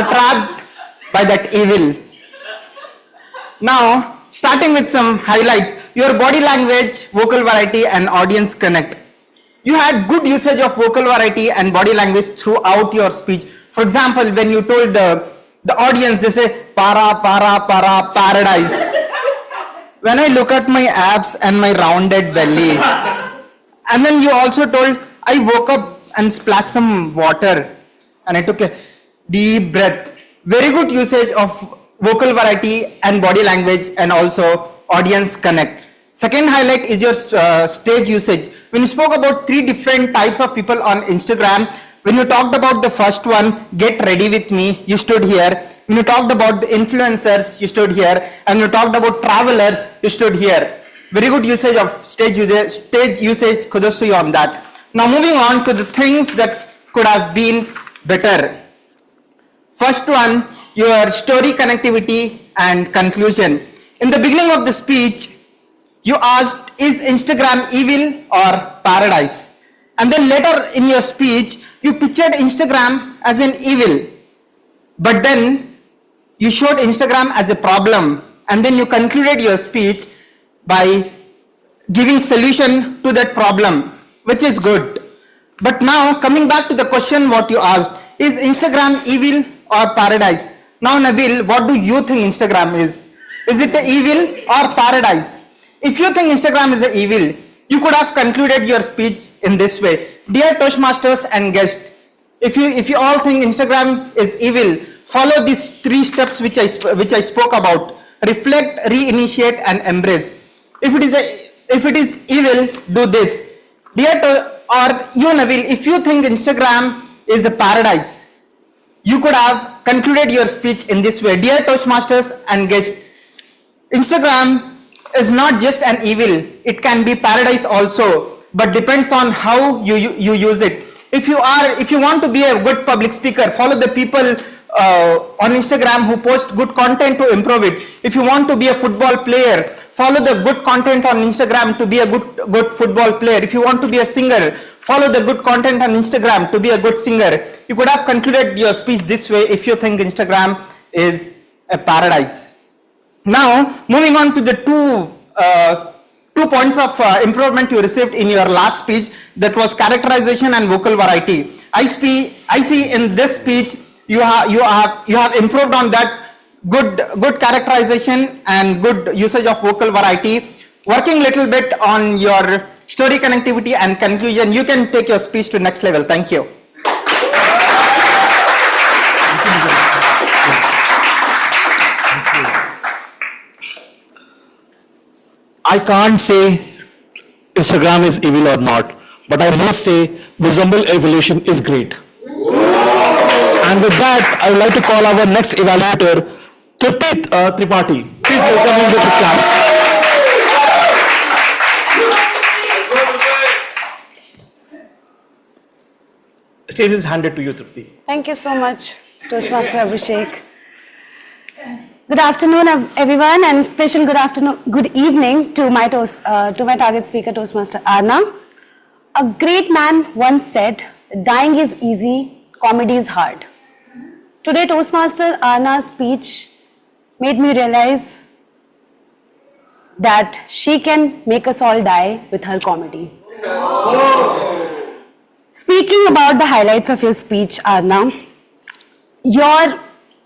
trapped by that evil. Now, starting with some highlights, your body language, vocal variety and audience connect. You had good usage of vocal variety and body language throughout your speech. For example, when you told the audience, they say, para, para, para, paradise. When I look at my abs and my rounded belly. And then you also told, I woke up and splashed some water and I took a deep breath. Very good usage of vocal variety and body language and also audience connect. Second highlight is your stage usage. When you spoke about 3 different types of people on Instagram, when you talked about the first one, get ready with me, you stood here. When you talked about the influencers, you stood here. And you talked about travelers, you stood here. Very good usage of stage usage, kudos to you on that. Now moving on to the things that could have been better. First one, your story connectivity and conclusion. In the beginning of the speech, you asked, is Instagram evil or paradise? And then later in your speech, you pictured Instagram as an evil. But then you showed Instagram as a problem. And then you concluded your speech by giving solution to that problem, which is good. But now coming back to the question what you asked, is Instagram evil or paradise? Now Nabil, what do you think Instagram is? Is it an evil or paradise? If you think Instagram is an evil, you could have concluded your speech in this way. Dear Toastmasters and guests, if you all think Instagram is evil, follow these 3 steps which I spoke about. Reflect, reinitiate and embrace. If it is evil, do this. Or you Nabil, if you think Instagram is a paradise, you could have concluded your speech in this way. Dear Toastmasters and guests, Instagram is not just an evil, it can be paradise also, but depends on how you use it. If you want to be a good public speaker, follow the people on Instagram who post good content to improve it. If you want to be a football player, follow the good content on Instagram to be a good football player. If you want to be a singer, follow the good content on Instagram to be a good singer. You could have concluded your speech this way if you think Instagram is a paradise. Now, moving on to the two points of improvement you received in your last speech, that was characterization and vocal variety. I see in this speech you have improved on that. Good characterization and good usage of vocal variety. Working little bit on your story connectivity and conclusion, you can take your speech to next level. Thank you. I can't say Instagram is evil or not, but I must say visible evaluation is great. And with that, I would like to call our next evaluator, Kirtit Tripathi. Please welcome him with his claps. Stage is handed to you, Tripti. Thank you so much, Toastmaster Abhishek. Good afternoon, everyone, and special good evening to my target speaker, Toastmaster Arna. A great man once said, "Dying is easy, comedy is hard." Today, Toastmaster Arna's speech made me realize that she can make us all die with her comedy. Speaking about the highlights of your speech, Arna, your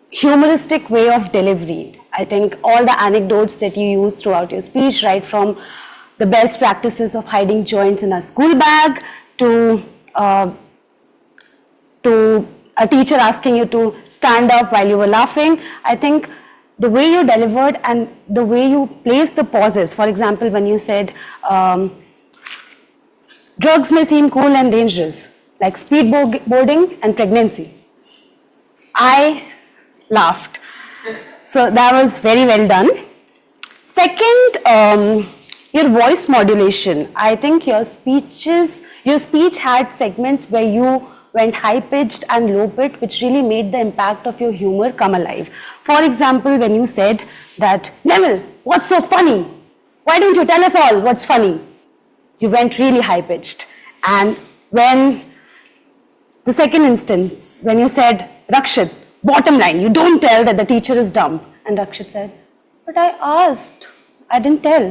humoristic way of delivery, I think all the anecdotes that you use throughout your speech, right from the best practices of hiding joints in a school bag to a teacher asking you to stand up while you were laughing, I think the way you delivered and the way you placed the pauses, for example, when you said, drugs may seem cool and dangerous, like speedboarding and pregnancy. I laughed. So that was very well done. Second, your voice modulation. I think your speech had segments where you went high-pitched and low-pitched, which really made the impact of your humor come alive. For example, when you said that, "Neville, what's so funny? Why don't you tell us all what's funny?" You went really high-pitched. And when the second instance, when you said, "Rakshit, bottom line, you don't tell that the teacher is dumb." And Rakshit said, "But I asked, I didn't tell."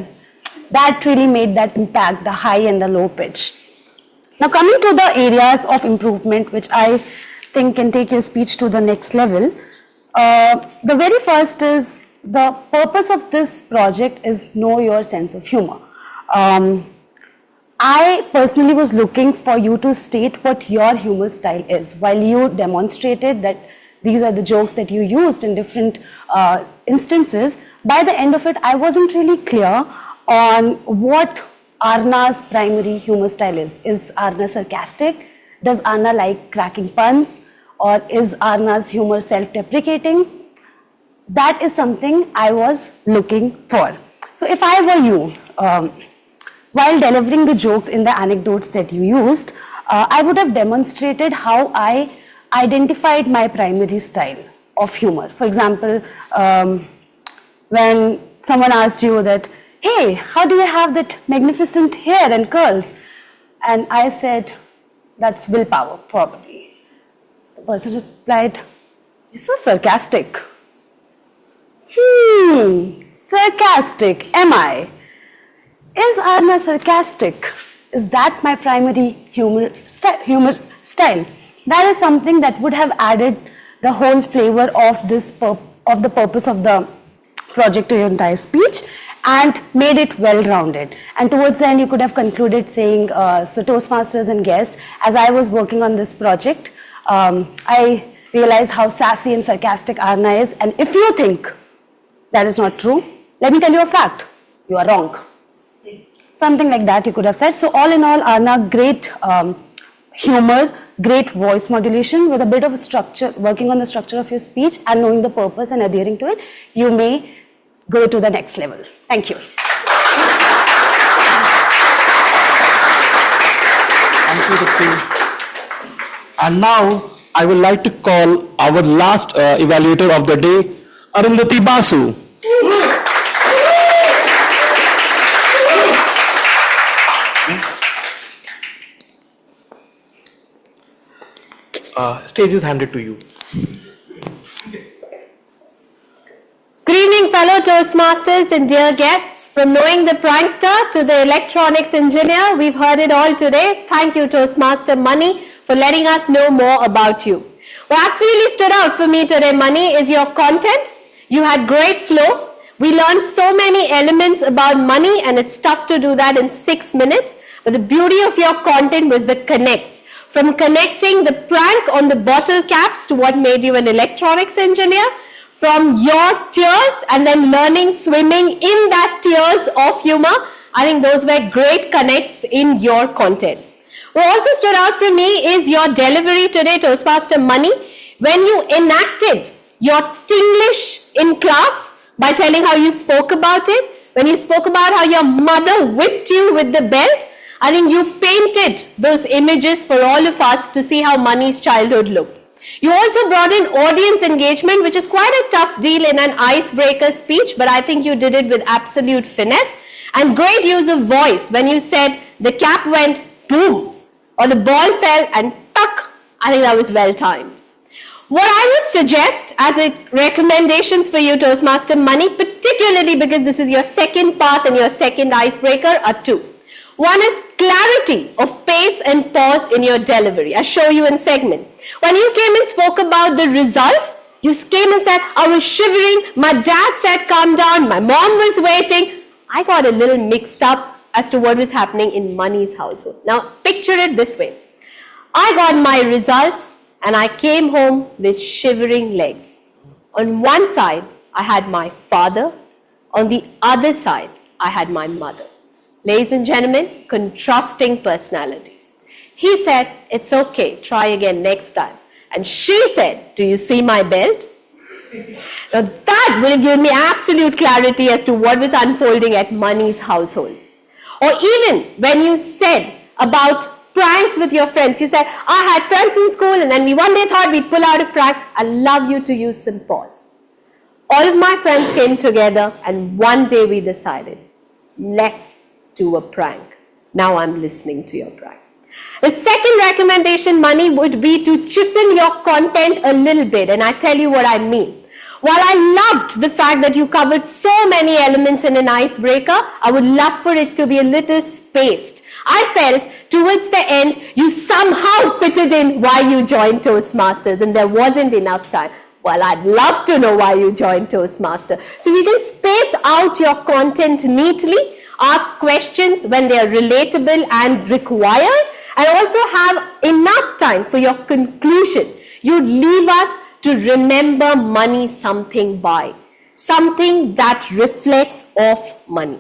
That really made that impact, the high and the low pitch. Now coming to the areas of improvement, which I think can take your speech to the next level. The very first is, the purpose of this project is know your sense of humor. I personally was looking for you to state what your humor style is. While you demonstrated that these are the jokes that you used in different instances, by the end of it, I wasn't really clear on what Arna's primary humor style is. Is Arna sarcastic? Does Arna like cracking puns? Or is Arna's humor self-deprecating? That is something I was looking for. So if I were you, while delivering the jokes in the anecdotes that you used, I would have demonstrated how I identified my primary style of humor. For example, when someone asked you that, "Hey, how do you have that magnificent hair and curls?" And I said, "That's willpower, probably." The person replied, "You're so sarcastic." Sarcastic, am I? Is Arna sarcastic? Is that my primary humor style? That is something that would have added the whole flavor of the purpose of the project to your entire speech and made it well-rounded. And towards the end, you could have concluded saying, so Toastmasters and guests, as I was working on this project, I realized how sassy and sarcastic Arna is. And if you think that is not true, let me tell you a fact. You are wrong. Something like that you could have said. So all in all, Arna, great humor, great voice modulation with a bit of a structure, working on the structure of your speech and knowing the purpose and adhering to it, you may go to the next level. Thank you. Thank you, Tripti. And now I would like to call our last evaluator of the day, Arundhati Basu. Stage is handed to you. Good evening, fellow Toastmasters and dear guests. From knowing the prankster to the electronics engineer, we've heard it all today. Thank you, Toastmaster Money, for letting us know more about you. What absolutely stood out for me today, Money, is your content. You had great flow. We learned so many elements about money, and it's tough to do that in 6 minutes. But the beauty of your content was the connects. From connecting the prank on the bottle caps to what made you an electronics engineer, from your tears and then learning swimming in that tears of humor, I think those were great connects in your content. What also stood out for me is your delivery today, Toastmaster Money, when you enacted your Tinglish in class by telling how you spoke about it, when you spoke about how your mother whipped you with the belt. I think you painted those images for all of us to see how Money's childhood looked. You also brought in audience engagement, which is quite a tough deal in an icebreaker speech, but I think you did it with absolute finesse. And great use of voice when you said the cap went boom or the ball fell and tuck. I think that was well timed. What I would suggest as a recommendations for you, Toastmaster Money, particularly because this is your second path and your second icebreaker, are two. One is clarity of pace and pause in your delivery. I'll show you in segment. When you came and spoke about the results, you came and said, I was shivering, my dad said calm down, my mom was waiting. I got a little mixed up as to what was happening in Money's household. Now picture it this way. I got my results and I came home with shivering legs. On one side, I had my father. On the other side, I had my mother. Ladies and gentlemen, contrasting personalities. He said, it's okay, try again next time. And she said, do you see my belt? Now that will give me absolute clarity as to what was unfolding at Money's household. Or even when you said about pranks with your friends, you said, I had friends in school and then we one day thought we'd pull out a prank. I'd love you to use some pause. All of my friends came together and one day we decided, let's do a prank. Now I'm listening to your prank. The second recommendation, Money, would be to chisel your content a little bit, and I tell you what I mean. While I loved the fact that you covered so many elements in an icebreaker, I would love for it to be a little spaced. I felt towards the end, you somehow fitted in why you joined Toastmasters, and there wasn't enough time. Well, I'd love to know why you joined Toastmaster. So you can space out your content neatly, ask questions when they are relatable and required, and also have enough time for your conclusion. You leave us to remember Money something by, something that reflects off Money.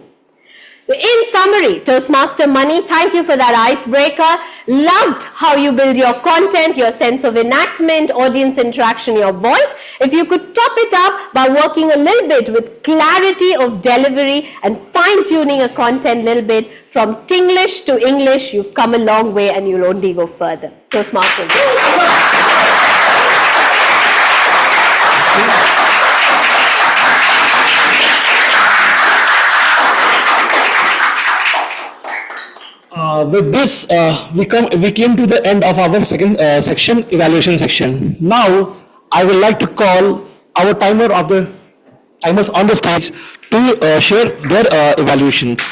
In summary, Toastmaster Money, thank you for that icebreaker. Loved how you build your content, your sense of enactment, audience interaction, your voice. If you could top it up by working a little bit with clarity of delivery and fine-tuning a content a little bit from Tinglish to English, you've come a long way and you'll only go further. Toastmaster. With this, we came to the end of our second section, evaluation section. Now, I would like to call our timers on the stage to share their evaluations.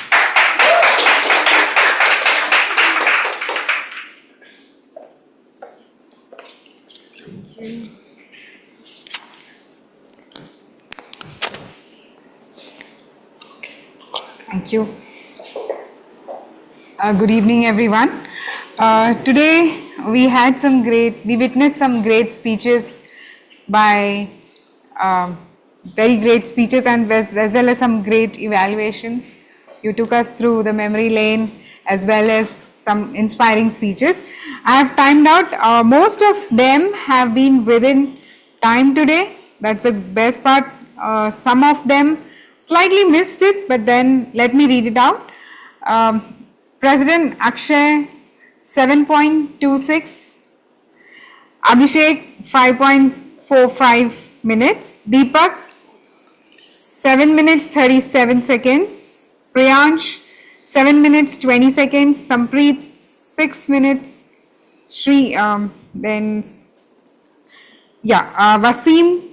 Thank you. Good evening, everyone. Today we witnessed some great speeches by very great speeches and as well as some great evaluations. You took us through the memory lane as well as some inspiring speeches. I have timed out. Most of them have been within time today. That's the best part. Some of them slightly missed it, but then let me read it out. President Akshay 7.26, Abhishek 5.45 minutes, Deepak 7 minutes 37 seconds, Priyansh 7 minutes 20 seconds, Sampreet 6 minutes, then Wasim,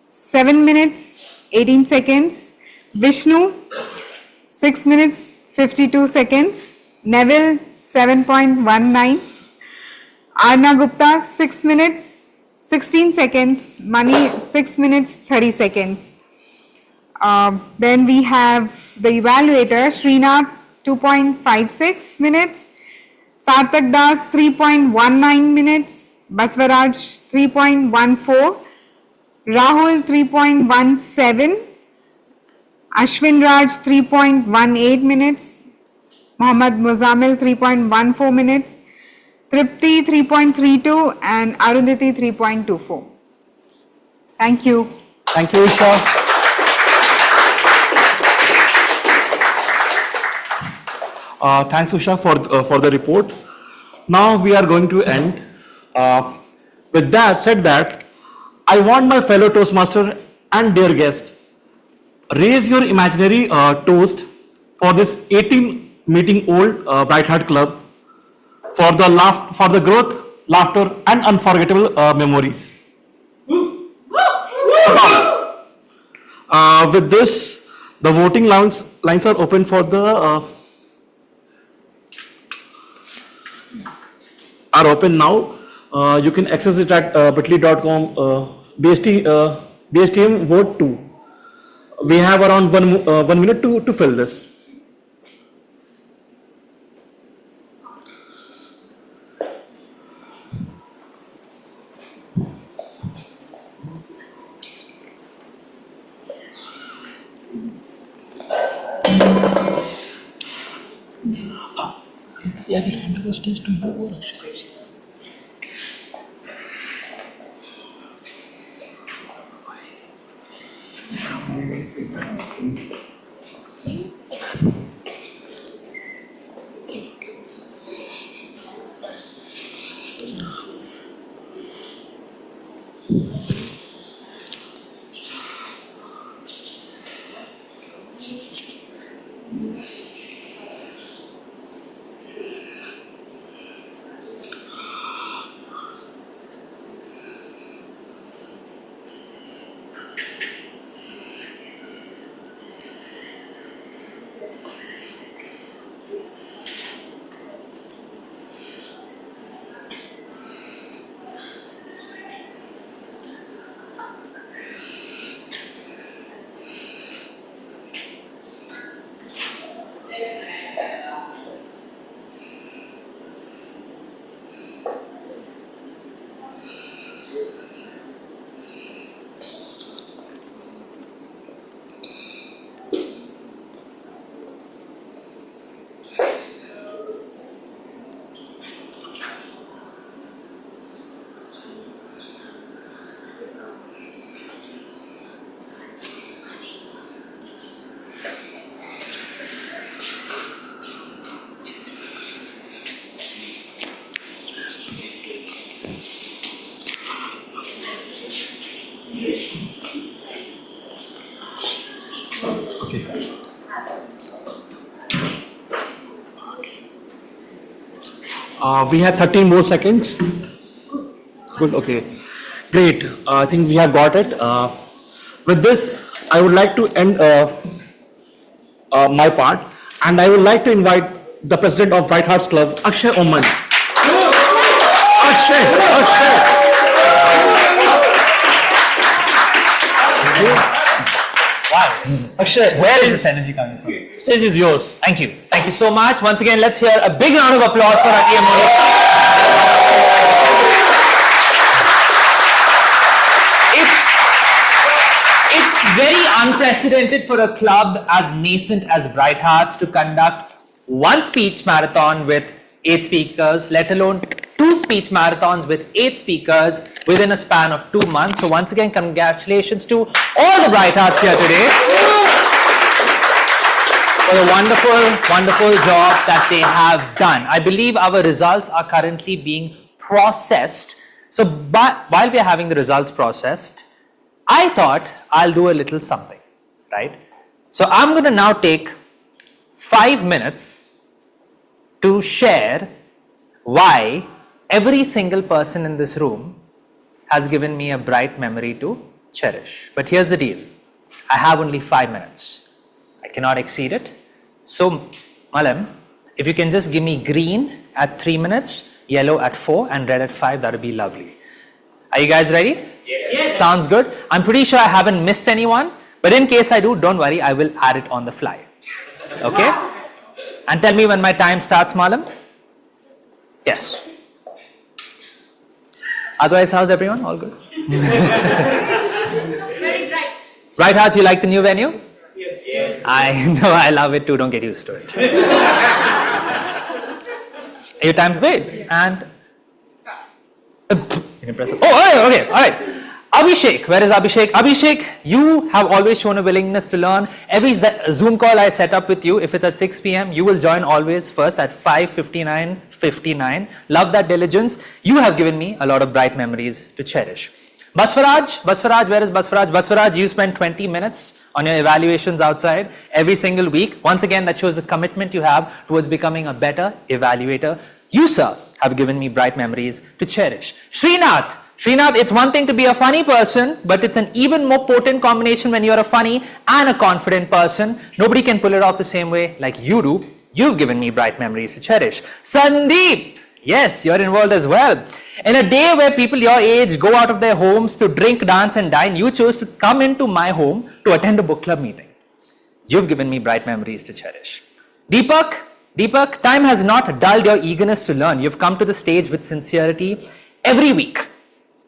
7 minutes, 18 seconds. Vishnu, 6 minutes, 52 seconds. Neville, 7.19. Arna Gupta, 6 minutes, 16 seconds. Mani, 6 minutes, 30 seconds. Then we have the evaluator, Srinath, 2.56 minutes. Sarthak Das, 3.19 minutes. Baswaraj, 3.14. Rahul, 3.17. Ashwin Raj, 3.18 minutes. Mohammad Muzamil, 3.14 minutes. Tripti, 3.32. And Arundhati, 3.24. Thank you. Thank you, Usha. Thanks, Usha, for the report. Now we are going to end. With that said that, I want my fellow Toastmaster and dear guest, raise your imaginary toast for this 18 meeting old Bright Heart Club for the growth, laughter, and unforgettable memories. With this, the voting lines are open for the are open now. You can access it at bit.ly.com BSTM vote 2. We have around 1 minute to fill this. Yeah, we'll hand over stage to you. We have 13 more seconds. Good, okay. Great. I think we have got it. With this, I would like to end my part, and I would like to invite the president of Bright Hearts Club, Akshay Oman. Akshay. Wow. Akshay, where is this energy coming from? Stage is yours. Thank you. Thank you so much. Once again, let's hear a big round of applause for our TM Modi. It's very unprecedented for a club as nascent as Bright Hearts to conduct one speech marathon with 8 speakers, let alone 2 speech marathons with 8 speakers within a span of 2 months. So once again, congratulations to all the Bright Hearts here today for the wonderful job that they have done. I believe our results are currently being processed. So while we are having the results processed, I thought I'll do a little something, right? So I'm going to now take 5 minutes to share why every single person in this room has given me a bright memory to cherish. But here's the deal. I have only 5 minutes. I cannot exceed it. So, Malam, if you can just give me green at 3 minutes, yellow at 4 and red at 5, that would be lovely. Are you guys ready? Yes. Sounds good. I'm pretty sure I haven't missed anyone, but in case I do, don't worry, I will add it on the fly. Okay? And tell me when my time starts, Malam. Yes. Otherwise, how's everyone? All good? Very bright. Bright Hearts, you like the new venue? Yes. I know, I love it too. Don't get used to it. Your time's great. And okay, all right. Abhishek, where is Abhishek? Abhishek, you have always shown a willingness to learn. Every Zoom call I set up with you, if it's at 6 p.m., you will join always first at 5:59. Love that diligence. You have given me a lot of bright memories to cherish. Basfaraj, where is Basfaraj? Basfaraj, you spend 20 minutes on your evaluations outside every single week. Once again, that shows the commitment you have towards becoming a better evaluator. You, sir, have given me bright memories to cherish. Srinath, it's one thing to be a funny person, but it's an even more potent combination when you're a funny and a confident person. Nobody can pull it off the same way like you do. You've given me bright memories to cherish. Sandeep, yes, you're involved as well. In a day where people your age go out of their homes to drink, dance and dine, you chose to come into my home to attend a book club meeting. You've given me bright memories to cherish. Deepak, time has not dulled your eagerness to learn. You've come to the stage with sincerity every week.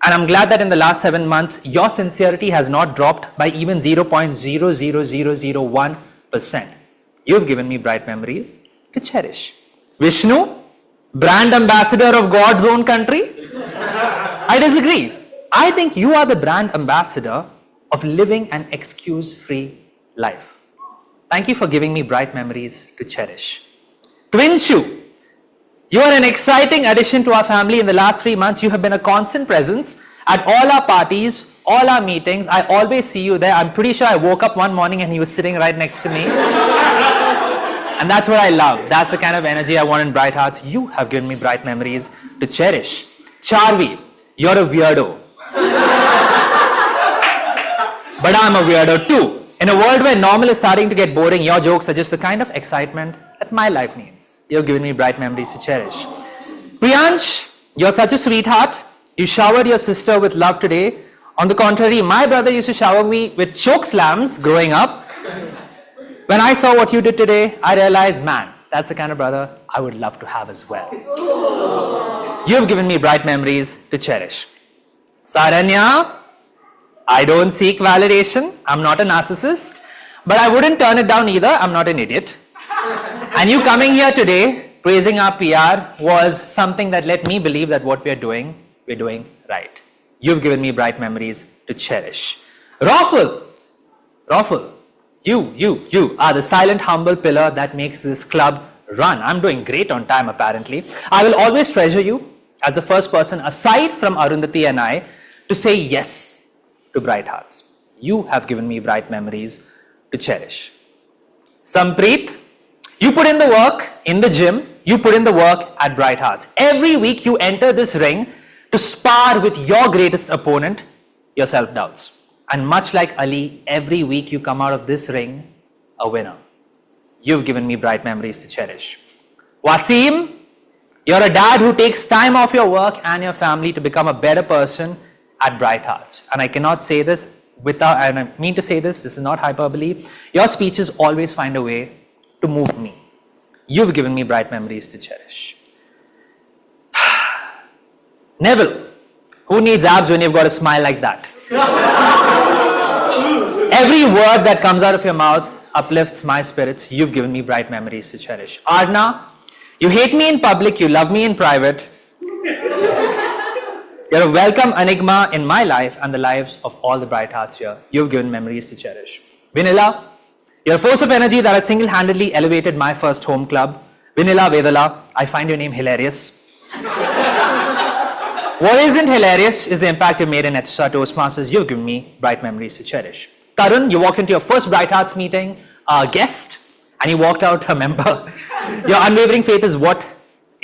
And I'm glad that in the last 7 months, your sincerity has not dropped by even 0.00001%. You've given me bright memories to cherish. Vishnu, brand ambassador of God's own country? I disagree. I think you are the brand ambassador of living an excuse-free life. Thank you for giving me bright memories to cherish. Twinshu, you are an exciting addition to our family. In the last 3 months, you have been a constant presence at all our parties, all our meetings. I always see you there. I'm pretty sure I woke up one morning and he was sitting right next to me. And that's what I love. That's the kind of energy I want in Bright Hearts. You have given me bright memories to cherish. Charvi, you're a weirdo. But I'm a weirdo too. In a world where normal is starting to get boring, your jokes are just the kind of excitement that my life needs. You've given me bright memories to cherish. Priyansh, you're such a sweetheart. You showered your sister with love today. On the contrary, my brother used to shower me with choke slams growing up. When I saw what you did today, I realized, man, that's the kind of brother I would love to have as well. You've given me bright memories to cherish. Saranya, I don't seek validation. I'm not a narcissist, but I wouldn't turn it down either. I'm not an idiot. And you coming here today, praising our PR, was something that let me believe that what we're doing right. You've given me bright memories to cherish. Raffle, you are the silent, humble pillar that makes this club run. I'm doing great on time, apparently. I will always treasure you as the first person, aside from Arundhati and I, to say yes to Bright Hearts. You have given me bright memories to cherish. Sampreet, you put in the work in the gym, you put in the work at Bright Hearts. Every week you enter this ring to spar with your greatest opponent, your self-doubts. And much like Ali, every week you come out of this ring a winner. You've given me bright memories to cherish. Wasim, you're a dad who takes time off your work and your family to become a better person at Bright Hearts. And I cannot say this without, and I mean to say this is not hyperbole. Your speeches always find a way to move me. You've given me bright memories to cherish. Neville, who needs abs when you've got a smile like that? Every word that comes out of your mouth uplifts my spirits. You've given me bright memories to cherish. Arna, you hate me in public, you love me in private. You're a welcome enigma in my life and the lives of all the Bright Hearts here. You've given memories to cherish. Vanilla, you're a force of energy that has single-handedly elevated my first home club. Vanilla Vedala, I find your name hilarious. What isn't hilarious is the impact you made in HSR Toastmasters. You've given me bright memories to cherish. Tarun, you walked into your first Bright Hearts meeting, a guest, and you walked out a member. Your unwavering faith is what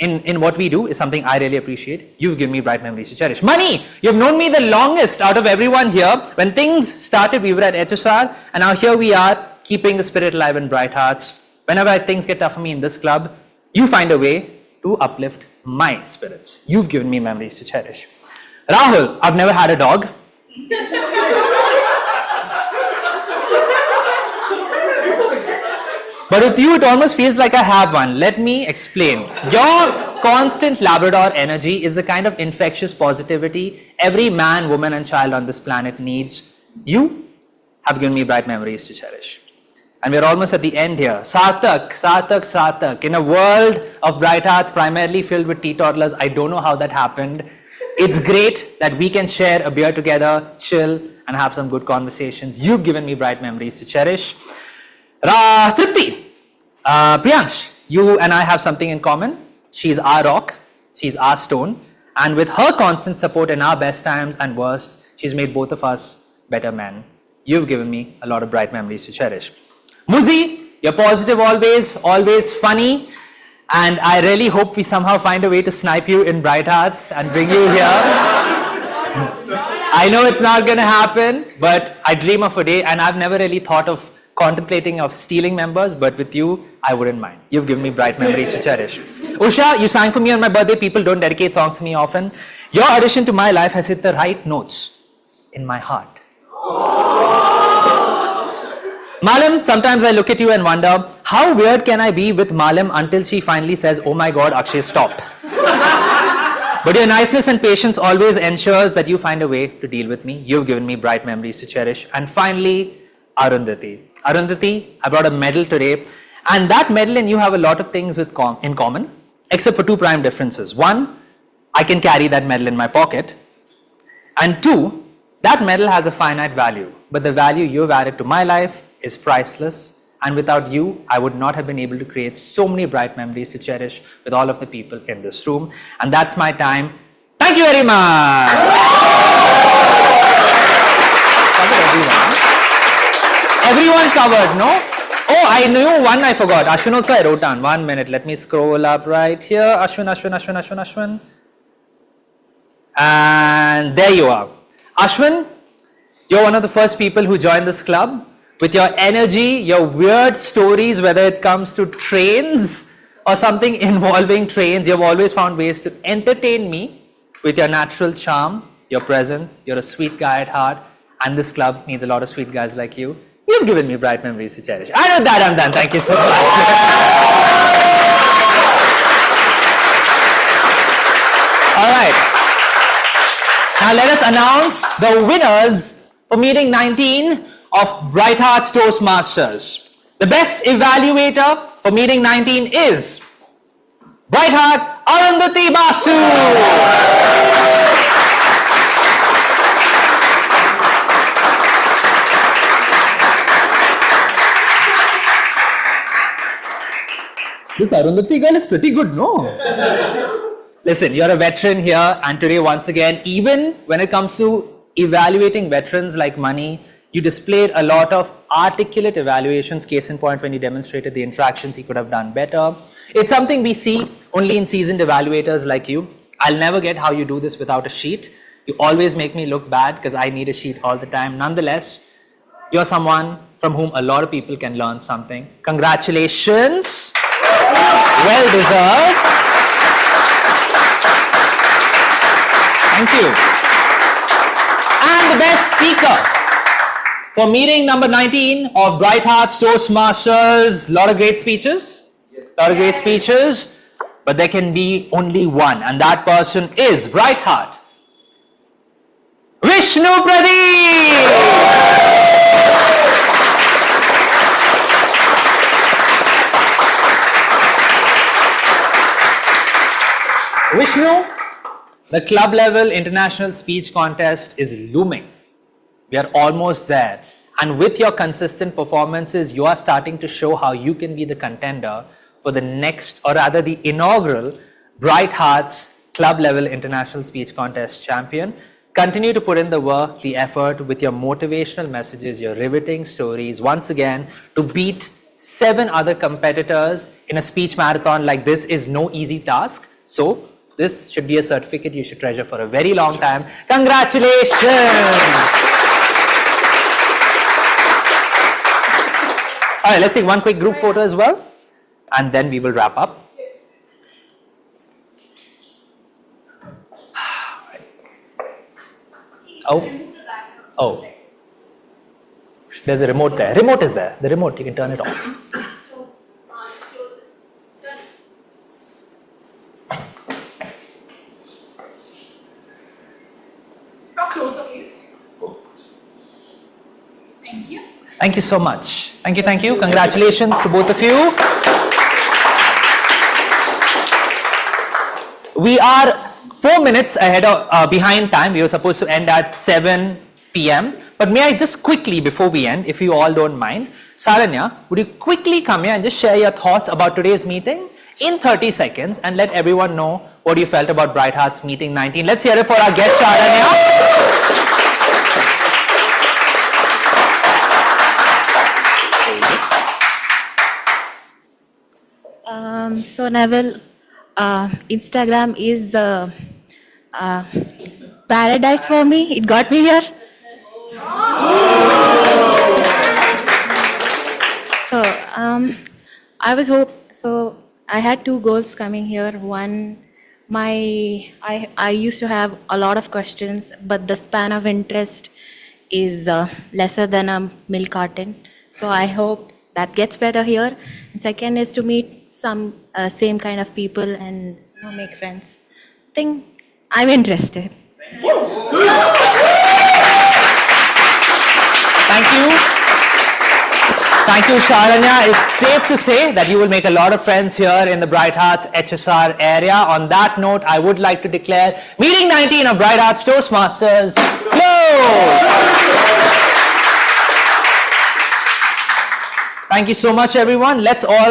in what we do is something I really appreciate. You've given me bright memories to cherish. Money, you've known me the longest out of everyone here. When things started, we were at HSR, and now here we are, keeping the spirit alive in Bright Hearts. Whenever things get tough for me in this club, you find a way to uplift my spirits. You've given me memories to cherish. Rahul, I've never had a dog. But with you, it almost feels like I have one. Let me explain. Your constant Labrador energy is the kind of infectious positivity every man, woman, and child on this planet needs. You have given me bright memories to cherish. And we're almost at the end here. Sarthak. In a world of bright hearts primarily filled with teetotalers, I don't know how that happened. It's great that we can share a beer together, chill, and have some good conversations. You've given me bright memories to cherish. Tripti, Priyansh, you and I have something in common. She's our rock, she's our stone, and with her constant support in our best times and worst, she's made both of us better men. You've given me a lot of bright memories to cherish. Muzi, you're positive always, always funny, and I really hope we somehow find a way to snipe you in Bright Hearts and bring you here. I know it's not going to happen, but I dream of a day, and I've never really thought of contemplating of stealing members, but with you, I wouldn't mind. You've given me bright memories to cherish. Usha, you sang for me on my birthday. People don't dedicate songs to me often. Your addition to my life has hit the right notes in my heart. Malam, sometimes I look at you and wonder, how weird can I be with Malam until she finally says, oh my God, Akshay, stop. But your niceness and patience always ensures that you find a way to deal with me. You've given me bright memories to cherish. And finally, Arundhati. Arundhati, I brought a medal today, and that medal and you have a lot of things in common, except for two prime differences. One, I can carry that medal in my pocket, and two, that medal has a finite value, but the value you've added to my life is priceless, and without you, I would not have been able to create so many bright memories to cherish with all of the people in this room, and that's my time. Thank you very much. Everyone covered, no? Oh, I knew one I forgot. Ashwin also I wrote down. 1 minute. Let me scroll up right here. Ashwin. And there you are. Ashwin, you're one of the first people who joined this club. With your energy, your weird stories, whether it comes to trains or something involving trains, you've always found ways to entertain me with your natural charm, your presence. You're a sweet guy at heart, and this club needs a lot of sweet guys like you. You've given me bright memories to cherish. And with that, I'm done. Thank you so much. All right. Now let us announce the winners for meeting 19 of Bright Hearts Toastmasters. The best evaluator for meeting 19 is Bright Heart Arundhati Basu. This Arundhati girl is pretty good, no? Listen, you're a veteran here, and today once again, even when it comes to evaluating veterans like Mani, you displayed a lot of articulate evaluations. Case in point, when you demonstrated the interactions, he could have done better. It's something we see only in seasoned evaluators like you. I'll never get how you do this without a sheet. You always make me look bad because I need a sheet all the time. Nonetheless, you're someone from whom a lot of people can learn something. Congratulations. Well deserved. Thank you. And the best speaker for meeting number 19 of Bright Hearts Toastmasters. A lot of great speeches. But there can be only one, and that person is Bright Heart Vishnu Pradeep. Vishnu, the club level international speech contest is looming. We are almost there. And with your consistent performances, you are starting to show how you can be the contender for the next, or rather the inaugural, Bright Hearts club level international speech contest champion. Continue to put in the work, the effort with your motivational messages, your riveting stories, once again, to beat 7 other competitors in a speech marathon like this is no easy task. So this should be a certificate you should treasure for a very long time. Congratulations! All right, let's take one quick group photo as well, and then we will wrap up. Oh, there's a remote there. Remote is there. The remote, you can turn it off. Draw closer, please. Thank you. Thank you so much. Thank you, thank you. Congratulations to both of you. We are 4 minutes ahead of behind time. We were supposed to end at 7 p.m. But may I just quickly, before we end, if you all don't mind, Saranya, would you quickly come here and just share your thoughts about today's meeting in 30 seconds and let everyone know what you felt about Bright Hearts Meeting 19. Let's hear it for our guest, Saranya. So Neville, Instagram is paradise for me. It got me here. So I had two goals coming here. One, I used to have a lot of questions, but the span of interest is lesser than a milk carton. So I hope that gets better here. And second is to meet some same kind of people and make friends. I'm interested. Thank you. Thank you, Sharanya. It's safe to say that you will make a lot of friends here in the Bright Hearts HSR area. On that note, I would like to declare meeting 19 of Bright Hearts Toastmasters closed. Thank you so much, everyone. Let's all